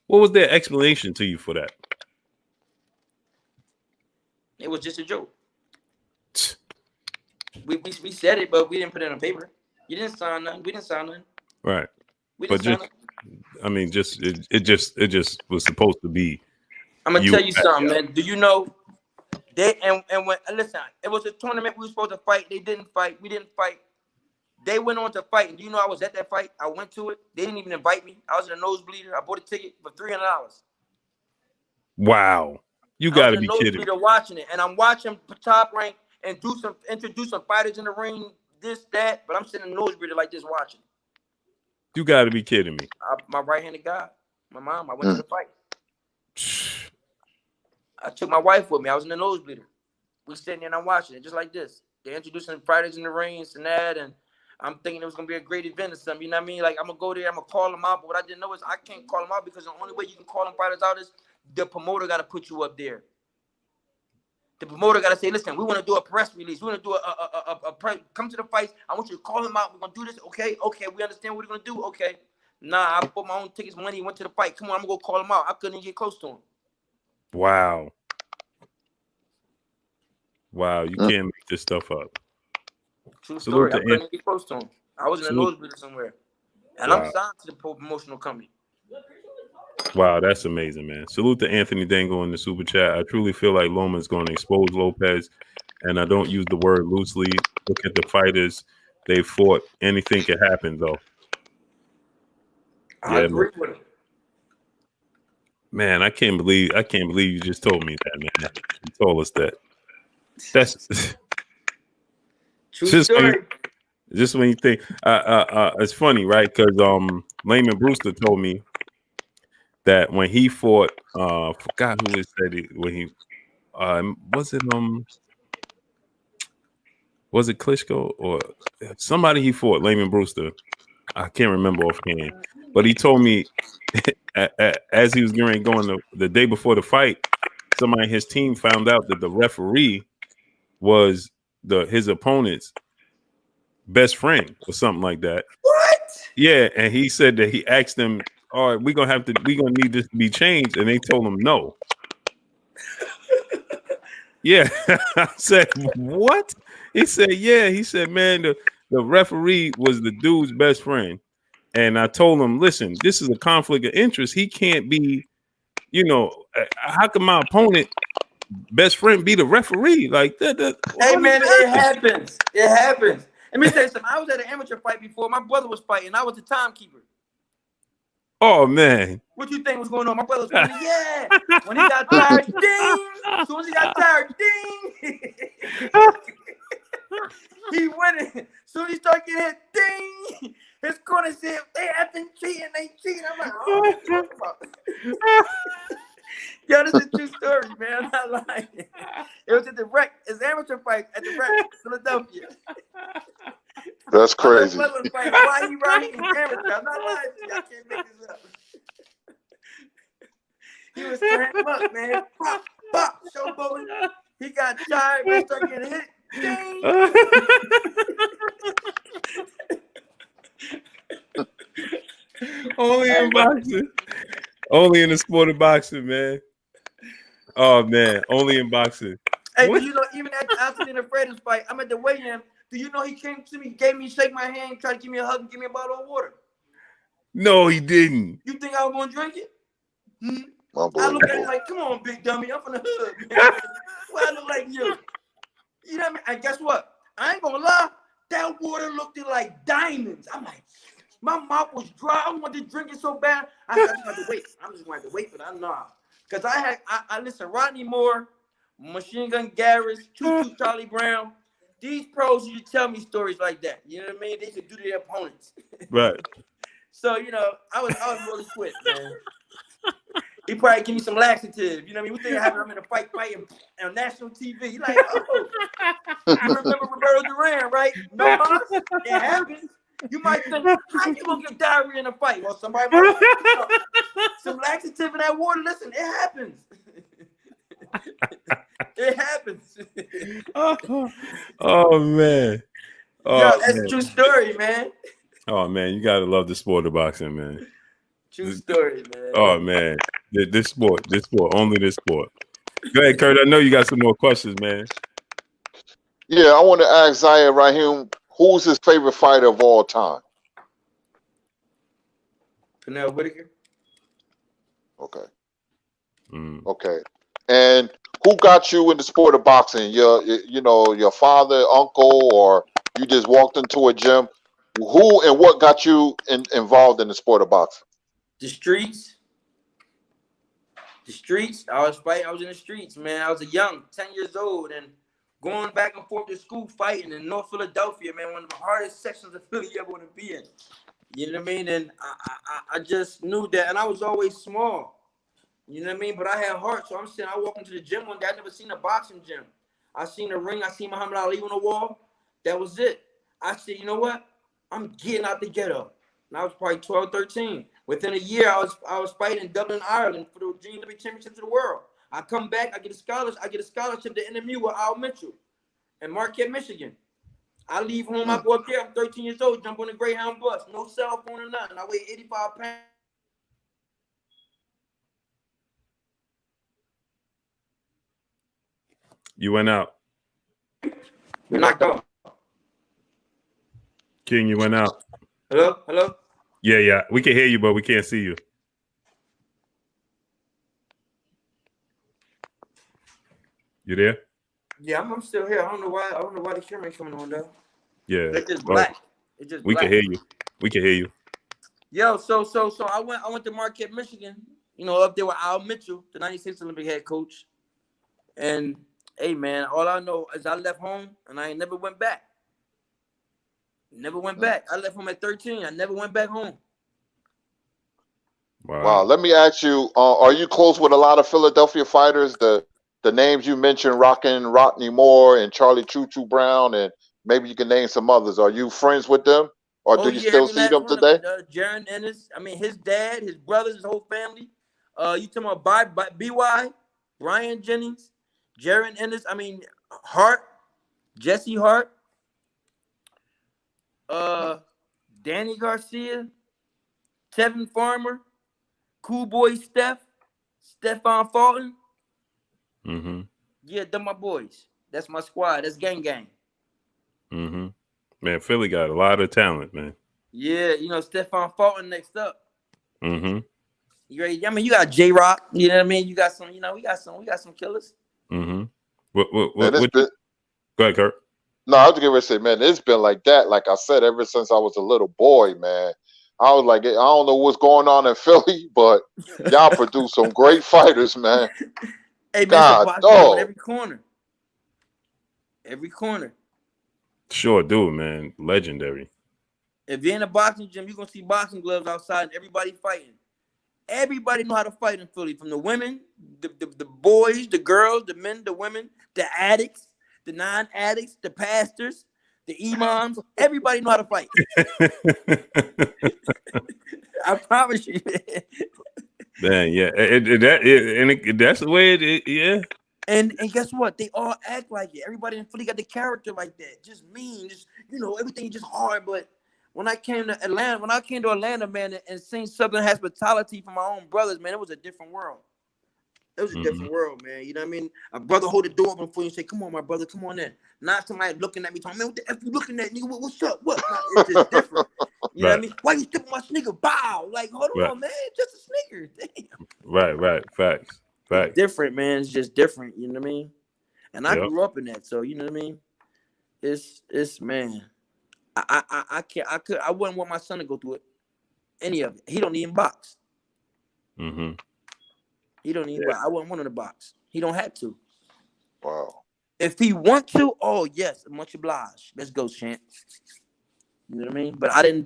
What was their explanation to you for that? It was just a joke. We said it, but we didn't put it on paper. You didn't sign nothing. We didn't sign nothing. Right. We didn't sign nothing. I mean, it just was supposed to be. I'm gonna tell you something, man. Do you know they and when listen, it was a tournament we were supposed to fight. They didn't fight. We didn't fight. They went on to fight. And do you know I was at that fight? I went to it. They didn't even invite me. I was in a nosebleeder. I bought a ticket for $300. Wow, you got to be kidding me. Watching it, and I'm watching Top Rank and introduce some fighters in the ring, this, that. But I'm sitting in a nosebleeder like this watching. You got to be kidding me. My right-handed guy, my mom. I went to the fight. I took my wife with me. I was in the nosebleeder. We sitting there and I'm watching it just like this. They're introducing fighters in the ring and that, and I'm thinking it was gonna be a great event or something. You know what I mean? Like I'm gonna go there, I'm gonna call them out. But what I didn't know is I can't call them out because the only way you can call them fighters out is the promoter got to put you up there. The promoter got to say, listen, we want to do a press release. We want to do a come to the fights. I want you to call him out. We're gonna do this. Okay, we understand what we're gonna do. Okay. Nah, I put my own tickets, money, went to the fight. Come on, I'm gonna go call him out. I couldn't even get close to him. Wow, you can't make this stuff up. True story. I couldn't get close to him. I was in a nosebleeder somewhere. And I'm signed to the promotional company. Wow, that's amazing, man. Salute to Anthony Dangle in the super chat. I truly feel like Loma is going to expose Lopez, and I don't use the word loosely. Look at the fighters they fought. Anything can happen, though. I agree with it. Man, I can't believe you just told me that, man. You told us that. That's true story. Just when you think it's funny, right? Because Layman Brewster told me that when he fought, forgot who it said it, when he was it Klitschko or somebody he fought, Layman Brewster. I can't remember offhand, but he told me as he was going the day before the fight, somebody in his team found out that the referee was his opponent's best friend or something like that. What? Yeah, and he said that he asked them, "All right, we're gonna need this to be changed," and they told him no. Yeah, I said, "What?" He said, "Yeah." He said, "Man, the referee was the dude's best friend," and I told him, "Listen, this is a conflict of interest. He can't be, how can my opponent best friend be the referee like that?" Hey man, it happens. It happens. Let me tell you something. I was at an amateur fight before. My brother was fighting. I was the timekeeper. Oh man, what you think was going on? My brother was fighting. Yeah. When he got tired, ding. As soon as he got tired, ding. He went in. As soon as he started getting hit, ding. His corner said, "They have been cheating. They cheating." I'm like, "Oh, what you talking about?" Yo, this is a true story, man. I'm not lying. It was at the rec. It's amateur fight at the rec, Philadelphia. That's crazy. Fight. Why he riding amateur? I'm not lying to you. I can't make this up. He was turning him up, man. Pop, pop, showboating. He got tired, man. Started getting hit. Dang. Only in boxing. Only in the sport of boxing, man. Oh man, only in boxing. Hey, do you know, even after the Fred's fight, I'm at the weigh-in. Do you know he came to me, gave me, shake my hand, tried to give me a hug, and give me a bottle of water? No, he didn't. You think I was gonna drink it? I look at him like, "Come on, big dummy, I'm from the hood, man. Why I look like you?" You know what I mean? And guess what? I ain't gonna lie, that water looked like diamonds. I'm like, my mouth was dry. I wanted to drink it so bad. I just had to wait. I'm just going to wait for that. Nah. Because I listen, Rodney Moore, Machine Gun Garris, Choo Charlie Brown. These pros used to tell me stories like that. You know what I mean? They could do to their opponents. Right. So, I was really quick, man. He probably give me some laxative. You know what I mean? We think I'm in a fighting on national TV. He like, "Oh, you remember Roberto Duran, right? No, boss. It happens. You might think, how you gonna get diarrhea in a fight? Well, somebody might some laxative in that water. Listen, it happens. It happens." Oh man. Oh, yo, that's a true story, man. Oh man, you gotta love the sport of boxing, man. True story, man. Oh man, this sport, only this sport. Go ahead, Kurt. I know you got some more questions, man. Yeah, I want to ask Zaya Rahim, who's his favorite fighter of all time? Pernell Whitaker. Okay. Okay. And who got you in the sport of boxing? Your father, uncle, or you just walked into a gym? Who and what got you involved in the sport of boxing? The streets. I was fighting. I was in the streets, man. I was a young, 10 years old, and going back and forth to school fighting in North Philadelphia, man, one of the hardest sections of Philly you ever want to be in. You know what I mean? And I just knew that, and I was always small. You know what I mean? But I had heart, so I'm saying I walked into the gym one day. I never seen a boxing gym. I seen a ring. I seen Muhammad Ali on the wall. That was it. I said, you know what? I'm getting out the ghetto. And I was probably 12, 13. Within a year, I was fighting in Dublin, Ireland for the Junior Heavyweight Championships of the world. I come back, I get a scholarship to interview with Al Mitchell in Marquette, Michigan. I leave home, I go up there, I'm 13 years old, jump on the Greyhound bus, no cell phone or nothing. I weigh 85 pounds. You went out. We're not going. King, you went out. Hello? Yeah. We can hear you, but we can't see you. You there? Yeah, I'm still here. I don't know why the camera ain't coming on though. Yeah. It's just black. It's just we black. can hear you. We can hear you. Yo, so I went to Marquette, Michigan. You know, up there with Al Mitchell, the '96 Olympic head coach. And hey, man, all I know is I left home and I ain't never went back. Never went back. I left home at 13. I never went back home. Wow. Let me ask you: are you close with a lot of Philadelphia fighters? The names you mentioned, Rockin' Rodney Moore and Charlie Choo Choo Brown, and maybe you can name some others. Are you friends with them, or do you still every see last them one today? of them. Jaron Ennis. I mean, his dad, his brothers, his whole family. You talking about BY, Brian Jennings, Jaron Ennis. I mean, Hart, Jesse Hart, Danny Garcia, Tevin Farmer, Cool Boy Stephon Fulton. Mm-hmm. Yeah, they're my boys. That's my squad. That's gang. Mm-hmm. Man, Philly got a lot of talent, man. Yeah, you know, Stephon Fulton next up. Mm-hmm. I mean, you got J-Rock. You know what I mean? You got some. You know, we got some killers. Mm-hmm. Go ahead, Kurt. No, I was going to say, man, it's been like that. Like I said, ever since I was a little boy, man. I was like, I don't know what's going on in Philly, but y'all produce some great fighters, man. Hey, man, God, it's a boxing on every corner. Every corner. Sure do, man. Legendary. If you're in a boxing gym, you're going to see boxing gloves outside and everybody fighting. Everybody know how to fight in Philly, from the women, the boys, the girls, the men, the women, the addicts, the non-addicts, the pastors, the imams. Everybody know how to fight. I promise you. Man, yeah. That's the way it is, yeah. And guess what? They all act like it. Everybody in Philly got the character like that. Just mean, just, you know, everything just hard. But when I came to Atlanta, man, and seen Southern hospitality from my own brothers, man, it was a different world. It was a different world, man. You know what I mean? A brother hold the door open for you and say, "Come on, my brother, come on in." Not somebody looking at me talking, "Man, what the F you looking at, nigga? What's up? What?" Nah, it's just different. You know what I mean? Why you stepping my sneaker? Bow. Like, hold on, man. Just a sneaker. Damn. Right. Facts. It's different, man. It's just different. You know what I mean? And I grew up in that, so you know what I mean? It's man. I wouldn't want my son to go through it. Any of it. He don't even box. Mm-hmm. He don't even box. I wouldn't want him to box. He don't have to. Wow. If he want to, oh yes, much obliged. Let's go, champ. You know what I mean? But I didn't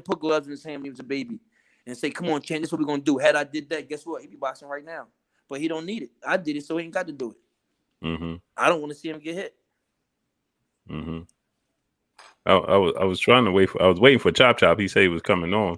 put gloves in his hand when he was a baby and say, "Come on, champ, this is what we're gonna do." Had I did that, guess what? He'd be boxing right now. But he don't need it. I did it, so he ain't got to do it. Mm-hmm. I don't want to see him get hit. Mm-hmm. I was trying to wait for. I was waiting for Chop Chop. He said he was coming on.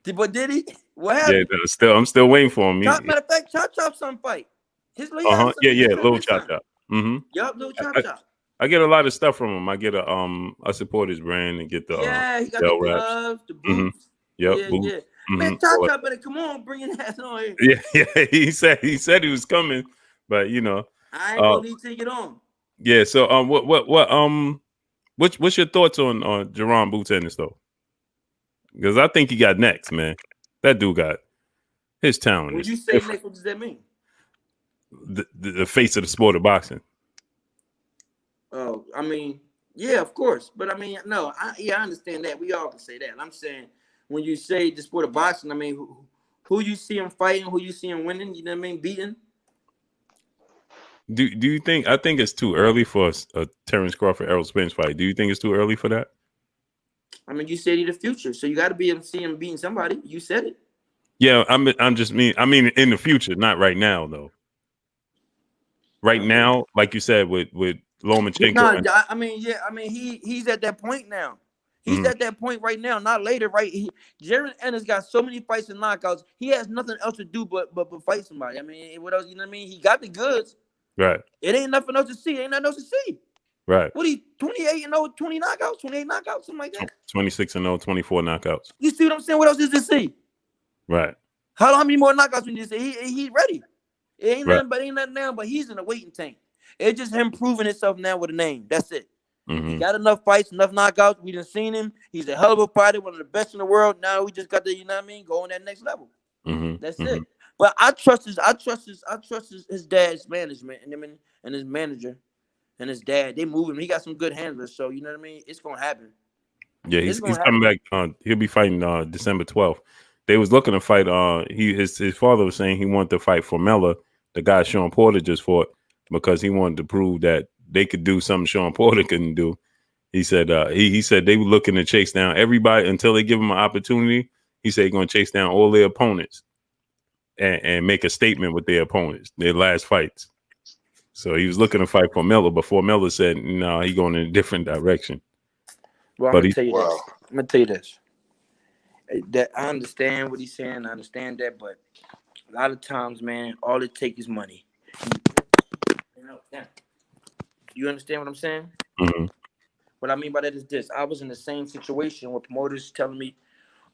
But did he? What happened? Yeah, I'm still waiting for him. Matter of fact, Chop Chop son fight. Yeah, little Chop Chop. Mm-hmm. Yup, little Chop Chop. I get a lot of stuff from him. I get I support his brand and get the he got the gloves, the boots. Mm-hmm. Yep, yeah, boots. yeah. Mm-hmm. Man, Chop Chop better come on, bring your ass on here. Yeah. He said he was coming, but you know, I ain't gonna need to get on. Yeah. So what's your thoughts on Jerron Boots Ennis though? Because I think he got next, man. That dude got his talent. When you say next, what does that mean? The face of the sport of boxing. Oh, I mean, yeah, of course. But I mean, no, I understand that. We all can say that. I'm saying when you say the sport of boxing, I mean, who you see him fighting, who you see him winning, you know what I mean, beating? Do you think? I think it's too early for a Terrence Crawford Errol Spence fight. Do you think it's too early for that? I mean, you said he's the future, so you got to be able to see him beating somebody. You said it. Yeah, I mean in the future, not right now though. Right now, like you said, with Lomachenko. No, he's at that point now. He's at that point right now, not later, right? Jaron Ennis got so many fights and knockouts. He has nothing else to do but fight somebody. I mean, what else? You know what I mean? He got the goods. Right. It ain't nothing else to see. Ain't nothing else to see. Right. What he 28-0, 20 knockouts, 28 knockouts, something like that. 26-0, 24 knockouts. You see what I'm saying? What else is to see? Right. How many more knockouts when you say he's ready? It ain't nothing now, but he's in a waiting tank. It's just him proving himself now with a name. That's it. He got enough fights, enough knockouts. We done seen him. He's a hell of a fighter, one of the best in the world. Now we just got to, you know what I mean, go on that next level. That's it. But I trust his dad's management and him and his manager and his dad. They move him. He got some good handlers, so you know what I mean. It's gonna happen. Yeah, he's coming back. He'll be fighting December 12th. They was looking to fight. His father was saying he wanted to fight Formella, the guy Sean Porter just fought, because he wanted to prove that they could do something Sean Porter couldn't do. He said he said they were looking to chase down everybody until they give him an opportunity. He said he's going to chase down all their opponents and make a statement with their opponents, their last fights. So he was looking to fight Formella, but Formella said no, he's going in a different direction. Well, I'm gonna tell you this. That I understand what he's saying. I understand that, but a lot of times, man, all it takes is money. You understand what I'm saying? What I mean by that is this. I was in the same situation with promoters telling me,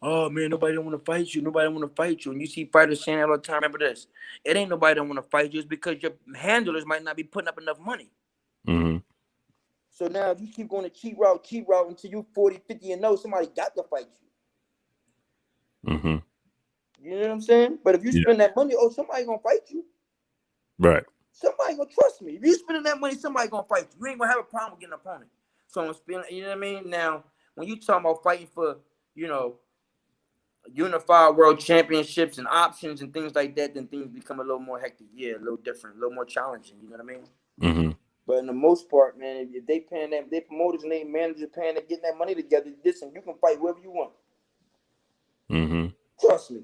oh, man, nobody don't want to fight you. Nobody don't want to fight you. And you see fighters saying that all the time. Remember this. It ain't nobody don't want to fight you. It's because your handlers might not be putting up enough money. So now if you keep going to cheat route until you 40, 50 and 0, somebody got to fight you. You know what I'm saying? But if you spend that money, somebody going to fight you. Right. Somebody going to trust me. If you spending that money, somebody going to fight you. You ain't going to have a problem getting an opponent. So I'm spending, you know what I mean? Now, when you talking about fighting for, you know, unified world championships and options and things like that, then things become a little more hectic. Yeah, a little different, a little more challenging. You know what I mean? But in the most part, man, if they paying them, they promoters and they managers paying them, getting that money together, listen, you can fight whoever you want. Trust me.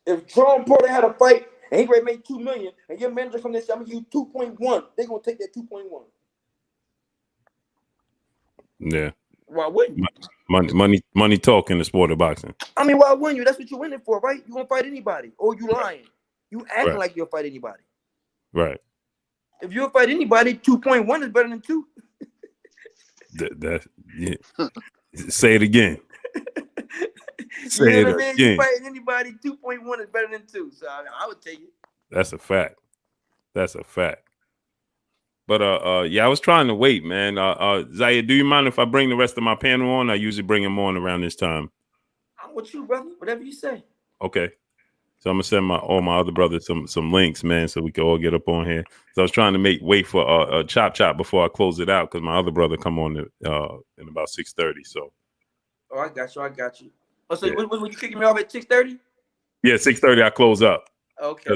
If Sean Porter had a fight and he ready to make $2 million, and your manager come there and say, I'm gonna give you 2.1, they're gonna take that 2.1. Yeah. Why wouldn't you? Money talk in the sport of boxing. I mean, why wouldn't you? That's what you're winning for, right? You gonna fight anybody, or you lying? You acting like you'll fight anybody. Right. If you'll fight anybody, 2.1 is better than 2. Yeah. Say it again. Say it again. You fighting anybody, 2.1 is better than 2. So I would take it. That's a fact. But yeah, I was trying to wait, man. Zaire, do you mind if I bring the rest of my panel on? I usually bring them on around this time. I'm with you, brother. Whatever you say. Okay. So I'm gonna send all my other brothers some links, man, so we can all get up on here. So I was trying to wait for a chop before I close it out because my other brother come on in about 6:30. So. Oh, I got you. Oh, so when you kicking me off at 6:30? Yeah, 6:30 I close up. Okay.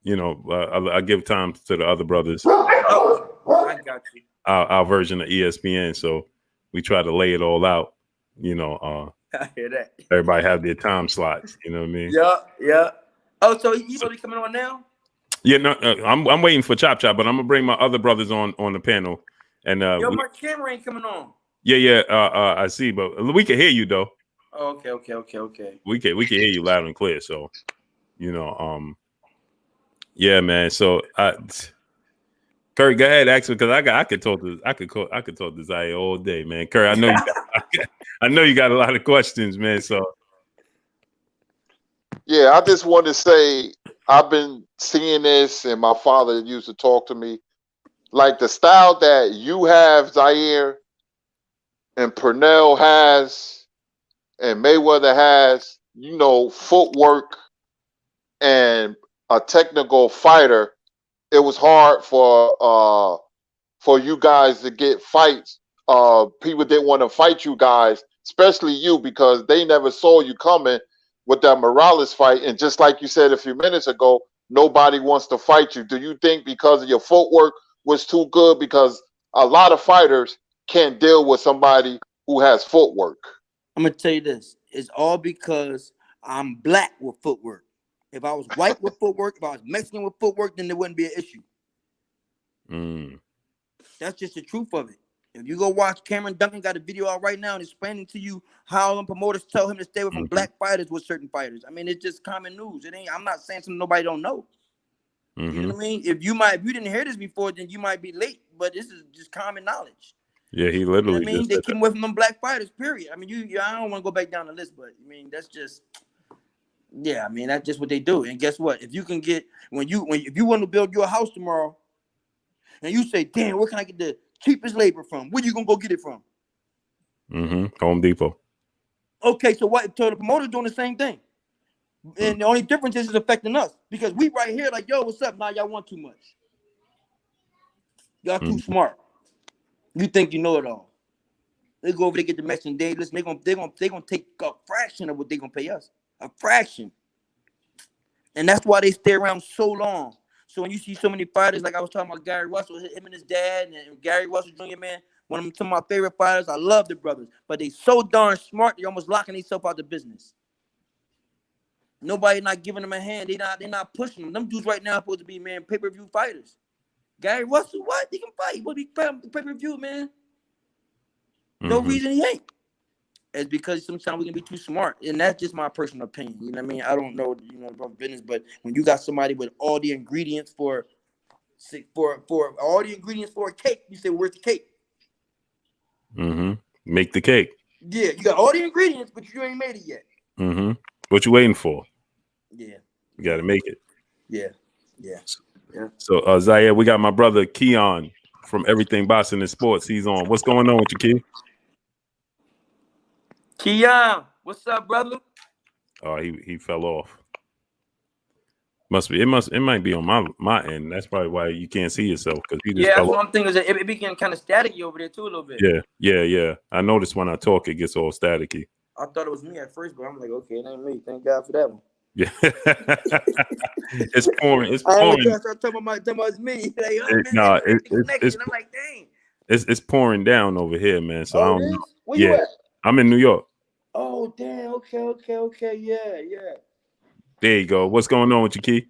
You know, I give time to the other brothers. I got you. Our version of ESPN, so we try to lay it all out. You know, I hear that. Everybody have their time slots. You know what I mean? Yeah. Oh, so he's really coming on now? Yeah, no, I'm waiting for Chop, but I'm gonna bring my other brothers on the panel. And my camera ain't coming on. Yeah. I see, but we can hear you though. Oh, okay. We can hear you loud and clear. So, you know, yeah, man. So, Kurt, go ahead, ask me because I could talk to Zaire all day, man. Kurt, I know you got a lot of questions, man. So, yeah, I just want to say I've been seeing this, and my father used to talk to me like the style that you have, Zaire, and Pernell has, and Mayweather has. You know, footwork and a technical fighter. It was hard for you guys to get fights. People didn't want to fight you guys, especially you, because they never saw you coming with that Morales fight. And just like you said a few minutes ago, nobody wants to fight you. Do you think because of your footwork was too good? Because a lot of fighters can't deal with somebody who has footwork. I'm going to tell you this. It's all because I'm black with footwork. If I was white with footwork, if I was Mexican with footwork, then there wouldn't be an issue. That's just the truth of it. If you go watch, Cameron Duncan got a video out right now and explaining to you how them promoters tell him to stay away from black fighters with certain fighters. I mean, it's just common news. It ain't. I'm not saying something nobody don't know. You know what I mean? If you didn't hear this before, then you might be late. But this is just common knowledge. Yeah, he literally. You know what I mean, they keep away from them black fighters. Period. I mean, I don't want to go back down the list, but I mean, that's just. Yeah, I mean, that's just what they do. And guess what? If you can get if you want to build your house tomorrow, and you say, "Damn, where can I get the cheapest labor from? Where you gonna go get it from? Home Depot. Okay, so what? So the promoter's doing the same thing, and the only difference is it's affecting us because we right here like, yo, what's up? Now y'all want too much. Y'all too smart. You think you know it all. They go over there, get the Mexican day. Listen, they're gonna take a fraction of what they're gonna pay us. A fraction. And that's why they stay around so long. So when you see so many fighters, like I was talking about Gary Russell, him and his dad, and Gary Russell Jr., man, one of my favorite fighters. I love the brothers, but they so darn smart, they're almost locking themselves out of business. Nobody not giving them a hand. They're not pushing them. Them dudes right now are supposed to be, man, pay-per-view fighters. Gary Russell, what? He can fight. He supposed to be pay-per-view, man. No reason he ain't. It's because sometimes we can be too smart, and that's just my personal opinion. You know what I mean? I don't know, about business, but when you got somebody with all the ingredients for all the ingredients for a cake, you say, "Where's the cake?" Make the cake. Yeah, you got all the ingredients, but you ain't made it yet. What you waiting for? Yeah, you got to make it. Yeah. So, Zaire, we got my brother Keon from Everything Boxing and Sports. He's on. What's going on with you, Key? Keon, what's up, brother? Oh, he fell off. It might be on my end. That's probably why you can't see yourself because he just fell off. One thing is that it be getting kind of staticky over there too a little bit. Yeah. I noticed when I talk, it gets all staticky. I thought it was me at first, but I'm like, okay, it ain't me. Thank God for that one. Yeah, it's pouring. It's pouring. I start talking about it's me. Like, I'm like, dang. It's pouring down over here, man. So I don't know. Where you at? I'm in New York. Oh, damn. Okay. Yeah. There you go. What's going on with you, Key?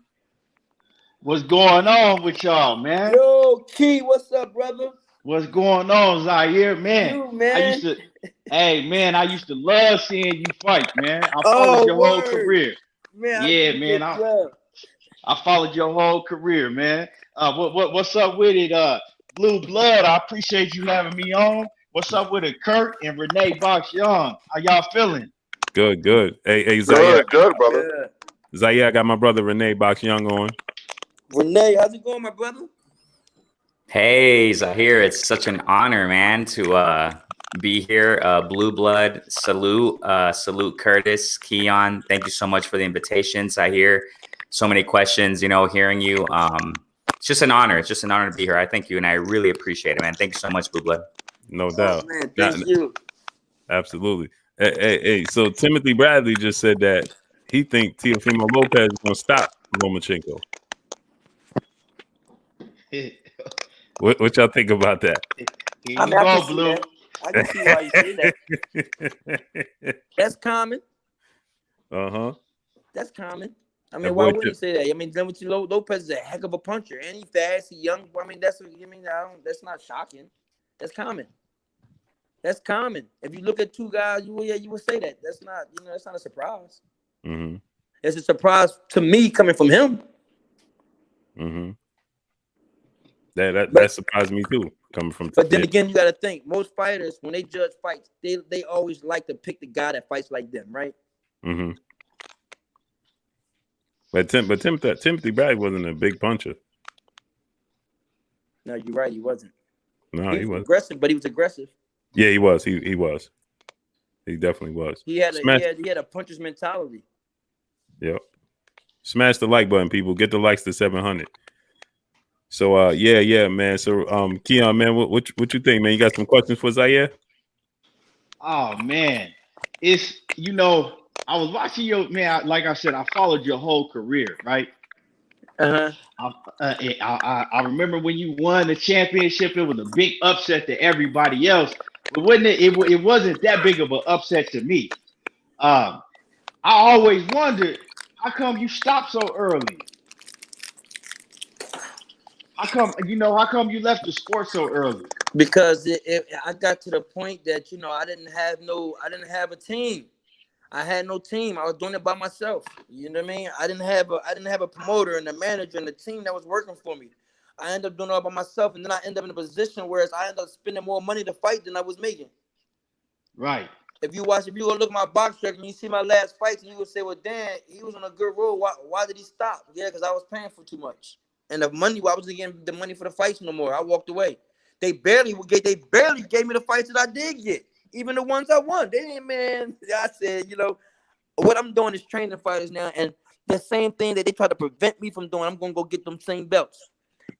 What's going on with y'all, man? Yo, Key, what's up, brother? What's going on, Zaire, man? You, man. I used to love seeing you fight, man. I followed your whole career. Man, I followed your whole career, man. What's up with it? Blue Blood, I appreciate you having me on. What's up with it, Kurt and Renee Box Young? How y'all feeling? Good. Hey, Zaire. Good, brother. Zaire, I got my brother Renee Box Young on. Renee, how's it going, my brother? Hey, Zaire, it's such an honor, man, to be here. Blue Blood, salute Curtis, Keon. Thank you so much for the invitation, Zaire. So many questions, hearing you. It's just an honor. It's just an honor to be here. I thank you, and I really appreciate it, man. Thank you so much, Blue Blood. No doubt. Man, thank you. Absolutely. Hey, so Timothy Bradley just said that he thinks Teofimo Lopez is going to stop Lomachenko. What y'all think about that? Here you go, Blue. I can see why you say that. That's common. That's common. I mean, why wouldn't you say that? I mean, Lopez is a heck of a puncher, and he's fast, he's young. I mean, that's not shocking. That's common. That's common. If you look at two guys, you would say that. That's not, that's not a surprise. It's a surprise to me coming from him. That surprised me too, coming from. But then again, you got to think most fighters when they judge fights, they always like to pick the guy that fights like them, right? But Timothy Bradley wasn't a big puncher. No, you're right. He wasn't. No, he wasn't aggressive, but he was aggressive. Yeah, he was. He was. He definitely was. He had a puncher's mentality. Yep. Smash the like button, people. Get the likes to 700. So yeah, man. So Keon, man, what you think, man? You got some questions for Zaire? Oh man, it's I was watching your man. Like I said, I followed your whole career, right? I remember when you won the championship. It was a big upset to everybody else, but it wasn't that big of an upset to me. I always wondered how come you stopped so early. How come you left the sport so early? Because I got to the point that I didn't have a team. I had no team. I was doing it by myself. You know what I mean? I didn't have a promoter and a manager and a team that was working for me. I ended up doing it all by myself, and then I ended up in a position where I ended up spending more money to fight than I was making. Right. If you go look at my box record and you see my last fights, and you would say, well, Dan, he was on a good road. Why did he stop? Yeah, because I was paying for too much. And the money, I wasn't getting the money for the fights no more. I walked away. They barely gave me the fights that I did get. Even the ones I won. They didn't, man. I said, what I'm doing is training fighters now, and the same thing that they try to prevent me from doing, I'm gonna go get them same belts.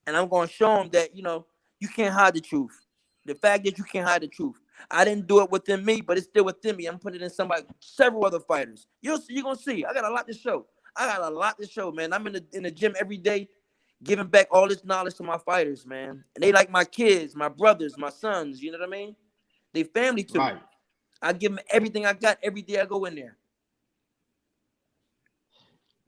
And I'm gonna show them that, you can't hide the truth. The fact that you can't hide the truth. I didn't do it within me, but it's still within me. I'm putting it in several other fighters. You're gonna see. I got a lot to show. Man. I'm in the gym every day, giving back all this knowledge to my fighters, man. And they like my kids, my brothers, my sons. You know what I mean? They family too. Right. I give them everything I got every day I go in there.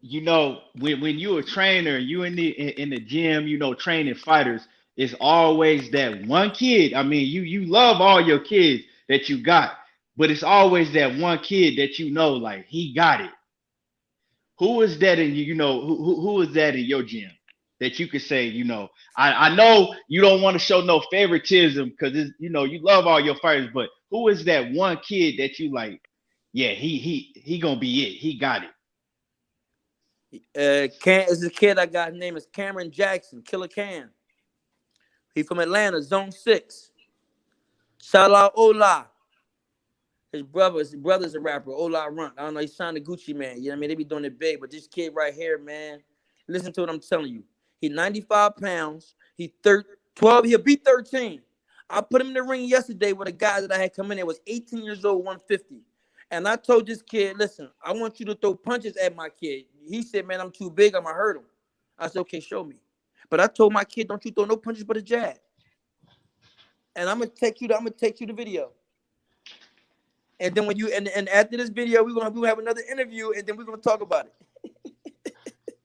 When you're a trainer, you in the gym, training fighters, it's always that one kid. I mean, you love all your kids that you got, but it's always that one kid that like he got it. Who is that in who is that in your gym that you could say, I know you don't want to show no favoritism because you love all your fighters, but who is that one kid that you like, yeah, he gonna be it. He got it. Is a kid I got. His name is Cameron Jackson, Killer Cam. He from Atlanta, Zone 6. Shout out Ola. His brother's a rapper, Ola Runt. I don't know, he signed to Gucci Man. You know what I mean? They be doing it big, but this kid right here, man, listen to what I'm telling you. He 95 pounds. He 12. He'll be 13. I put him in the ring yesterday with a guy that I had come in there was 18 years old, 150. And I told this kid, listen, I want you to throw punches at my kid. He said, man, I'm too big. I'm going to hurt him. I said, okay, show me. But I told my kid, don't you throw no punches but a jab. And I'm going to take you the video. And then when and after this video, we're gonna have another interview, and then we're gonna talk about it.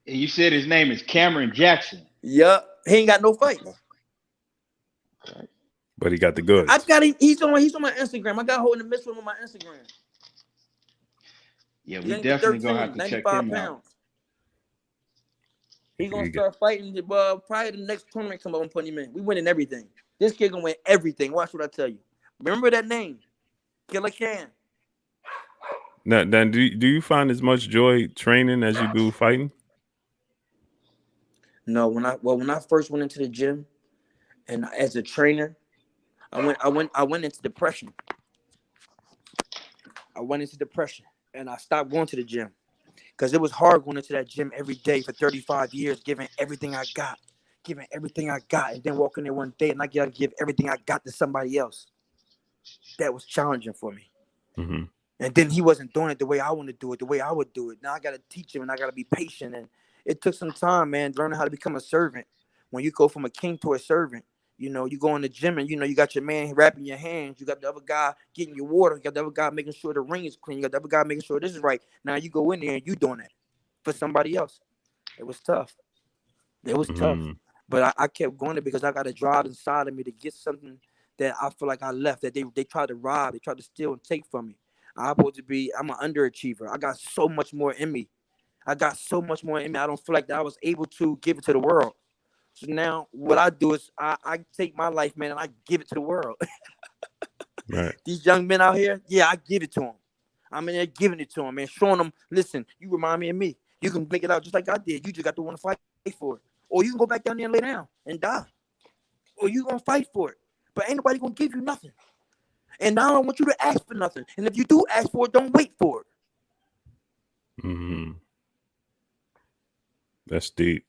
And you said his name is Cameron Jackson. Yup. He ain't got no fights. But he got the goods. I got him. He's on my Instagram. I got hold in the midst with him on my Instagram. Yeah, we definitely gonna have to check him out. He's gonna start fighting. Probably the next tournament come up and put him in. We winning everything. This kid gonna win everything. Watch what I tell you. Remember that name, Killer Can. Now, do you find as much joy training as you do fighting? No, when I first went into the gym, and as a trainer, I went into depression. And I stopped going to the gym because it was hard going into that gym every day for 35 years, giving everything I got, and then walking there one day and I gotta give everything I got to somebody else. That was challenging for me. Mm-hmm. And then he wasn't doing it the way I want to do it, the way I would do it. Now I got to teach him and I got to be patient. And it took some time, man, learning how to become a servant. When you go from a king to a servant, you go in the gym and, you got your man wrapping your hands. You got the other guy getting your water. You got the other guy making sure the ring is clean. You got the other guy making sure this is right. Now you go in there and you doing that for somebody else. It was tough. Tough. But I kept going there because I got a drive inside of me to get something that I feel like I left, that they tried to rob, they tried to steal and take from me. I'm an underachiever. I got so much more in me. I don't feel like that I was able to give it to the world. So now what I do is I take my life, man, and I give it to the world. Right. These young men out here, yeah, I give it to them. I'm in there giving it to them, man, showing them, listen, you remind me of me. You can make it out just like I did. You just got to want to fight for it. Or you can go back down there and lay down and die. Or you going to fight for it. But ain't nobody going to give you nothing. And now I don't want you to ask for nothing. And if you do ask for it, don't wait for it. Mm-hmm. That's deep.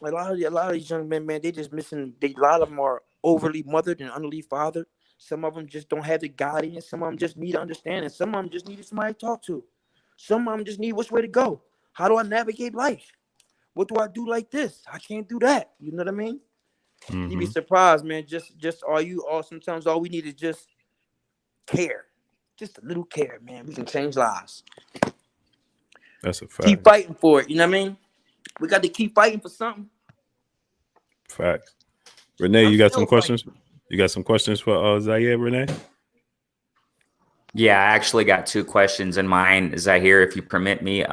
A lot of these young men, man, they just missing. A lot of them are overly mothered and underly fathered. Some of them just don't have the guidance. Some of them just need understanding. Some of them just need somebody to talk to. Some of them just need which way to go. How do I navigate life? What do I do like this? I can't do that. You know what I mean? Mm-hmm. You'd be surprised, man. Sometimes all we need is just care. Just a little care, man. We can change lives. That's a fact. Keep fighting for it. You know what I mean? We got to keep fighting for something. Fact. Renee, you got some questions? You got some questions for Zaire, Renee? Yeah, I actually got 2 questions in mind, Zaire, if you permit me.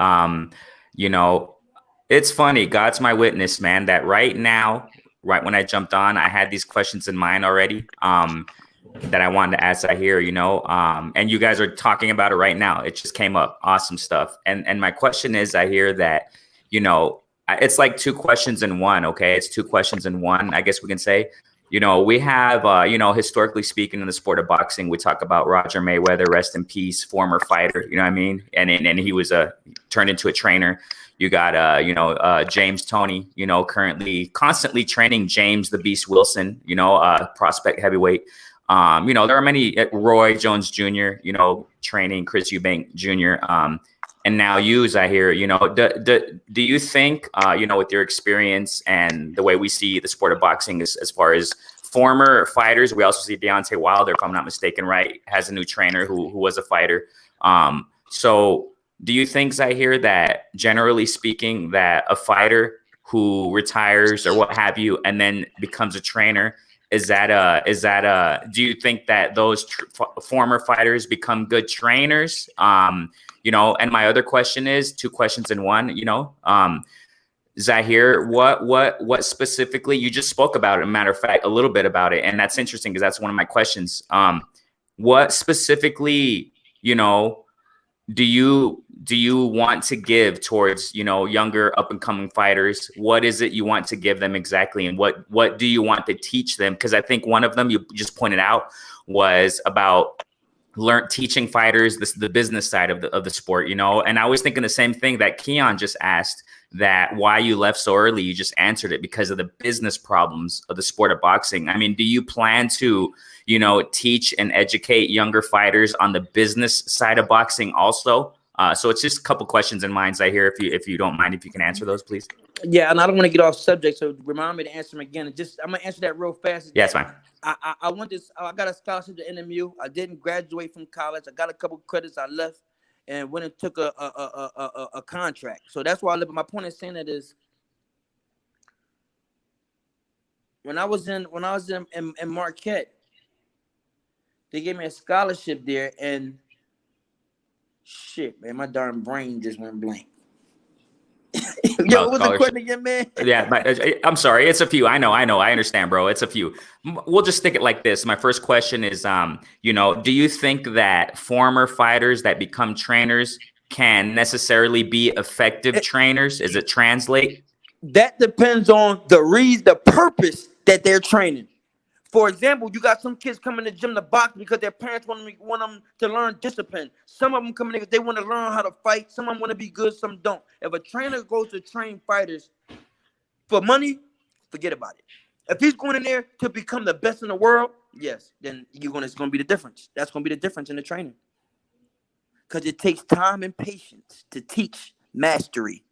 It's funny. God's my witness, man, that right now, right when I jumped on, I had these questions in mind already that I wanted to ask Zaire, and you guys are talking about it right now. It just came up. Awesome stuff. And my question is, I hear that, it's like 2 questions in one. Okay. It's 2 questions in one, I guess we can say. we have, historically speaking in the sport of boxing, we talk about Roger Mayweather, rest in peace, former fighter, you know what I mean? And he was turned into a trainer. You got, James Toney, currently constantly training James the Beast Wilson, prospect heavyweight. There are many, Roy Jones Jr., training Chris Eubank Jr., and now you, Zahir, do you think, with your experience and the way we see the sport of boxing as far as former fighters, we also see Deontay Wilder, if I'm not mistaken, right, has a new trainer who was a fighter. So do you think, Zahir, that generally speaking, that a fighter who retires or what have you, and then becomes a trainer, do you think that those former fighters become good trainers? And my other question is 2 questions in one, Zahir, what specifically, you just spoke about it, a matter of fact, a little bit about it. And that's interesting because that's one of my questions. What specifically, do you want to give towards, younger up and coming fighters? What is it you want to give them exactly? And what do you want to teach them? Because I think one of them you just pointed out was about teaching fighters the business side of the sport, and I was thinking the same thing that Keon just asked, that why you left so early. You just answered it, because of the business problems of the sport of boxing. I mean, do you plan to, teach and educate younger fighters on the business side of boxing also? So it's just a couple questions in mind, Zahir, if you don't mind, if you can answer those, please. Yeah, and I don't want to get off subject, so remind me to answer them again. I'm gonna answer that real fast. Yeah, it's fine. I got a scholarship to NMU. I didn't graduate from college. I got a couple credits. I left and went and took a contract. So that's why I live. My point in saying that is, when I was in Marquette, they gave me a scholarship there, and shit, man, my darn brain just went blank. Yo, what was the question again, man? Yeah, I'm sorry. It's a few. I know. I understand, bro. It's a few. We'll just stick it like this. My first question is, do you think that former fighters that become trainers can necessarily be effective trainers? Is it translate? That depends on the purpose that they're training. For example, you got some kids coming to the gym to box because their parents want them to learn discipline. Some of them come in because they want to learn how to fight. Some of them want to be good, some don't. If a trainer goes to train fighters for money, forget about it. If he's going in there to become the best in the world, yes, then it's going to be the difference. That's going to be the difference in the training. Because it takes time and patience to teach mastery.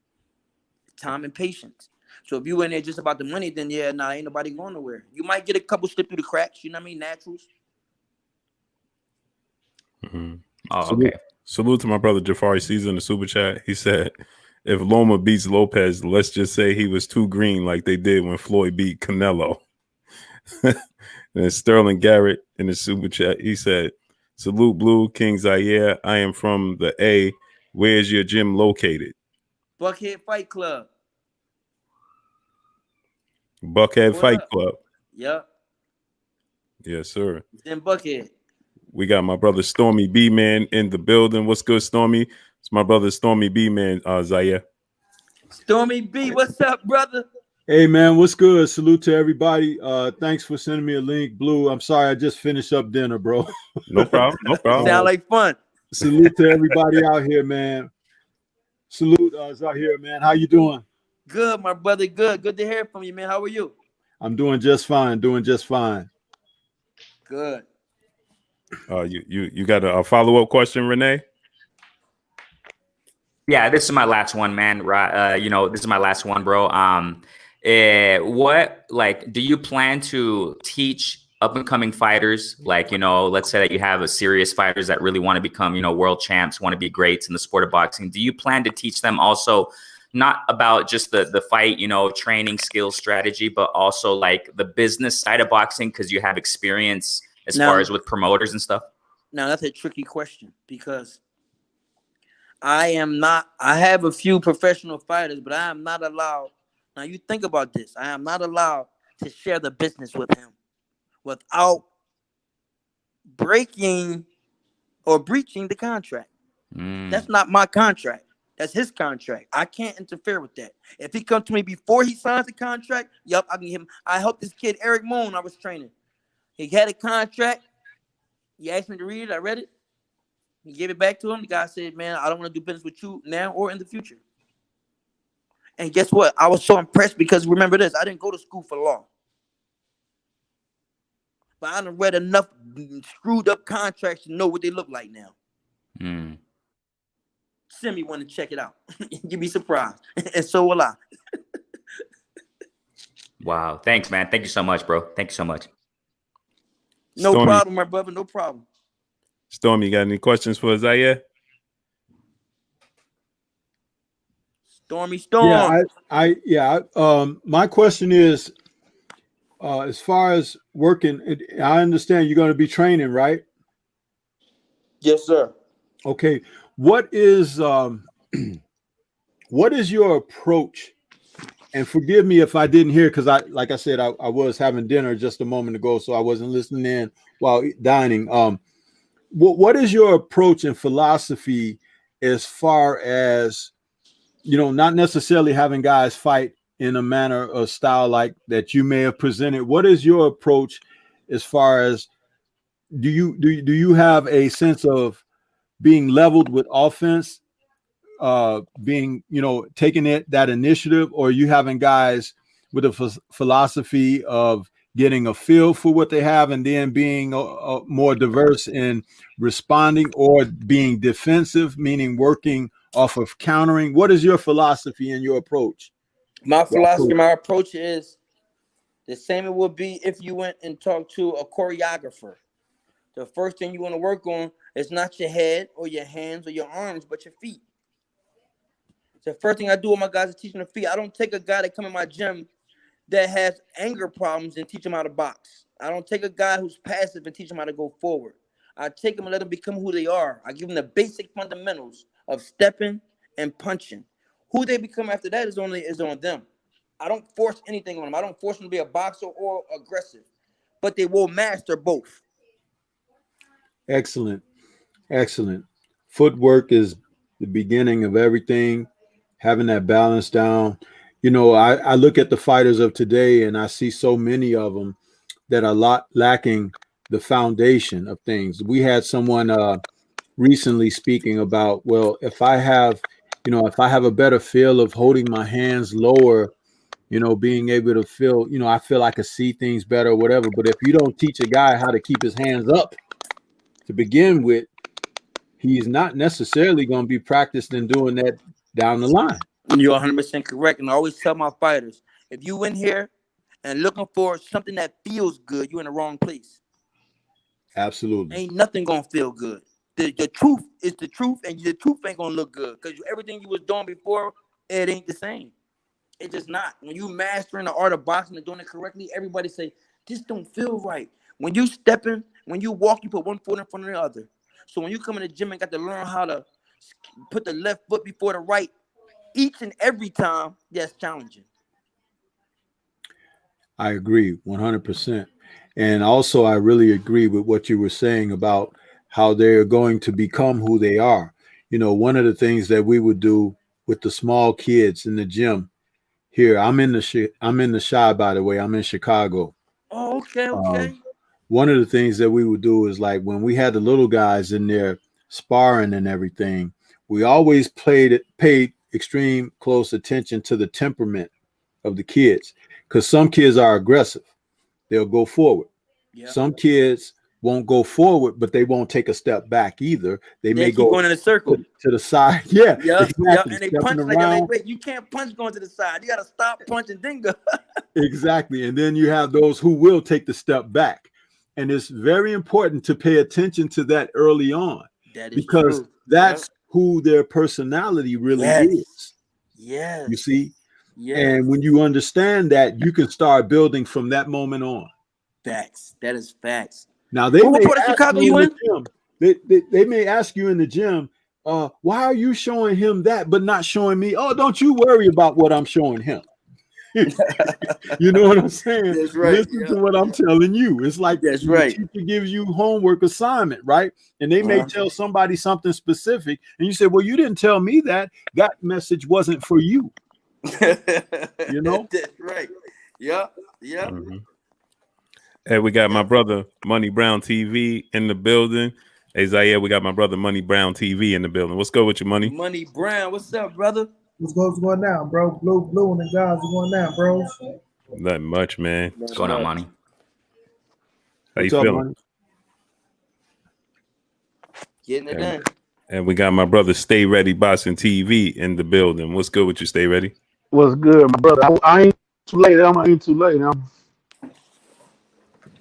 Time and patience. So if you in there just about the money, then ain't nobody going nowhere. You might get a couple slip through the cracks, you know what I mean? Naturals. Mm-hmm. Oh, okay. Salute to my brother Jafari Caesar in the super chat. He said, if Loma beats Lopez, let's just say he was too green like they did when Floyd beat Canelo. And Sterling Garrett in the super chat, he said, salute Blue King Zaire. I am from the A. Where's your gym located? Buckhead Fight Club. Buckhead Fight Club. Yep. Yes, sir. It's in Buckhead. We got my brother Stormy B Man in the building. What's good, Stormy? It's my brother Stormy B Man, Zaire. Stormy B, what's up, brother? Hey man, what's good? Salute to everybody. Thanks for sending me a link, Blue. I'm sorry, I just finished up dinner, bro. No problem. No problem. Sound like fun. Salute to everybody out here, man. Salute Zaire, man. How you doing? Good, my brother. Good to hear from you, man. How are you? I'm doing just fine. Good. You got a follow-up question, Renee? Yeah, this is my last one, man. This is my last one, bro. Do you plan to teach up and coming fighters? Let's say that you have a serious fighters that really want to become, world champs, want to be greats in the sport of boxing. Do you plan to teach them also, not about just the fight, training, skills, strategy, but also like the business side of boxing, because you have experience as far as with promoters and stuff? Now, that's a tricky question, because I have a few professional fighters, but I am not allowed. Now, you think about this. I am not allowed to share the business with him without breaking or breaching the contract. That's not my contract. That's his contract. I can't interfere with that. If he comes to me before he signs the contract, yup, I can give him. I helped this kid, Eric Moon, I was training. He had a contract. He asked me to read it. I read it. He gave it back to him. The guy said, man, I don't want to do business with you now or in the future. And guess what? I was so impressed because remember this, I didn't go to school for law. But I done read enough screwed up contracts to know what they look like now. Send me one to check it out. You'd be surprised. And so will I. Wow. Thanks, man. Thank you so much, bro. Thank you so much. No Stormy. problem, my brother. No problem. Storm, you got any questions for Zaire? Stormy Storm. My question is, as far as working, I understand you're going to be training, right? Yes, sir. Okay. What is your approach? And forgive me if I didn't hear, because like I said, I was having dinner just a moment ago, so I wasn't listening in while dining. What is your approach and philosophy as far as, not necessarily having guys fight in a manner or style like that you may have presented? What is your approach as far as do you have a sense of being leveled with offense, being, taking that initiative, or you having guys with a philosophy of getting a feel for what they have and then being more diverse in responding, or being defensive, meaning working off of countering? What is your philosophy and your approach? My philosophy, my approach is the same it would be if you went and talked to a choreographer. The first thing you want to work on is not your head or your hands or your arms, but your feet. The first thing I do with my guys is teaching the feet. I don't take a guy that come in my gym that has anger problems and teach him how to box. I don't take a guy who's passive and teach him how to go forward. I take them and let them become who they are. I give them the basic fundamentals of stepping and punching. Who they become after that is on them. I don't force anything on them. I don't force them to be a boxer or aggressive, but they will master both. Excellent. Footwork is the beginning of everything. Having that balance down. I look at the fighters of today and I see so many of them that are lacking the foundation of things. We had someone recently speaking about, well, if I have a better feel of holding my hands lower, being able to feel, I feel I could see things better or whatever. But if you don't teach a guy how to keep his hands up to begin with, he's not necessarily going to be practiced in doing that down the line. You're 100% correct. And I always tell my fighters, if you in here and looking for something that feels good, you're in the wrong place. Absolutely. Ain't nothing going to feel good. The truth is the truth, and the truth ain't going to look good because everything you was doing before, it ain't the same. It's just not. When you mastering the art of boxing and doing it correctly, everybody say, this don't feel right. When you stepping, when you walk, you put one foot in front of the other. So when you come in the gym and got to learn how to put the left foot before the right, each and every time, that's challenging. I agree 100%. And also, I really agree with what you were saying about how they're going to become who they are. One of the things that we would do with the small kids in the gym here, I'm in the Chi, by the way, I'm in Chicago. Oh, okay. One of the things that we would do is, like, when we had the little guys in there sparring and everything, we always paid extreme close attention to the temperament of the kids, because some kids are aggressive. They'll go forward. Yep. Some kids won't go forward, but they won't take a step back either. They may go going in a circle to the side. Yeah, exactly. And they punch like wait, you can't punch going to the side. You got to stop, punch, and then go. Exactly. And then you have those who will take the step back. And it's very important to pay attention to that early on, because true. That's who their personality really is. Yeah. You see? Yes. And when you understand that, you can start building from that moment on. Facts. That is facts. Now, they may ask Chicago you in the gym, they may ask you in the gym, why are you showing him that but not showing me? Oh, don't you worry about what I'm showing him. You know what I'm saying? That's right. Listen to what I'm telling you. It's like That's the right. teacher gives you homework assignment, right? And they may tell somebody something specific, and you say, "Well, you didn't tell me that. That message wasn't for you." You know? That's right. Yeah. Yeah. Mm-hmm. Hey, we got my brother Money Brown TV in the building. Hey, Zaire, we got my brother Money Brown TV in the building. What's good with your money? Money Brown, what's up, brother? What's going down, bro? Blue and the guys are going down, bro. Nothing much, man. What's going on, Money? How you What's up, feeling? Money? Getting it done. And we got my brother Stay Ready Boxing TV in the building. What's good with you, Stay Ready? What's good, my brother? I ain't too late. I ain't too late.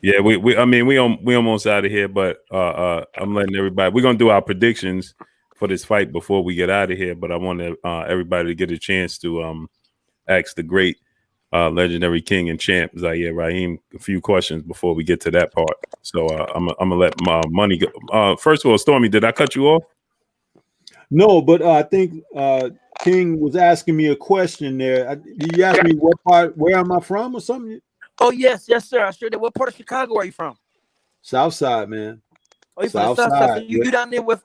Yeah, we almost out of here, but I'm letting everybody. We're gonna do our predictions for this fight before we get out of here. But I want everybody to get a chance to ask the great legendary king and champ Zaire Rahim a few questions before we get to that part. So I'm gonna let my money go. First of all, Stormy, did I cut you off? No, but I think King was asking me a question there. Did you ask me what part? Where am I from, or something? Oh, yes, sir. I sure did. What part of Chicago are you from? South Side, man. Oh, you from the South South Side? Side, So you down there with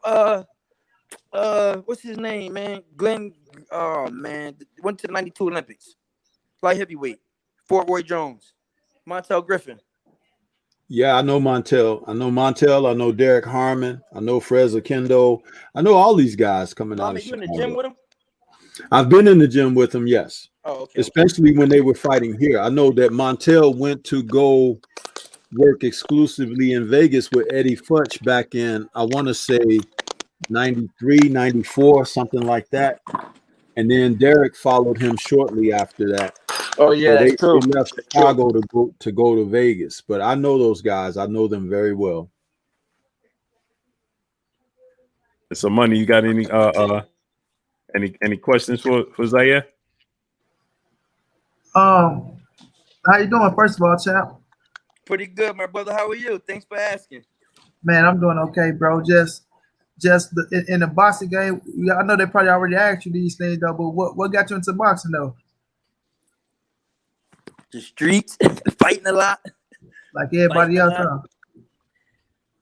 what's his name, man? Glenn. Oh man, went to the '92 Olympics. Light heavyweight. Fort Roy Jones, Montel Griffin. Yeah, I know Montel. I know Derek Harmon. I know Freza Kendo. I know all these guys coming out of You in Chicago. the gym with him? I've been in the gym with them, yes. Oh, okay. Especially when they were fighting here. I know that Montel went to go work exclusively in Vegas with Eddie Futch back in, I want to say, 93, 94, something like that. And then Derek followed him shortly after that. Oh yeah, So that's true. they left Chicago to go to Vegas. But I know those guys. I know them very well. So, Money, you got any questions for Zaire? How you doing? First of all, champ. Pretty good, my brother. How are you? Thanks for asking. Man, I'm doing okay, bro. Just in the boxing game. I know they probably already asked you these things though. But what got you into boxing though? The streets, fighting a lot. Like everybody else, huh?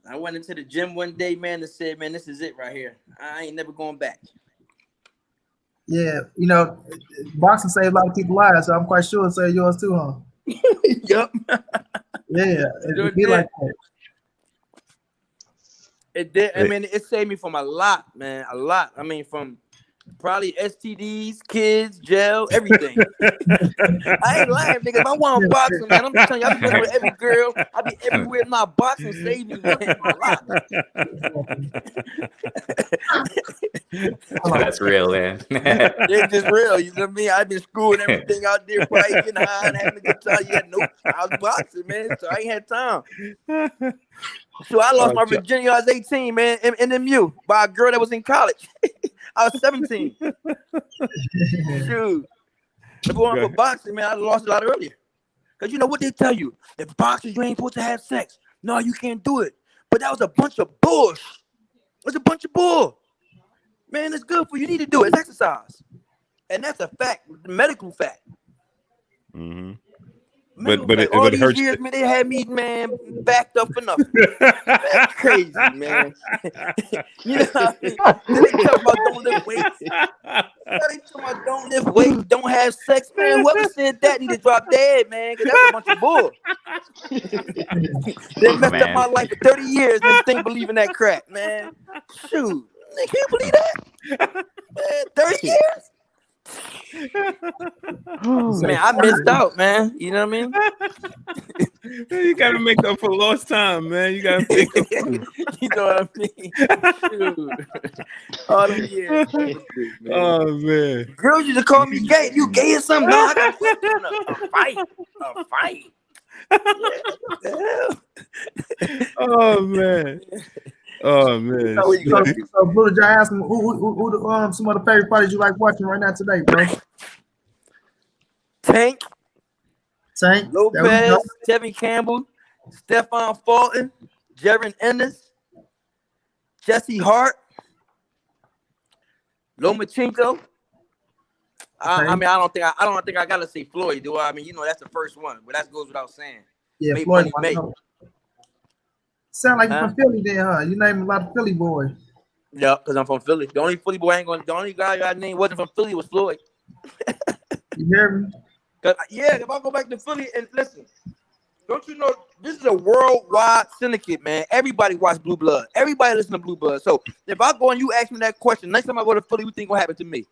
I went into the gym one day, man, and said, man, this is it right here. I ain't never going back. Yeah, you know, boxing saved a lot of people's lives, so I'm quite sure it saved yours too, huh? Yep. Yeah, it be like that. It did. I mean, it saved me from a lot, man. A lot. I mean, from probably STDs, kids, jail, everything. I ain't lying, nigga. If I want boxing, man, I'm telling you, I be messing with every girl. I be everywhere. My boxing saved me, man. A lot. That's real, man. It's just real. You know what I mean? I've been screwing everything out there, probably getting high and having a good time. Yeah, nope. I was boxing, man, so I ain't had time. So I lost my virginity. I was 18, man, in MU by a girl that was in college. I was 17. Shoot. If it wasn't for boxing, man, I lost a lot earlier. Because you know what they tell you? If boxers, you ain't supposed to have sex. No, you can't do it. But that was a bunch of bullshit. It was a bunch of bull. Man, it's good for you. You need to do it. It's exercise. And that's a fact, medical fact. Mm-hmm. Medical But fact. it All would these hurt. years, man, they had me, man, backed up for nothing. That's crazy, man. You know what I mean? Then they talk about don't lift weights. They talk about don't lift weights, don't have sex, man. Whoever said that need to drop dead, man, because that's a bunch of bull. They messed up my life for 30 years and think believing that crap, man. Shoot. Can you believe that? Man, 30 years? Man, I missed out, man. You know what I mean? You gotta make up for lost time, man. You gotta make up. You know what I mean? Shoot. All them years. Man. Oh man. Girls used to call me gay. You gay or something? No, I got a fight. Oh man. Oh man. So Blue, did I ask him who some of the favorite fighters you like watching right now today, bro? Tank, Tank, Lopez, Tevin Campbell, Stephon Fulton, Jaron Ennis, Jesse Hart, Lomachenko, I mean, I don't think I gotta say Floyd, do I? I mean, you know, that's the first one, but that goes without saying. Yeah, Make Floyd. money, make. Sound like Huh? you're from Philly, then, huh? You name a lot of Philly boys. Yeah, because I'm from Philly. The only Philly boy the only guy I named wasn't from Philly was Floyd. You hear me? Yeah, if I go back to Philly and listen, don't you know this is a worldwide syndicate, man? Everybody watch Blue Blood. Everybody listen to Blue Blood. So if I go and you ask me that question, next time I go to Philly, what you think gonna happen to me?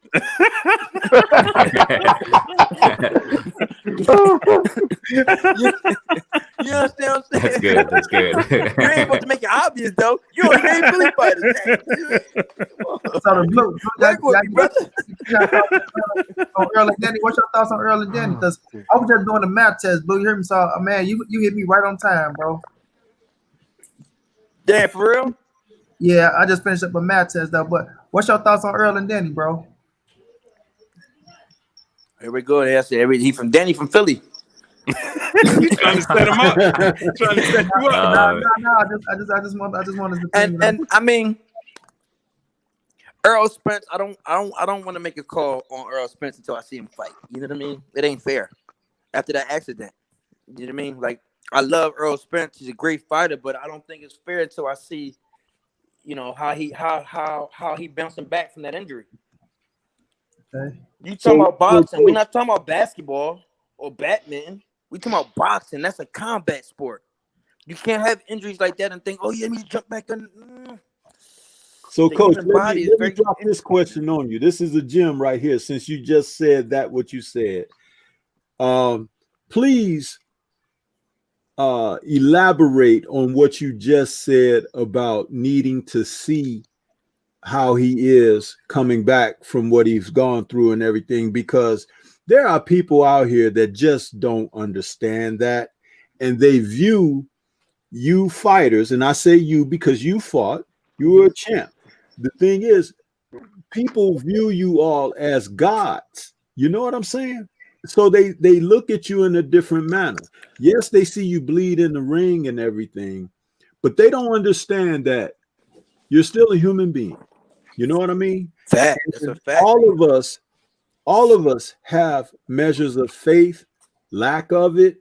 You understand what I'm saying? That's good. That's good. You ain't supposed to make it obvious though. You only named Philly fighters. So the blue. Work with me, brother. On Earl and Denny, what's your thoughts on Earl and Denny? Because I was just doing the math test, Blue. You hear me? So, man, you hit me right on time, bro. Damn, for real? Yeah, I just finished up a math test though. But what's your thoughts on Earl and Denny, bro? Here we go. That's it. He from Danny from Philly. You trying to set him up? Trying to set you up? No. I just wanted to. And I mean, Earl Spence. I don't want to make a call on Earl Spence until I see him fight. You know what I mean? It ain't fair. After that accident, you know what I mean? Like I love Earl Spence. He's a great fighter, but I don't think it's fair until I see, you know, how he bouncing back from that injury. Okay. You talking about boxing? We're not talking about basketball or badminton. We talking about boxing. That's a combat sport. You can't have injuries like that and think, oh yeah, let me jump back in. So, The Coach, human let body me is very drop this question on you. This is a gem right here. Since you just said that, what you said, please elaborate on what you just said about needing to see how he is coming back from what he's gone through and everything, because there are people out here that just don't understand that, and they view you fighters, and I say you because you fought, you were a champ. The thing is, people view you all as gods. You know what I'm saying? So they look at you in a different manner. Yes, they see you bleed in the ring and everything, but they don't understand that you're still a human being. You know what I mean? fact. That's a fact. All of us have measures of faith, lack of it,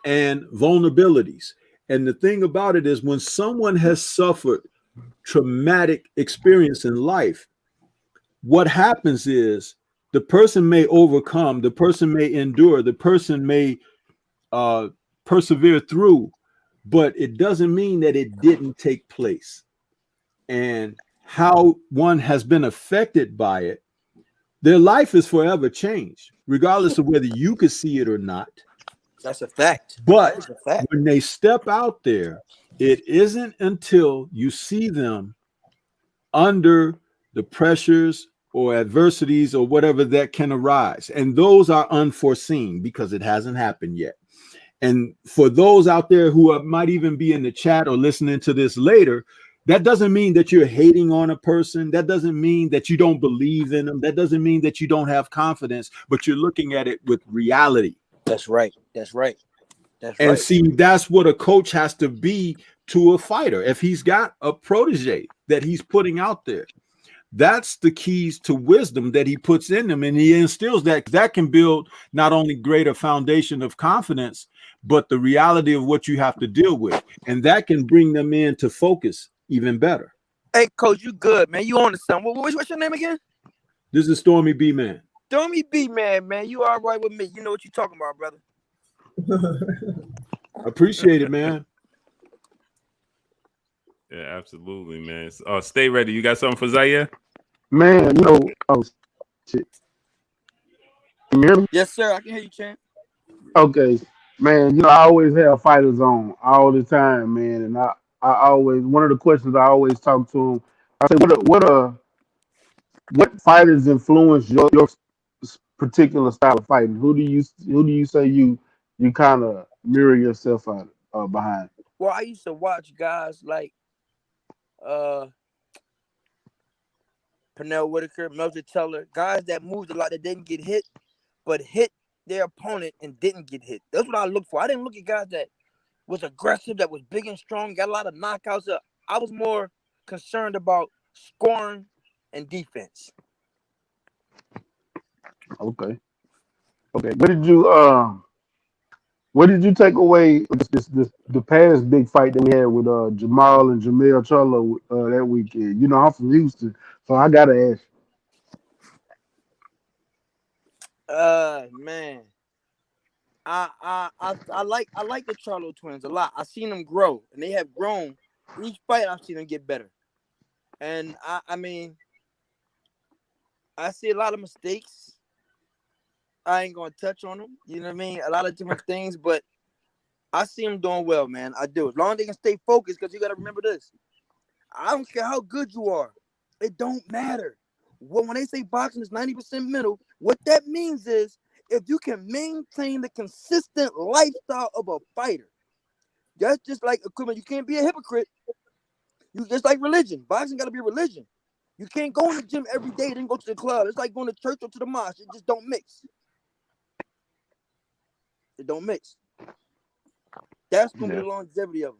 and vulnerabilities. And the thing about it is, when someone has suffered traumatic experience in life, what happens is the person may overcome, the person may endure, the person may persevere through, but it doesn't mean that it didn't take place. And how one has been affected by it, their life is forever changed, regardless of whether you could see it or not. That's a fact. But a fact. when they step out there, it isn't until you see them under the pressures or adversities or whatever that can arise. And those are unforeseen because it hasn't happened yet. And for those out there who might even be in the chat or listening to this later, that doesn't mean that you're hating on a person. That doesn't mean that you don't believe in them. That doesn't mean that you don't have confidence, but you're looking at it with reality. That's right. That's right. That's And right. see, that's what a coach has to be to a fighter. If he's got a protege that he's putting out there, that's the keys to wisdom that he puts in them, and he instills that can build not only greater foundation of confidence, but the reality of what you have to deal with, and that can bring them into focus even better. Hey, Coach, you good, man? You on to something? What's your name again? This is Stormy B, man. Stormy B, man. You all right with me? You know what you're talking about, brother. Appreciate it, man. Yeah, absolutely, man. Stay ready. You got something for Zaire? Man, you know, oh shit. Can you hear me? Yes, sir. I can hear you, champ. Okay. Man, you know, I always have fighters on all the time, man. And I always, one of the questions I always talk to them, I say, what fighters influence your particular style of fighting? Who do you say you kind of mirror yourself behind? Well, I used to watch guys like Pernell Whitaker, Melvin Teller, guys that moved a lot that didn't get hit, but hit their opponent and didn't get hit. That's what I look for. I didn't look at guys that was aggressive, that was big and strong, got a lot of knockouts. I was more concerned about scoring and defense. Okay. Okay. What did you take away this the past big fight that we had with Jamal and Jamel Charlo that weekend? You know, I'm from Houston, so I gotta ask. Man, I like the Charlo twins a lot. I've seen them grow, and they have grown. Each fight, I've seen them get better. And I mean, I see a lot of mistakes. I ain't gonna touch on them. You know what I mean? A lot of different things, but I see them doing well, man. I do. As long as they can stay focused, because you got to remember this. I don't care how good you are. It don't matter. When they say boxing is 90% mental, what that means is if you can maintain the consistent lifestyle of a fighter, that's just like equipment. You can't be a hypocrite. You just like religion. Boxing got to be a religion. You can't go in the gym every day, then go to the club. It's like going to church or to the mosque. It just don't mix. It don't mix. That's gonna be the longevity of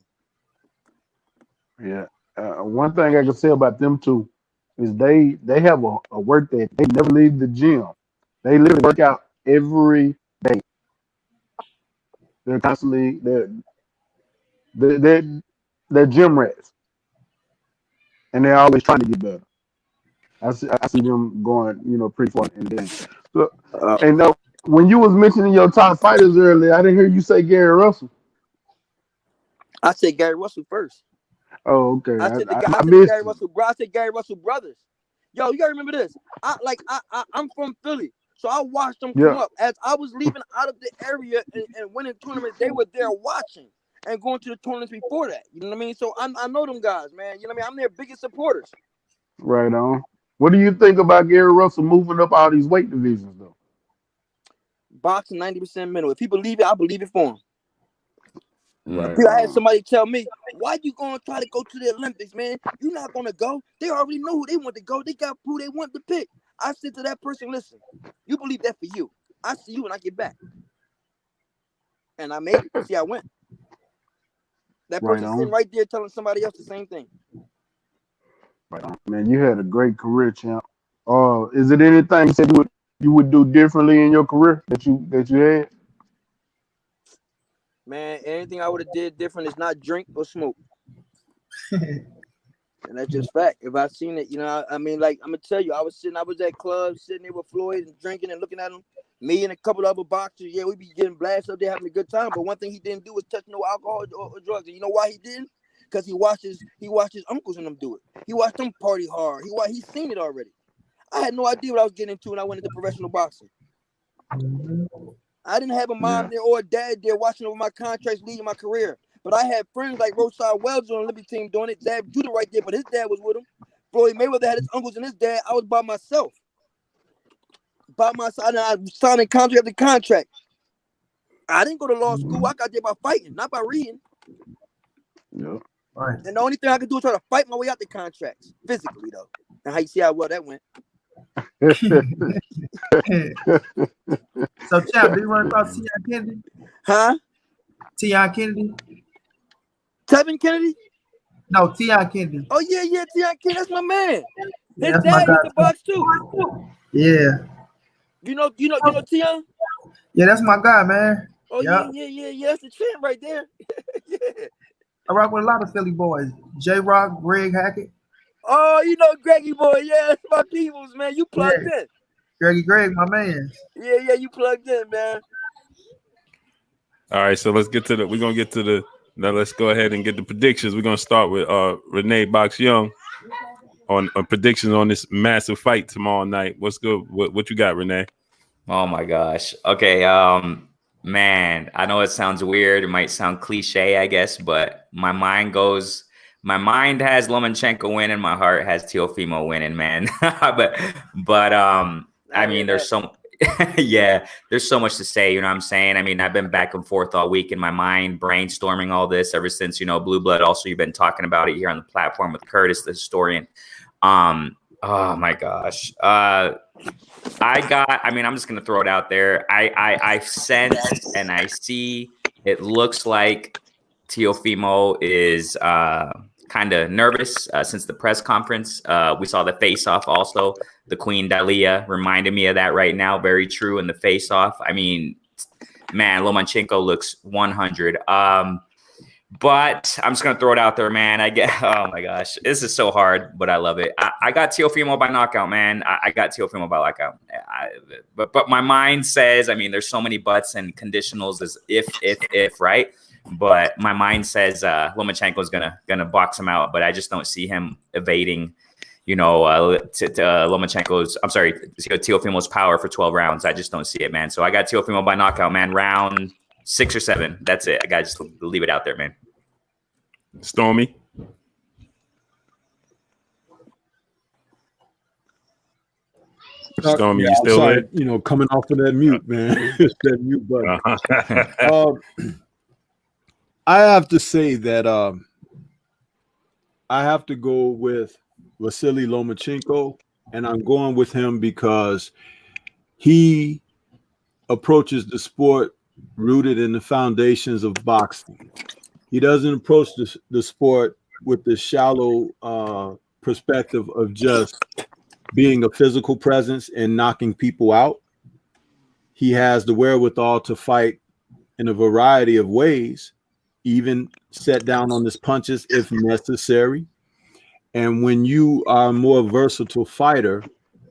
them. Yeah. One thing I can say about them two is they have a work that they never leave the gym. They literally work out every day. They're constantly they're gym rats, and they're always trying to get better. I see them going, pretty far in the game. So, and when you was mentioning your top fighters earlier, I didn't hear you say Gary Russell. I said Gary Russell first. Oh, okay. I said Gary Russell. I said Gary Russell brothers. Yo, you gotta remember this. I'm from Philly, so I watched them come up. As I was leaving out of the area and winning tournaments, they were there watching and going to the tournaments before that. You know what I mean? So I know them guys, man. You know what I mean? I'm their biggest supporters. Right on. What do you think about Gary Russell moving up all these weight divisions, though? Boxing 90% mental. If he believe it, I believe it for him. Right. I had somebody tell me, why you gonna try to go to the Olympics, man? You're not gonna go. They already know who they want to go. They got who they want to pick. I said to that person, listen, you believe that for you. I see you when I get back. And I made it. See, I went. That person sitting right there telling somebody else the same thing. Right on. Man, you had a great career, champ. Is it anything you said you would do differently in your career that you had? Man, anything I would have did different is not drink or smoke. And that's just fact. If I seen it, I mean, like, I'm gonna tell you, I was at clubs, sitting there with Floyd and drinking and looking at him. Me and a couple of other boxers, we be getting blasted up there having a good time. But one thing he didn't do was touch no alcohol or drugs. And you know why he didn't? Because he watched his uncles and them do it. He watched them party hard. He seen it already. I had no idea what I was getting into when I went into professional boxing. I didn't have a mom there or a dad there watching over my contracts, leading my career. But I had friends like Rosar Wells on the Olympic team doing it. Zab Judah right there, but his dad was with him. Floyd Mayweather had his uncles and his dad. I was by myself. I signed a contract after contract. I didn't go to law school. I got there by fighting, not by reading. Yeah. Right. And the only thing I could do is try to fight my way out the contracts, physically, though. And how you see how well that went. So, Chap, do you want to talk to Tion Kennedy? Huh? Tion Kennedy? Tevin Kennedy? No, Tion Kennedy. Oh, yeah, Tion Kennedy. That's my man. Yeah, His dad used to box, too. Yeah. You know Tion? Yeah, that's my guy, man. Oh, yeah. That's the champ right there. Yeah. I rock with a lot of Philly boys. J-Rock, Greg Hackett. Oh, you know Greggy boy. Yeah, that's my peoples, man. You plugged in. Greg, my man. Yeah, you plugged in, man. All right, so let's get to we're going to get to now let's go ahead and get the predictions. We're going to start with Renee Box Young on predictions on this massive fight tomorrow night. What's good? What you got, Renee? Oh my gosh. Okay. Man, I know it sounds weird. It might sound cliche, I guess, but my mind has Lomachenko winning. My heart has Teofimo winning, man. but I mean, there's so much to say. You know what I'm saying? I mean, I've been back and forth all week in my mind, brainstorming all this ever since, Blue Blood. Also, you've been talking about it here on the platform with Curtis, the historian. Oh my gosh. I'm just going to throw it out there. I sense and I see, it looks like Teofimo is kind kind of nervous since the press conference. We saw the face-off also. The Queen Dahlia reminded me of that right now. Very true in the face-off. I mean, man, Lomachenko looks 100. But I'm just going to throw it out there, man. Oh my gosh, this is so hard, but I love it. I got Teofimo by knockout, man. I got Teofimo by knockout. But my mind says, I mean, there's so many buts and conditionals as if, right? But my mind says Lomachenko is gonna box him out, but I just don't see him evading, Teofimo's power for 12 rounds. I just don't see it, man. So I got Teofimo by knockout, man. Round 6 or 7. That's it. I gotta just leave it out there, man. Stormy. Stormy, you still there? Coming off of that mute, man. It's that mute button. I have to say that I have to go with Vasily Lomachenko, and I'm going with him because he approaches the sport rooted in the foundations of boxing. He doesn't approach the sport with the shallow perspective of just being a physical presence and knocking people out. He has the wherewithal to fight in a variety of ways, even set down on his punches if necessary. And when you are a more versatile fighter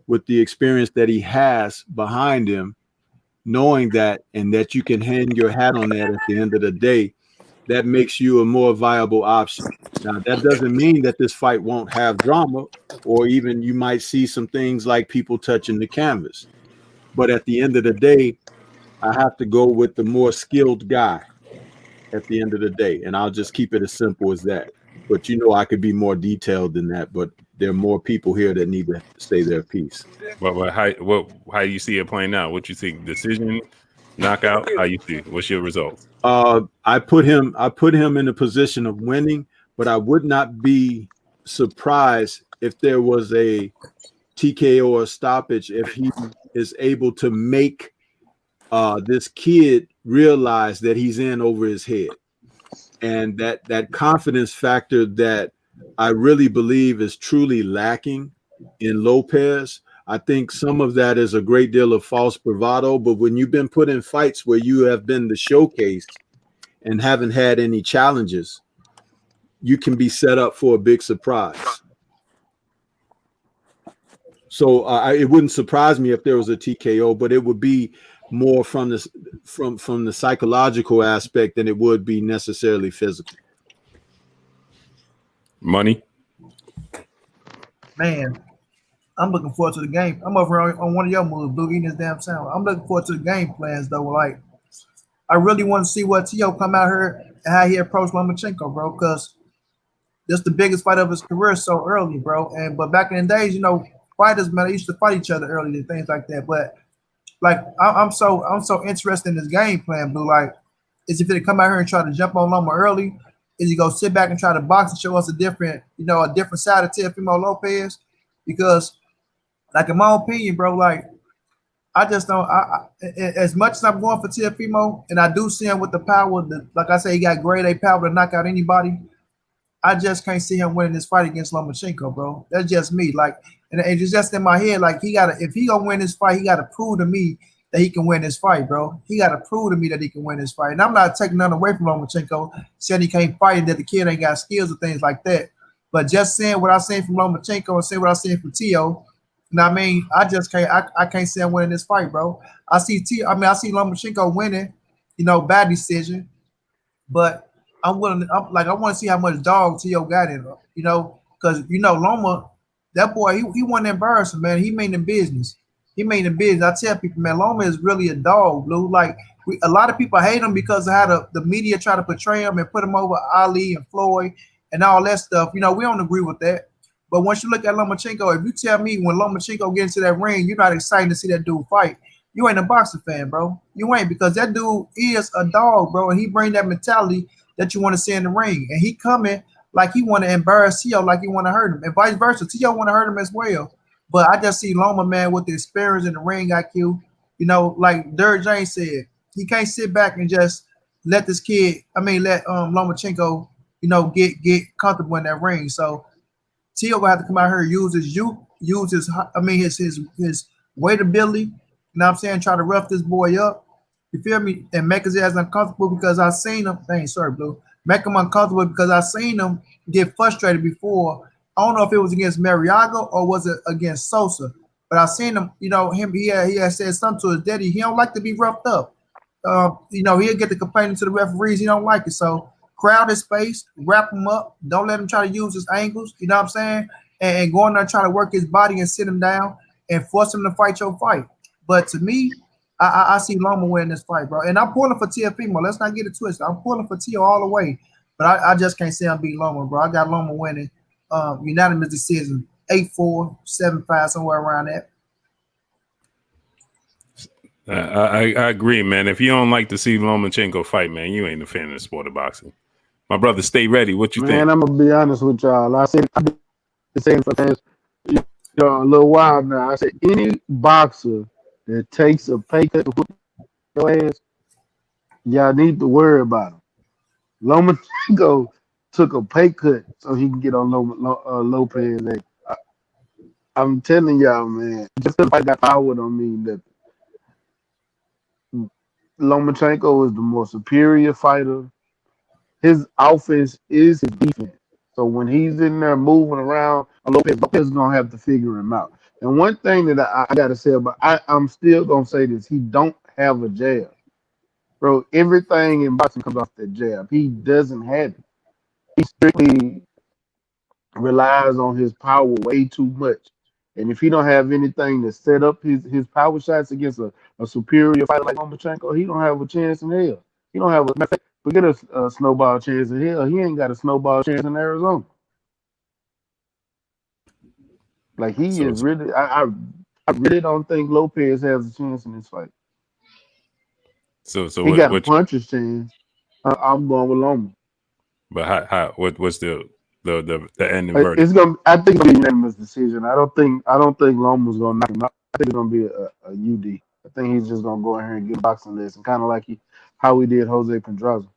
with the experience that he has behind him, knowing that and that you can hang your hat on that at the end of the day, that makes you a more viable option. Now, that doesn't mean that this fight won't have drama, or even you might see some things like people touching the canvas. But at the end of the day, I have to go with the more skilled guy at the end of the day. And I'll just keep it as simple as that. But I could be more detailed than that, but there are more people here that need to say their piece. But how do you see it playing out? What you think? Decision, knockout? How you see? What's your results? I put him in a position of winning, but I would not be surprised if there was a TKO or stoppage if he is able to make this kid realize that he's in over his head. And that confidence factor that I really believe is truly lacking in Lopez. I think some of that is a great deal of false bravado, but when you've been put in fights where you have been the showcase and haven't had any challenges, you can be set up for a big surprise. So it wouldn't surprise me if there was a TKO, but it would be more from the psychological aspect than it would be necessarily physical. Money. Man, I'm looking forward to the game. I'm over on one of your moves, Blue, eating this damn sound. I'm looking forward to the game plans, though. Like, I really want to see what Teo come out here and how he approached Lomachenko, bro, because this is the biggest fight of his career so early, bro. But back in the days, fighters, man, they used to fight each other early and things like that. But like, I'm so interested in this game plan, Blue. Like, is if they come out here and try to jump on Loma early? Is he go sit back and try to box and show us a different side of Teofimo Lopez? Because, like, in my opinion, bro, like, I just don't. As much as I'm going for Teofimo, and I do see him with the power, like I say, he got grade A power to knock out anybody. I just can't see him winning this fight against Lomachenko, bro. That's just me. Like, and it's just in my head. Like, if he gonna win this fight, he got to prove to me that he can win this fight, bro. He got to prove to me that he can win this fight. And I'm not taking nothing away from Lomachenko, saying he can't fight and that the kid ain't got skills or things like that. But just saying what I seen from Lomachenko and saying what I seen from Teo, I mean, I just can't. I can't see him winning this fight, bro. I see Lomachenko winning, bad decision, but I want to see how much dog Teo got in him, because Loma, that boy, he wasn't embarrassing, man. He made the business. I tell people, man, Loma is really a dog, Blue. Like, a lot of people hate him because of how the media try to portray him and put him over Ali and Floyd and all that stuff. We don't agree with that. But once you look at Lomachenko, if you tell me when Lomachenko gets into that ring, you're not excited to see that dude fight, you ain't a boxing fan, bro. You ain't, because that dude is a dog, bro, and he bring that mentality that you want to see in the ring. And he coming like he want to embarrass Teo, like he want to hurt him, and vice versa. Teo want to hurt him as well. But I just see Loma, man, with the experience in the ring IQ. Like Derek James said, he can't sit back and just let Lomachenko get comfortable in that ring. So Tio gonna have to come out here and use his youth, use his his weight ability. You know what I'm saying? Try to rough this boy up. You feel me? And make his ass uncomfortable because I seen him. Dang, sorry, Blue. Make him uncomfortable because I seen him get frustrated before. I don't know if it was against Mariaga or was it against Sosa, but I seen him. He had said something to his daddy. He don't like to be roughed up. He'll get the complaining to the referees. He don't like it. So crowd his space, wrap him up. Don't let him try to use his angles. You know what I'm saying? And go in there try to work his body and sit him down and force him to fight your fight. But to me, I see Loma winning this fight, bro. And I'm pulling for Teofimo. Let's not get it twisted. I'm pulling for Teo all the way. But I just can't say I'm beating Loma, bro. I got Loma winning unanimous decision, 8-4, 7-5, somewhere around that. I agree, man. If you don't like to see Lomachenko fight, man, you ain't a fan of the sport of boxing. My brother, stay ready. What you think? Man, I'm gonna be honest with y'all. I've been saying for the past a little while now. I said any boxer that takes a pay cut to whoop your ass, y'all need to worry about him. Lomachenko took a pay cut so he can get on Lopez. I'm telling y'all, man, just because I got power don't mean that. Lomachenko is the more superior fighter. His offense is his defense. So when he's in there moving around, Lopez is gonna have to figure him out. And one thing that I gotta say about, I'm still gonna say this: he don't have a jab, bro. Everything in boxing comes off that jab. He doesn't have it. He strictly relies on his power way too much. And if he don't have anything to set up his power shots against a superior fighter like Lomachenko, he don't have a chance in hell. He don't have forget a snowball chance in hell. He ain't got a snowball chance in Arizona. Like he is really, I really don't think Lopez has a chance in this fight. So he got a puncher's chance. I'm going with Loma. But what's the ending verdict? It's gonna. I think it'll be a unanimous decision. I don't think Loma's gonna knock him out. I think it's gonna be a UD. I think he's just gonna go in here and get a boxing lesson, kind of like how he did Jose Pedraza.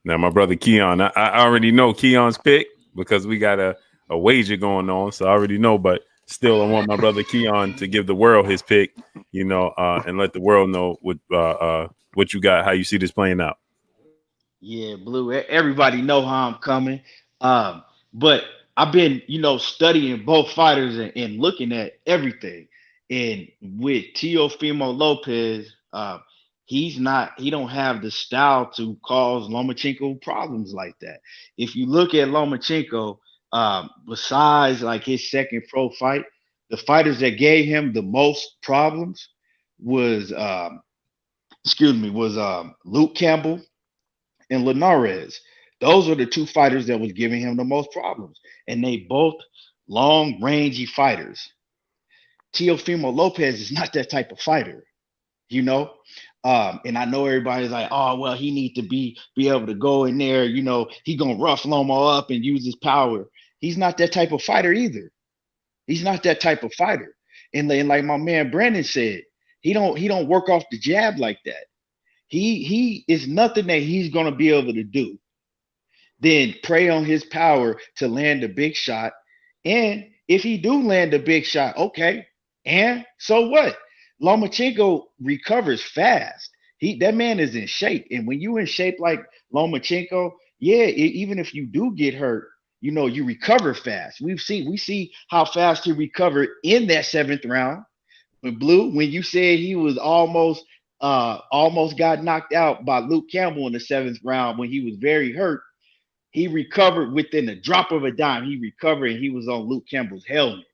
Now, my brother Keon, I already know Keon's pick because we got a wager going on, so I already know. But still, I want my brother Keon to give the world his pick, and let the world know what you got, how you see this playing out. Yeah, Blue. Everybody know how I'm coming. But I've been, studying both fighters and looking at everything. And with Teofimo Lopez, he don't have the style to cause Lomachenko problems like that. If you look at Lomachenko, besides like his second pro fight, the fighters that gave him the most problems was Luke Campbell and Linares. Those are the two fighters that was giving him the most problems. And they both long rangey fighters. Teofimo Lopez is not that type of fighter, And I know everybody's like, oh, well, he needs to be able to go in there, he gonna rough Loma up and use his power. He's not that type of fighter either. He's not that type of fighter. And like my man Brandon said, he don't work off the jab like that. He is nothing that he's gonna be able to do. Then prey on his power to land a big shot. And if he do land a big shot, okay. And so what? Lomachenko recovers fast. That man is in shape. And when you in shape like Lomachenko, even if you do get hurt, you recover fast. We see how fast he recovered in that 7th round. When you said he was almost got knocked out by Luke Campbell in the 7th round when he was very hurt, he recovered within a drop of a dime. He recovered and he was on Luke Campbell's helmet.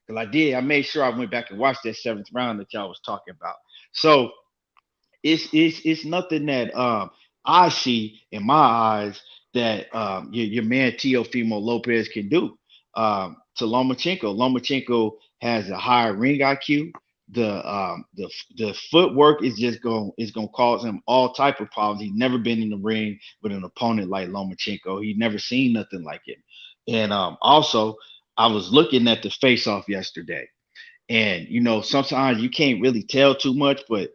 Because I made sure I went back and watched that 7th round that y'all was talking about. So it's nothing that I see in my eyes that your man Teofimo Lopez can do to Lomachenko. Lomachenko has a higher ring IQ. The footwork is gonna cause him all type of problems. He's never been in the ring with an opponent like Lomachenko. He's never seen nothing like it. And also, I was looking at the face-off yesterday, and sometimes you can't really tell too much, but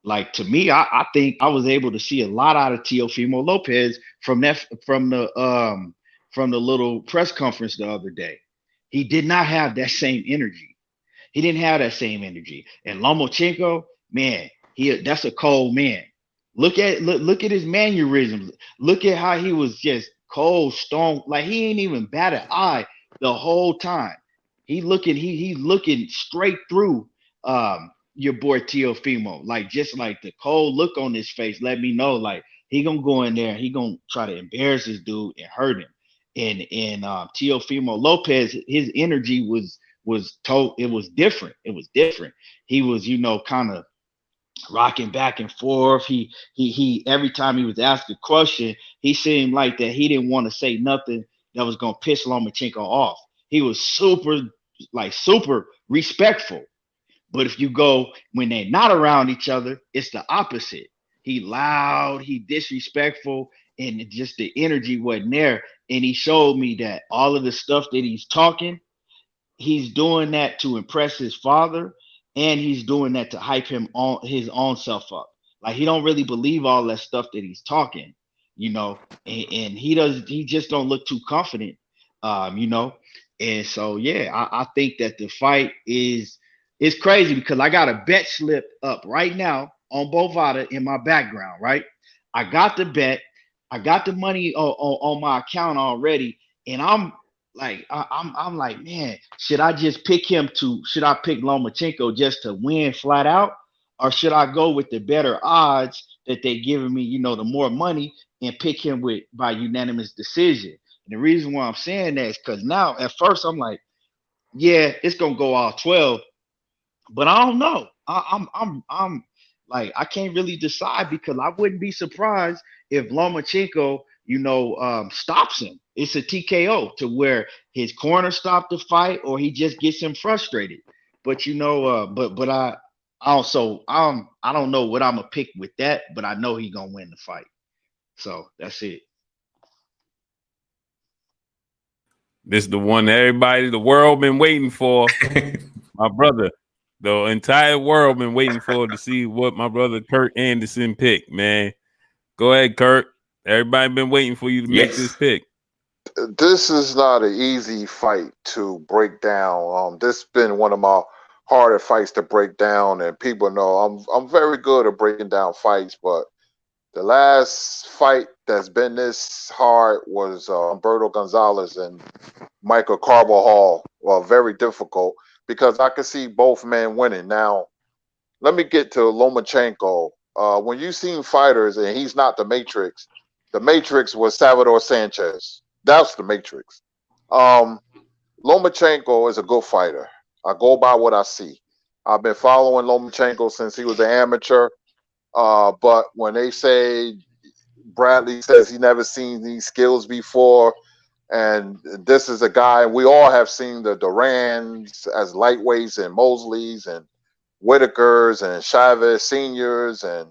Like to me, I think I was able to see a lot out of Teofimo Lopez from the little press conference the other day. He did not have that same energy. He didn't have that same energy. And Lomachenko, man, that's a cold man. Look at his mannerisms. Look at how he was just cold, stone. Like he ain't even bat an eye the whole time. He's looking straight through your boy Teofimo. Like just like the cold look on his face, let me know like he gonna go in there, he gonna try to embarrass this dude and hurt him. And Teofimo Lopez, his energy it was different. It was different. He was, kind of rocking back and forth. He every time he was asked a question, he seemed like that he didn't want to say nothing that was gonna piss Lomachenko off. He was super respectful. But if you go when they're not around each other, it's the opposite. He loud, he disrespectful, and just the energy wasn't there. And he showed me that all of the stuff that he's talking, he's doing that to impress his father, and he's doing that to hype his own self up. Like he don't really believe all that stuff that he's talking, and he just don't look too confident, And so yeah, I think that the fight is crazy because I got a bet slip up right now on Bovada in my background, right? I got the bet, I got the money on my account already, and I'm like, man, should I pick Lomachenko just to win flat out? Or should I go with the better odds that they giving me, the more money and pick him by unanimous decision? And the reason why I'm saying that is because now at first I'm like, yeah, it's gonna go all 12, but I don't know. I'm like I can't really decide because I wouldn't be surprised if Lomachenko, stops him. It's a TKO to where his corner stopped the fight or he just gets him frustrated. But but I also I don't know what I'm gonna pick with that, but I know he's gonna win the fight. So that's it. This is the one that the world been waiting for. My brother. The entire world been waiting for to see what my brother Kurt Anderson picked, man. Go ahead, Kurt. Everybody been waiting for you to make this pick. This is not an easy fight to break down. This has been one of my harder fights to break down, and people know I'm very good at breaking down fights, but the last fight that's been this hard was Humberto Gonzalez and Michael Carbajal. Well, very difficult because I could see both men winning. Now, let me get to Lomachenko. When you seen fighters, and he's not the Matrix was Salvador Sanchez. That's the Matrix. Lomachenko is a good fighter. I go by what I see. I've been following Lomachenko since he was an amateur. But when they say Bradley says he never seen these skills before, and this is a guy, we all have seen the Durans as lightweights and Mosleys and Whitakers and Chavez seniors and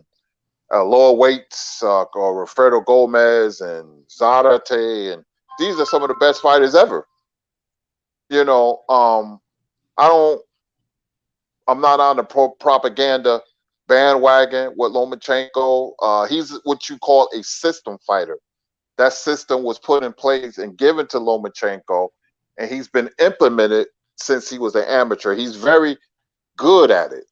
lower weights, or Wilfredo Gomez and Zarate, and these are some of the best fighters ever. I'm not on the propaganda bandwagon with Lomachenko. He's what you call a system fighter. That system was put in place and given to Lomachenko, and he's been implemented since he was an amateur. He's very good at it.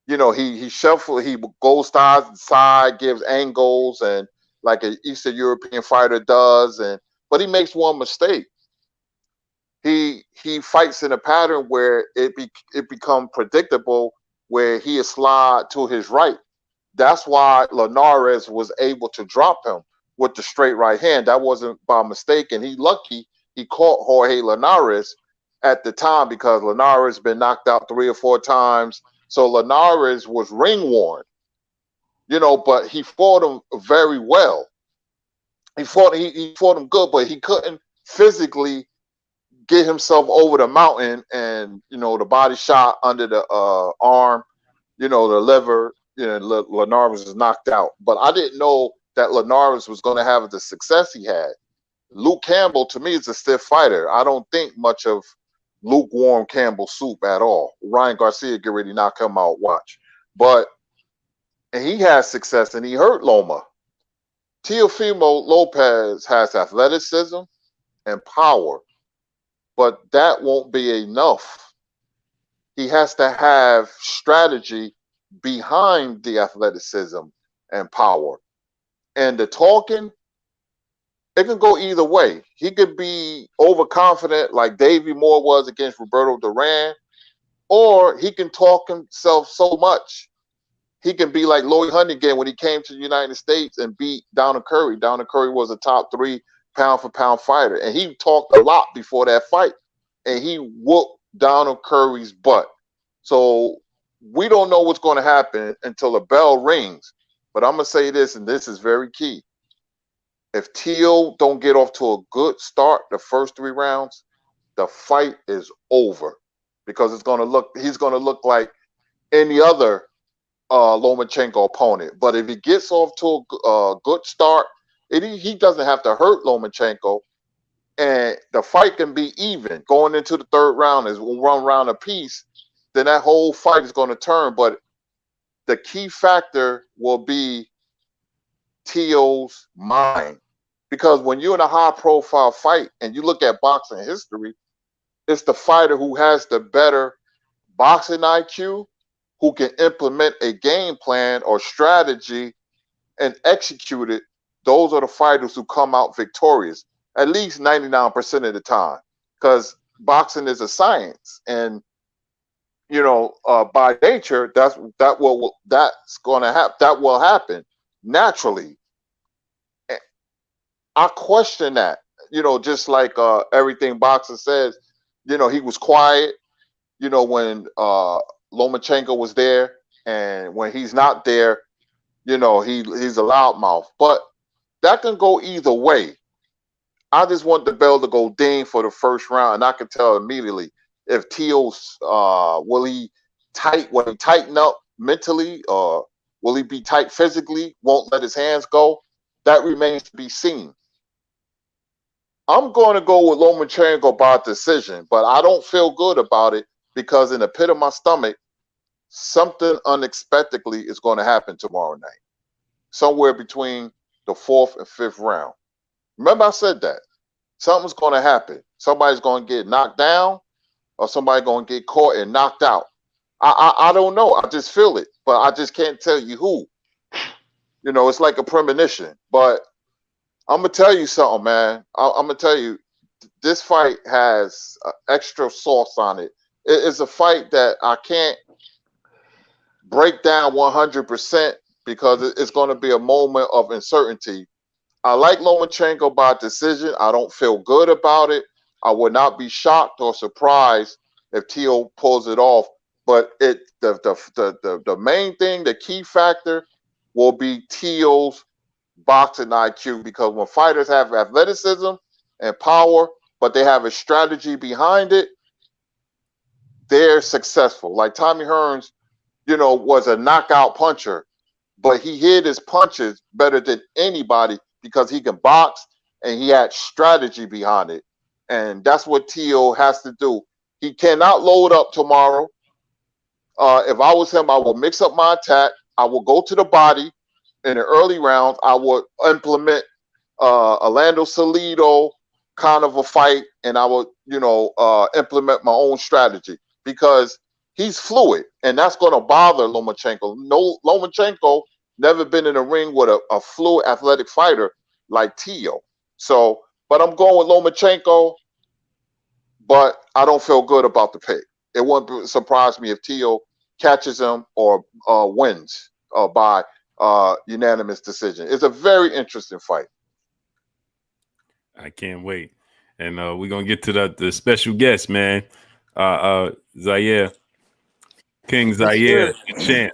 He shuffles, he goes side to side, gives angles, and like an Eastern European fighter does, but he makes one mistake. He fights in a pattern where it become predictable, where he is slide to his right. That's why Linares was able to drop him with the straight right hand. That wasn't by mistake, and he caught Jorge Linares at the time because Linares been knocked out 3 or 4 times. So Linares was ring worn, but he fought him very well. He fought him good, but he couldn't physically get himself over the mountain, and the body shot under the arm, the liver. Linares was knocked out, but I didn't know that Linares was going to have the success he had. Luke Campbell, to me, is a stiff fighter. I don't think much of lukewarm Campbell soup at all. Ryan Garcia get ready to knock him out. Watch, but and he has success, and he hurt Loma. Teofimo Lopez has athleticism and power, but that won't be enough. He has to have strategy behind the athleticism and power. And the talking, it can go either way. He could be overconfident like Davey Moore was against Roberto Duran, or he can talk himself so much. He can be like Lloyd Hunt again when he came to the United States and beat Downer Curry. Downer Curry was a top 3 pound-for-pound fighter, and he talked a lot before that fight, and he whooped Downer Curry's butt. So we don't know what's going to happen until the bell rings. But I'm going to say this, and this is very key. If Teal don't get off to a good start the first 3 rounds, the fight is over, because he's going to look like any other Lomachenko opponent. But if he gets off to a good start, he doesn't have to hurt Lomachenko, and the fight can be even going into the 3rd round is 1 round apiece. Then that whole fight is going to turn. But the key factor will be Teal's mind, because when you're in a high-profile fight and you look at boxing history, it's the fighter who has the better boxing IQ, who can implement a game plan or strategy and execute it. Those are the fighters who come out victorious, at least 99% of the time, because boxing is a science, and by nature, that's going to happen. That will happen naturally. I question that, just like everything boxer says. He was quiet, when Lomachenko was there, and when he's not there, he's a loudmouth. But that can go either way. I just want the bell to go ding for the first round, and I can tell immediately if Teal's will he tighten up mentally, or will he be tight physically, won't let his hands go? That remains to be seen. I'm going to go with Lomachenko by decision, but I don't feel good about it, because in the pit of my stomach, something unexpectedly is going to happen tomorrow night, somewhere between the 4th and 5th round. Remember, I said that. Something's going to happen. Somebody's going to get knocked down, or somebody's going to get caught and knocked out. I don't know. I just feel it, but I just can't tell you who. It's like a premonition. But I'm going to tell you something, man. I'm going to tell you, this fight has extra sauce on it. It's a fight that I can't break down 100%, because it's going to be a moment of uncertainty. I like Lomachenko by decision. I don't feel good about it. I would not be shocked or surprised if Teal pulls it off. But the main thing, the key factor, will be Teal's boxing IQ, because when fighters have athleticism and power, but they have a strategy behind it, they're successful. Like Tommy Hearns, was a knockout puncher, but he hit his punches better than anybody, because he can box and he had strategy behind it. And that's what Teal has to do. He cannot load up tomorrow. If I was him, I would mix up my attack. I will go to the body in the early rounds. I would implement Orlando Salido kind of a fight, and I would, implement my own strategy, because he's fluid, and that's going to bother Lomachenko. No, Lomachenko never been in a ring with a fluid athletic fighter like Teal. So, but I'm going with Lomachenko, but I don't feel good about the pick. It wouldn't surprise me if Teal catches him or wins by unanimous decision. It's a very interesting fight. I can't wait. And we're going to get to the special guest, man. Zaire. King Zaire, the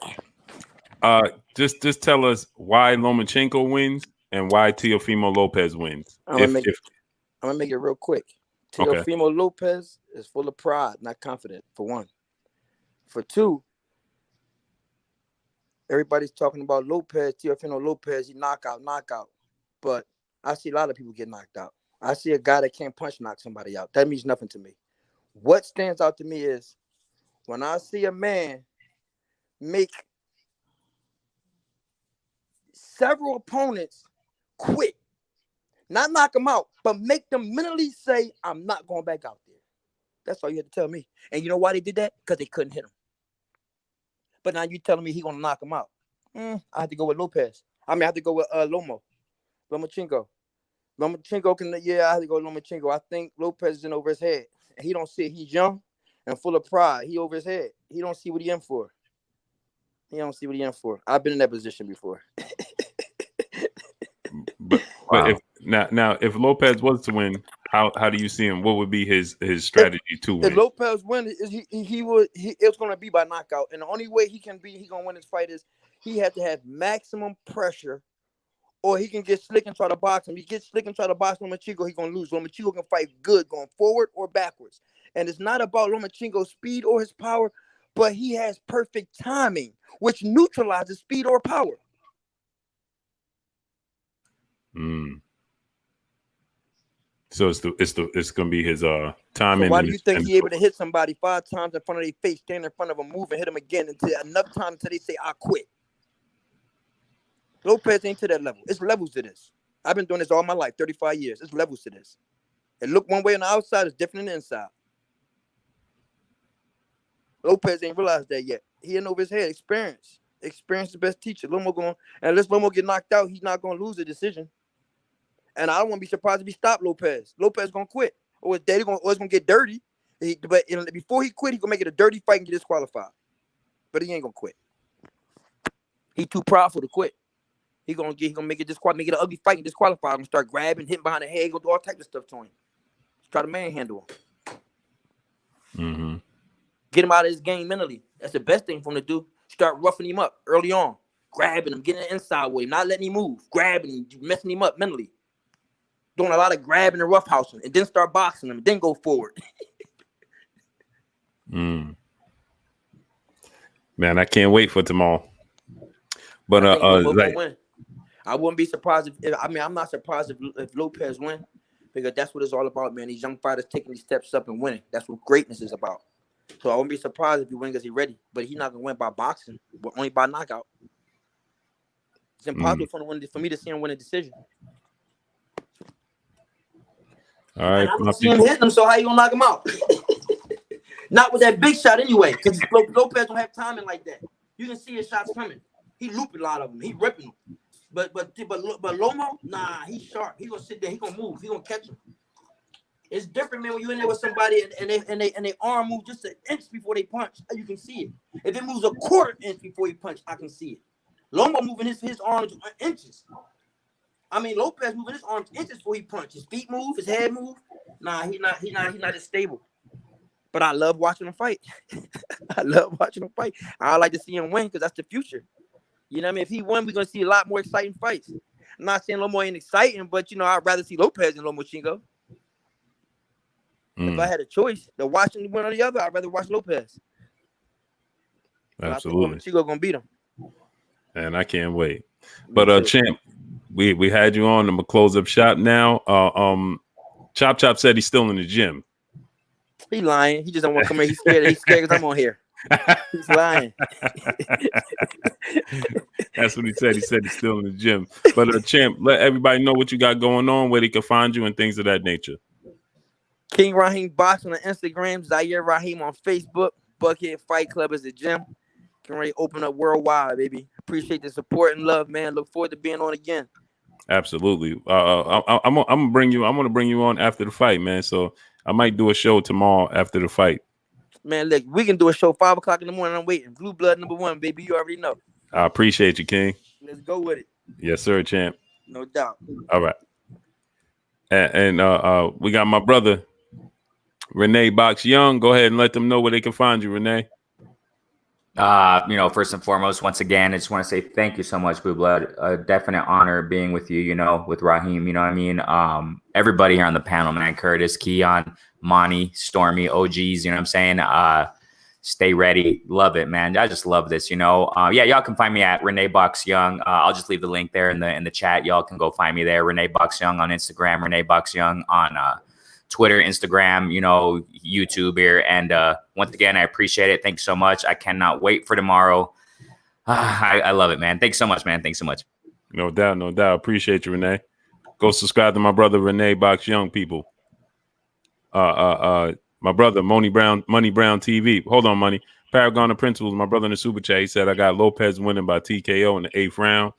champ. Just tell us why Lomachenko wins and why Teofimo Lopez wins. I'm gonna make it real quick. Teofimo Lopez is full of pride, not confident, for one. For two, everybody's talking about Lopez, Teofimo Lopez, he knockout. But I see a lot of people get knocked out. I see a guy that can't punch knock somebody out. That means nothing to me. What stands out to me is when I see a man make several opponents quit. Not knock them out, but make them mentally say, I'm not going back out there. That's all you had to tell me. And you know why they did that? Because they couldn't hit him. But now you telling me he's going to knock him out. I have to go with Lopez. I have to go with Lomachenko. Lomachenko I have to go with Lomachenko. I think Lopez is in over his head. And he don't see it. He's young and full of pride. He over his head. He don't see what he in for. I've been in that position before. But Wow. if Lopez was to win, how do you see him? What would be his strategy to win? If Lopez win, it's going to be by knockout. And the only way he going to win his fight is he has to have maximum pressure, or he can get slick and try to box him. He gets slick and try to box Lomachenko, he's going to lose. Lomachenko can fight good going forward or backwards. And it's not about Lomachenko's speed or his power, but he has perfect timing, which neutralizes speed or power. So it's gonna be his timing. So why do you think he's able to hit somebody 5 times in front of their face, stand in front of them, move and hit them again until enough time until they say I quit? Lopez ain't to that level. It's levels to this. I've been doing this all my life, 35 years. It's levels to this. It look one way on the outside, it's different on the inside. Lopez ain't realized that yet. He ain't over his head. Experience is the best teacher. Unless Lomo get knocked out, he's not gonna lose a decision. And I don't want to be surprised if he stopped Lopez. Lopez gonna quit, or it's gonna get dirty. But before he quit, he gonna make it a dirty fight and get disqualified. But he ain't gonna quit. He too proudful to quit. He gonna make it make it an ugly fight and disqualify him. Start grabbing, hitting behind the head, go do all types of stuff to him. Try to manhandle him. Get him out of his game mentally. That's the best thing for him to do. Start roughing him up early on, grabbing him, getting inside with him, not letting him move, grabbing him, messing him up mentally. Doing a lot of grabbing and roughhousing, and then start boxing him, and then go forward. Man, I can't wait for tomorrow. But I wouldn't be surprised I'm not surprised if Lopez win, because that's what it's all about, man. These young fighters taking these steps up and winning. That's what greatness is about. So I wouldn't be surprised if he wins because he's ready. But he's not gonna win by boxing, but only by knockout. It's impossible for me to see him win a decision. All right, I don't see him hitting him, so how you gonna knock him out? Not with that big shot anyway, because Lopez don't have timing like that. You can see his shots coming. He looping a lot of them. He ripping them. But Lomo, nah, he's sharp. He gonna sit there. He gonna move. He gonna catch him. It's different, man. When you're in there with somebody and they arm move just an inch before they punch, you can see it. If it moves a quarter inch before he punch, I can see it. Lomo moving his arms inches. Lopez moving his arms inches before he punch. His feet move, his head move. Nah, he's not as stable. But I love watching him fight. I like to see him win because that's the future. You know what I mean? If he won, we're gonna see a lot more exciting fights. I'm not saying Lomo ain't exciting, but I'd rather see Lopez than Lomachenko. If I had a choice to watch him one or the other, I'd rather watch Lopez. Absolutely. I think Lomachenko gonna beat him. And I can't wait. But champ, we had you on. I'm gonna close up shop now. Chop said he's still in the gym. He lying. He just don't want to come here. He's scared because I'm on here. He's lying. That's what he said. He said he's still in the gym. But champ, let everybody know what you got going on, where they can find you, and things of that nature. King Raheem Boxing on Instagram, Zaire Raheem on Facebook, Buckhead Fight Club is the gym. Can really open up worldwide, baby. Appreciate the support and love, man. Look forward to being on again. Absolutely. I'm gonna bring you. I'm gonna bring you on after the fight, man. So I might do a show tomorrow after the fight. Man, look, we can do a show 5 o'clock in the morning. I'm waiting. Blue Blood #1, baby. You already know. I appreciate you, King. Let's go with it. Yes, sir, champ. No doubt. All right. And we got my brother Renee Box Young. Go ahead and let them know where they can find you, Renee. First and foremost, once again, I just want to say thank you so much, Blue Blood. A definite honor being with you, with Raheem, you know what I mean? Everybody here on the panel, man, Curtis, Keon, Monty, Stormy, OGs, you know what I'm saying? Stay ready. Love it, man. I just love this, y'all can find me at Renee Box Young. I'll just leave the link there in the chat. Y'all can go find me there. Renee Box Young on Instagram, Renee Box Young on Twitter, Instagram, YouTube here. And once again, I appreciate it. Thanks so much. I cannot wait for tomorrow. I love it, man. Thanks so much, man. Thanks so much. No doubt, no doubt. Appreciate you, Renee. Go subscribe to my brother Renee Box Young, people. My brother Money Brown TV. Hold on, Money. Paragon of Principles. My brother in the super chat. He said I got Lopez winning by TKO in the 8th round.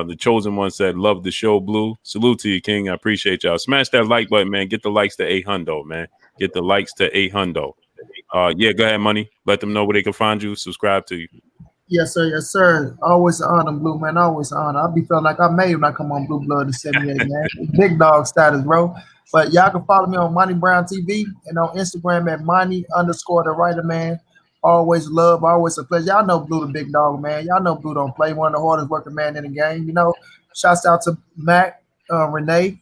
The chosen one said love the show, Blue. Salute to you, King. I appreciate y'all. Smash that like button, man. Get the likes to 800, man. Get the likes to 800. Yeah, go ahead, Money. Let them know where they can find you. Subscribe to you. Yes, sir. Yes, sir. Always an honor, Blue, man. Always an honor. I be feeling like I made when I come on Blue Blood in 78, man. Big dog status, bro. But y'all can follow me on Money Brown TV and on Instagram at Money_the writer, man. Always love, always a pleasure. Y'all know Blue the big dog, man. Y'all know Blue don't play. One of the hardest working man in the game. You know, shouts out to Mac, Renee,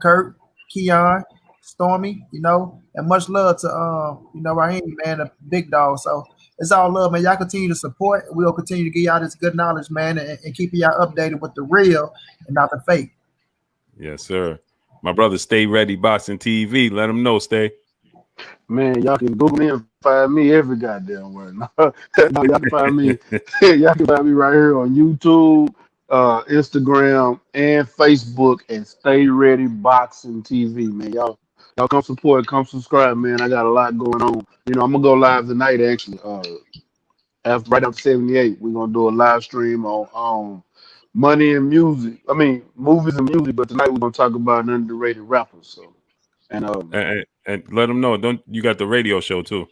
Kurt, Keon, Stormy, you know, and much love to Raheem, man, the big dog. So it's all love, man. Y'all continue to support. We'll continue to give y'all this good knowledge, man, and keep y'all updated with the real and not the fake. Yes, sir. My brother, Stay Ready Boxing TV. Let them know, Stay. Man, y'all can Google me and find me every goddamn word. No, y'all can find me. Y'all can find me right here on YouTube, Instagram, and Facebook, and Stay Ready Boxing TV. Man, y'all come support, come subscribe, man. I got a lot going on. You know, I'm gonna go live tonight right after 78. We're gonna do a live stream on money and music. I mean, movies and music. But tonight we're gonna talk about an underrated rappers. So, and let them know. Don't you got the radio show too?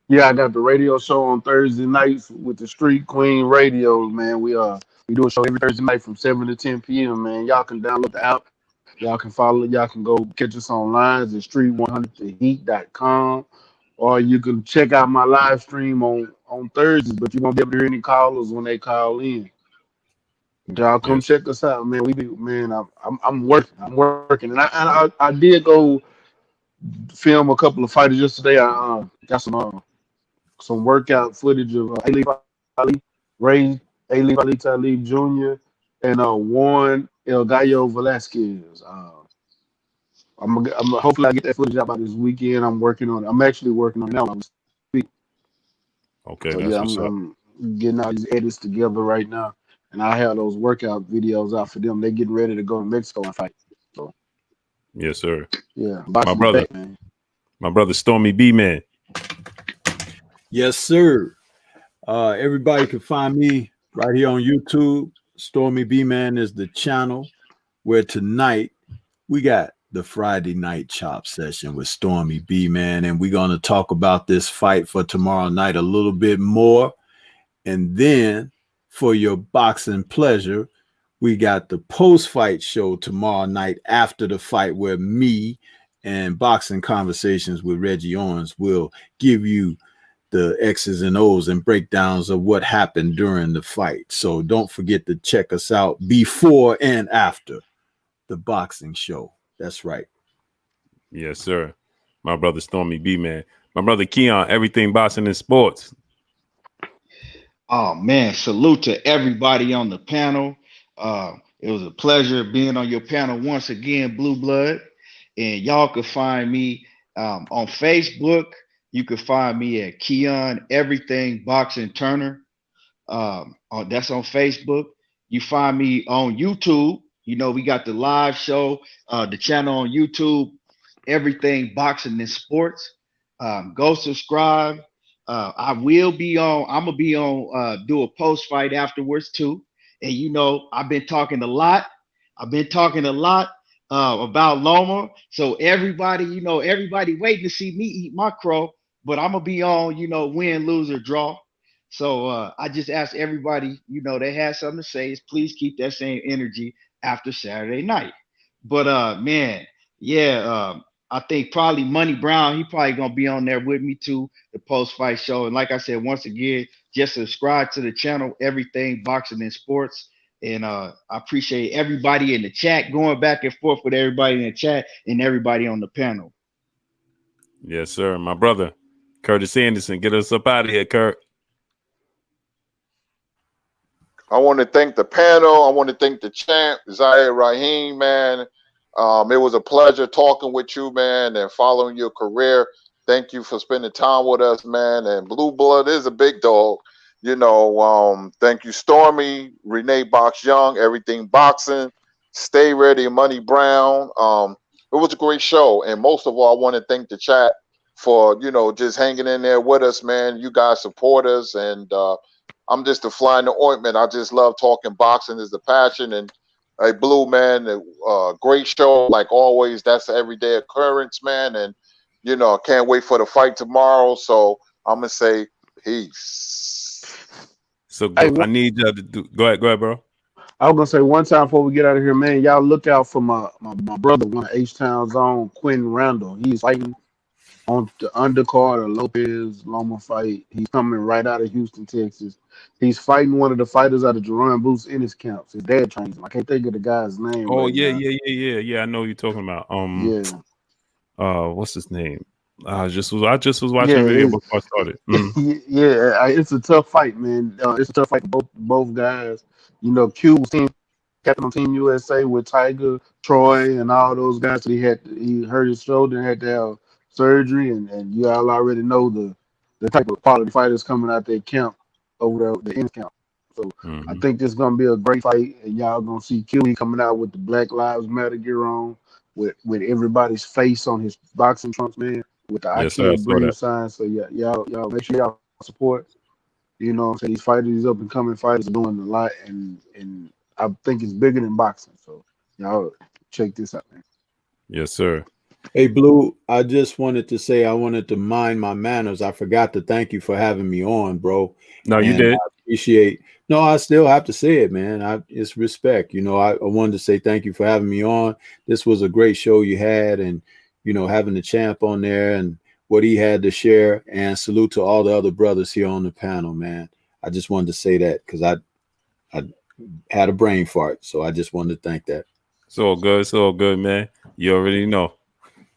Yeah, I got the radio show on Thursday nights with the Street Queen Radio, man. We do a show every Thursday night from 7 to 10 p.m. Man, y'all can download the app. Y'all can follow. Y'all can go catch us online at street100theheat.com, or you can check out my live stream on Thursdays. But you won't be able to hear any callers when they call in. Y'all come check us out, man. I'm working. I'm working, and I did go film a couple of fighters yesterday. I got some workout footage of Ali, Ray Ali Talib Jr. and Juan El Gallo Velasquez. Hopefully I get that footage out by this weekend. I'm actually working on it now. Okay, so that's yeah, what's up. I'm getting all these edits together right now, and I have those workout videos out for them. They're getting ready to go to Mexico and fight. So yes, sir. Yeah, my brother, back, man. My brother Stormy B Man. Yes, sir. Everybody can find me right here on YouTube. Stormy B Man is the channel where tonight we got the Friday night chop session with Stormy B Man, and we're going to talk about this fight for tomorrow night a little bit more. And then for your boxing pleasure, we got the post-fight show tomorrow night after the fight, where me and Boxing Conversations with Reggie Owens will give you the X's and O's and breakdowns of what happened during the fight. So don't forget to check us out before and after the boxing show. That's right. Yes, sir. My brother Stormy B Man. My brother Keon, everything boxing and sports. Oh man, salute to everybody on the panel. It was a pleasure being on your panel once again, Blue Blood. And y'all can find me on Facebook. You can find me at Keon Everything Boxing Turner. That's on Facebook. You find me on YouTube. You know, we got the live show, the channel on YouTube, Everything Boxing and Sports. Go subscribe. I'm gonna be on do a post fight afterwards too. And you know, I've been talking a lot about Loma. So everybody waiting to see me eat my crow, but I'm gonna be on, win, lose, or draw. So I just ask everybody, they have something to say, is please keep that same energy after Saturday night. But man, yeah, I think probably Money Brown, he probably gonna be on there with me too, the post-fight show. And like I said, once again, just subscribe to the channel, Everything Boxing and Sports. And I appreciate everybody in the chat, going back and forth with everybody in the chat and everybody on the panel. Yes, sir. My brother, Curtis Anderson, get us up out of here, Kurt. I want to thank the panel. I want to thank the champ, Zahir Raheem, man. It was a pleasure talking with you, man, and following your career. Thank you for spending time with us, man. And Blue Blood is a big dog. Thank you, Stormy, Renee Box Young, Everything Boxing, Stay Ready, Money Brown. It was a great show. And most of all, I want to thank the chat for, just hanging in there with us, man. You guys support us. And I'm just a fly in the ointment. I just love talking boxing is the passion. And hey, Blue, man, great show. Like always, that's an everyday occurrence, man. And, I can't wait for the fight tomorrow. So I'm going to say peace. So Hey, I need y'all to do. Go ahead, bro. I was gonna say one time before we get out of here, man, y'all look out for my brother, one of H-Town's own, Quentin Randall. He's fighting on the undercard of Lopez Loma fight. He's coming right out of Houston, Texas. He's fighting one of the fighters out of Jerron Booth's in his camps. His dad trains him. I can't think of the guy's name Oh right yeah, now. yeah. I know who you're talking about. Yeah. What's his name? I just was watching Yeah, a video before I started. yeah, it's a tough fight, man. It's a tough fight for both guys. Q was captain on Team USA with Tiger, Troy, and all those guys. So he hurt his shoulder and had to have surgery, and you all already know the type of quality fighters coming out their camp over the end camp. So I think this is gonna be a great fight, and y'all gonna see Q coming out with the Black Lives Matter gear on, with everybody's face on his boxing trunks, man, with the I Yes, sir, I Can't saw Breathe that. sign. So yeah, y'all make sure y'all support. What I'm saying? These fighters, these up and coming fighters are doing a lot, and I think it's bigger than boxing. So y'all check this out, man. Yes, sir. Hey, Blue, I just wanted to say I wanted to mind my manners. I forgot to thank you for having me on, bro. No, you And did. I appreciate. No, I still have to say it, man. It's respect. I wanted to say thank you for having me on. This was a great show you had, and having the champ on there and what he had to share. And salute to all the other brothers here on the panel, man. I just wanted to say that because I had a brain fart, so I just wanted to thank that. It's all good. It's all good, man. You already know.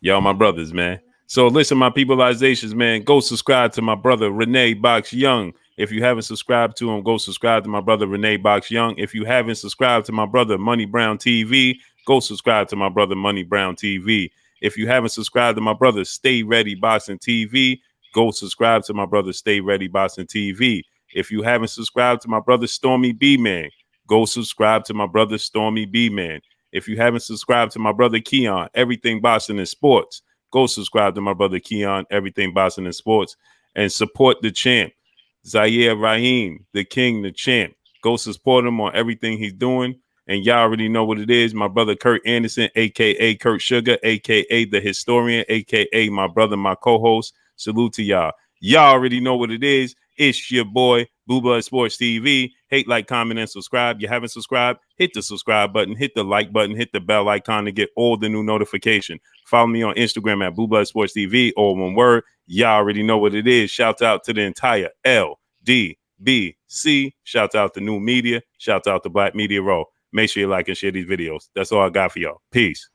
Y'all my brothers, man. So listen, my peopleizations, man, go subscribe to my brother Renee Box Young. If you haven't subscribed to him, go subscribe to my brother Renee Box Young. If you haven't subscribed to my brother Money Brown TV, go subscribe to my brother Money Brown TV. If you haven't subscribed to my brother Stay Ready Boxing TV, go subscribe to my brother Stay Ready Boxing TV. If you haven't subscribed to my brother Stormy B Man, go subscribe to my brother Stormy B Man. If you haven't subscribed to my brother Keon, Everything Boxing and Sports, go subscribe to my brother Keon, Everything Boxing and Sports, and support the champ, Zaire Rahim, the king, the champ. Go support him on everything he's doing. And y'all already know what it is. My brother Kurt Anderson, a.k.a. Kurt Sugar, a.k.a. The Historian, a.k.a. my brother, my co-host. Salute to y'all. Y'all already know what it is. It's your boy, Blue Blood Sports TV. Hate, like, comment, and subscribe. You haven't subscribed? Hit the subscribe button, hit the like button, hit the bell icon to get all the new notification. Follow me on Instagram at Blue Blood Sports TV, all one word. Y'all already know what it is. Shout out to the entire LDBC. Shout out to New Media. Shout out to Black Media Row. Make sure you like and share these videos. That's all I got for y'all. Peace.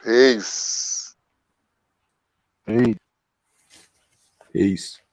Peace. Hey. Peace.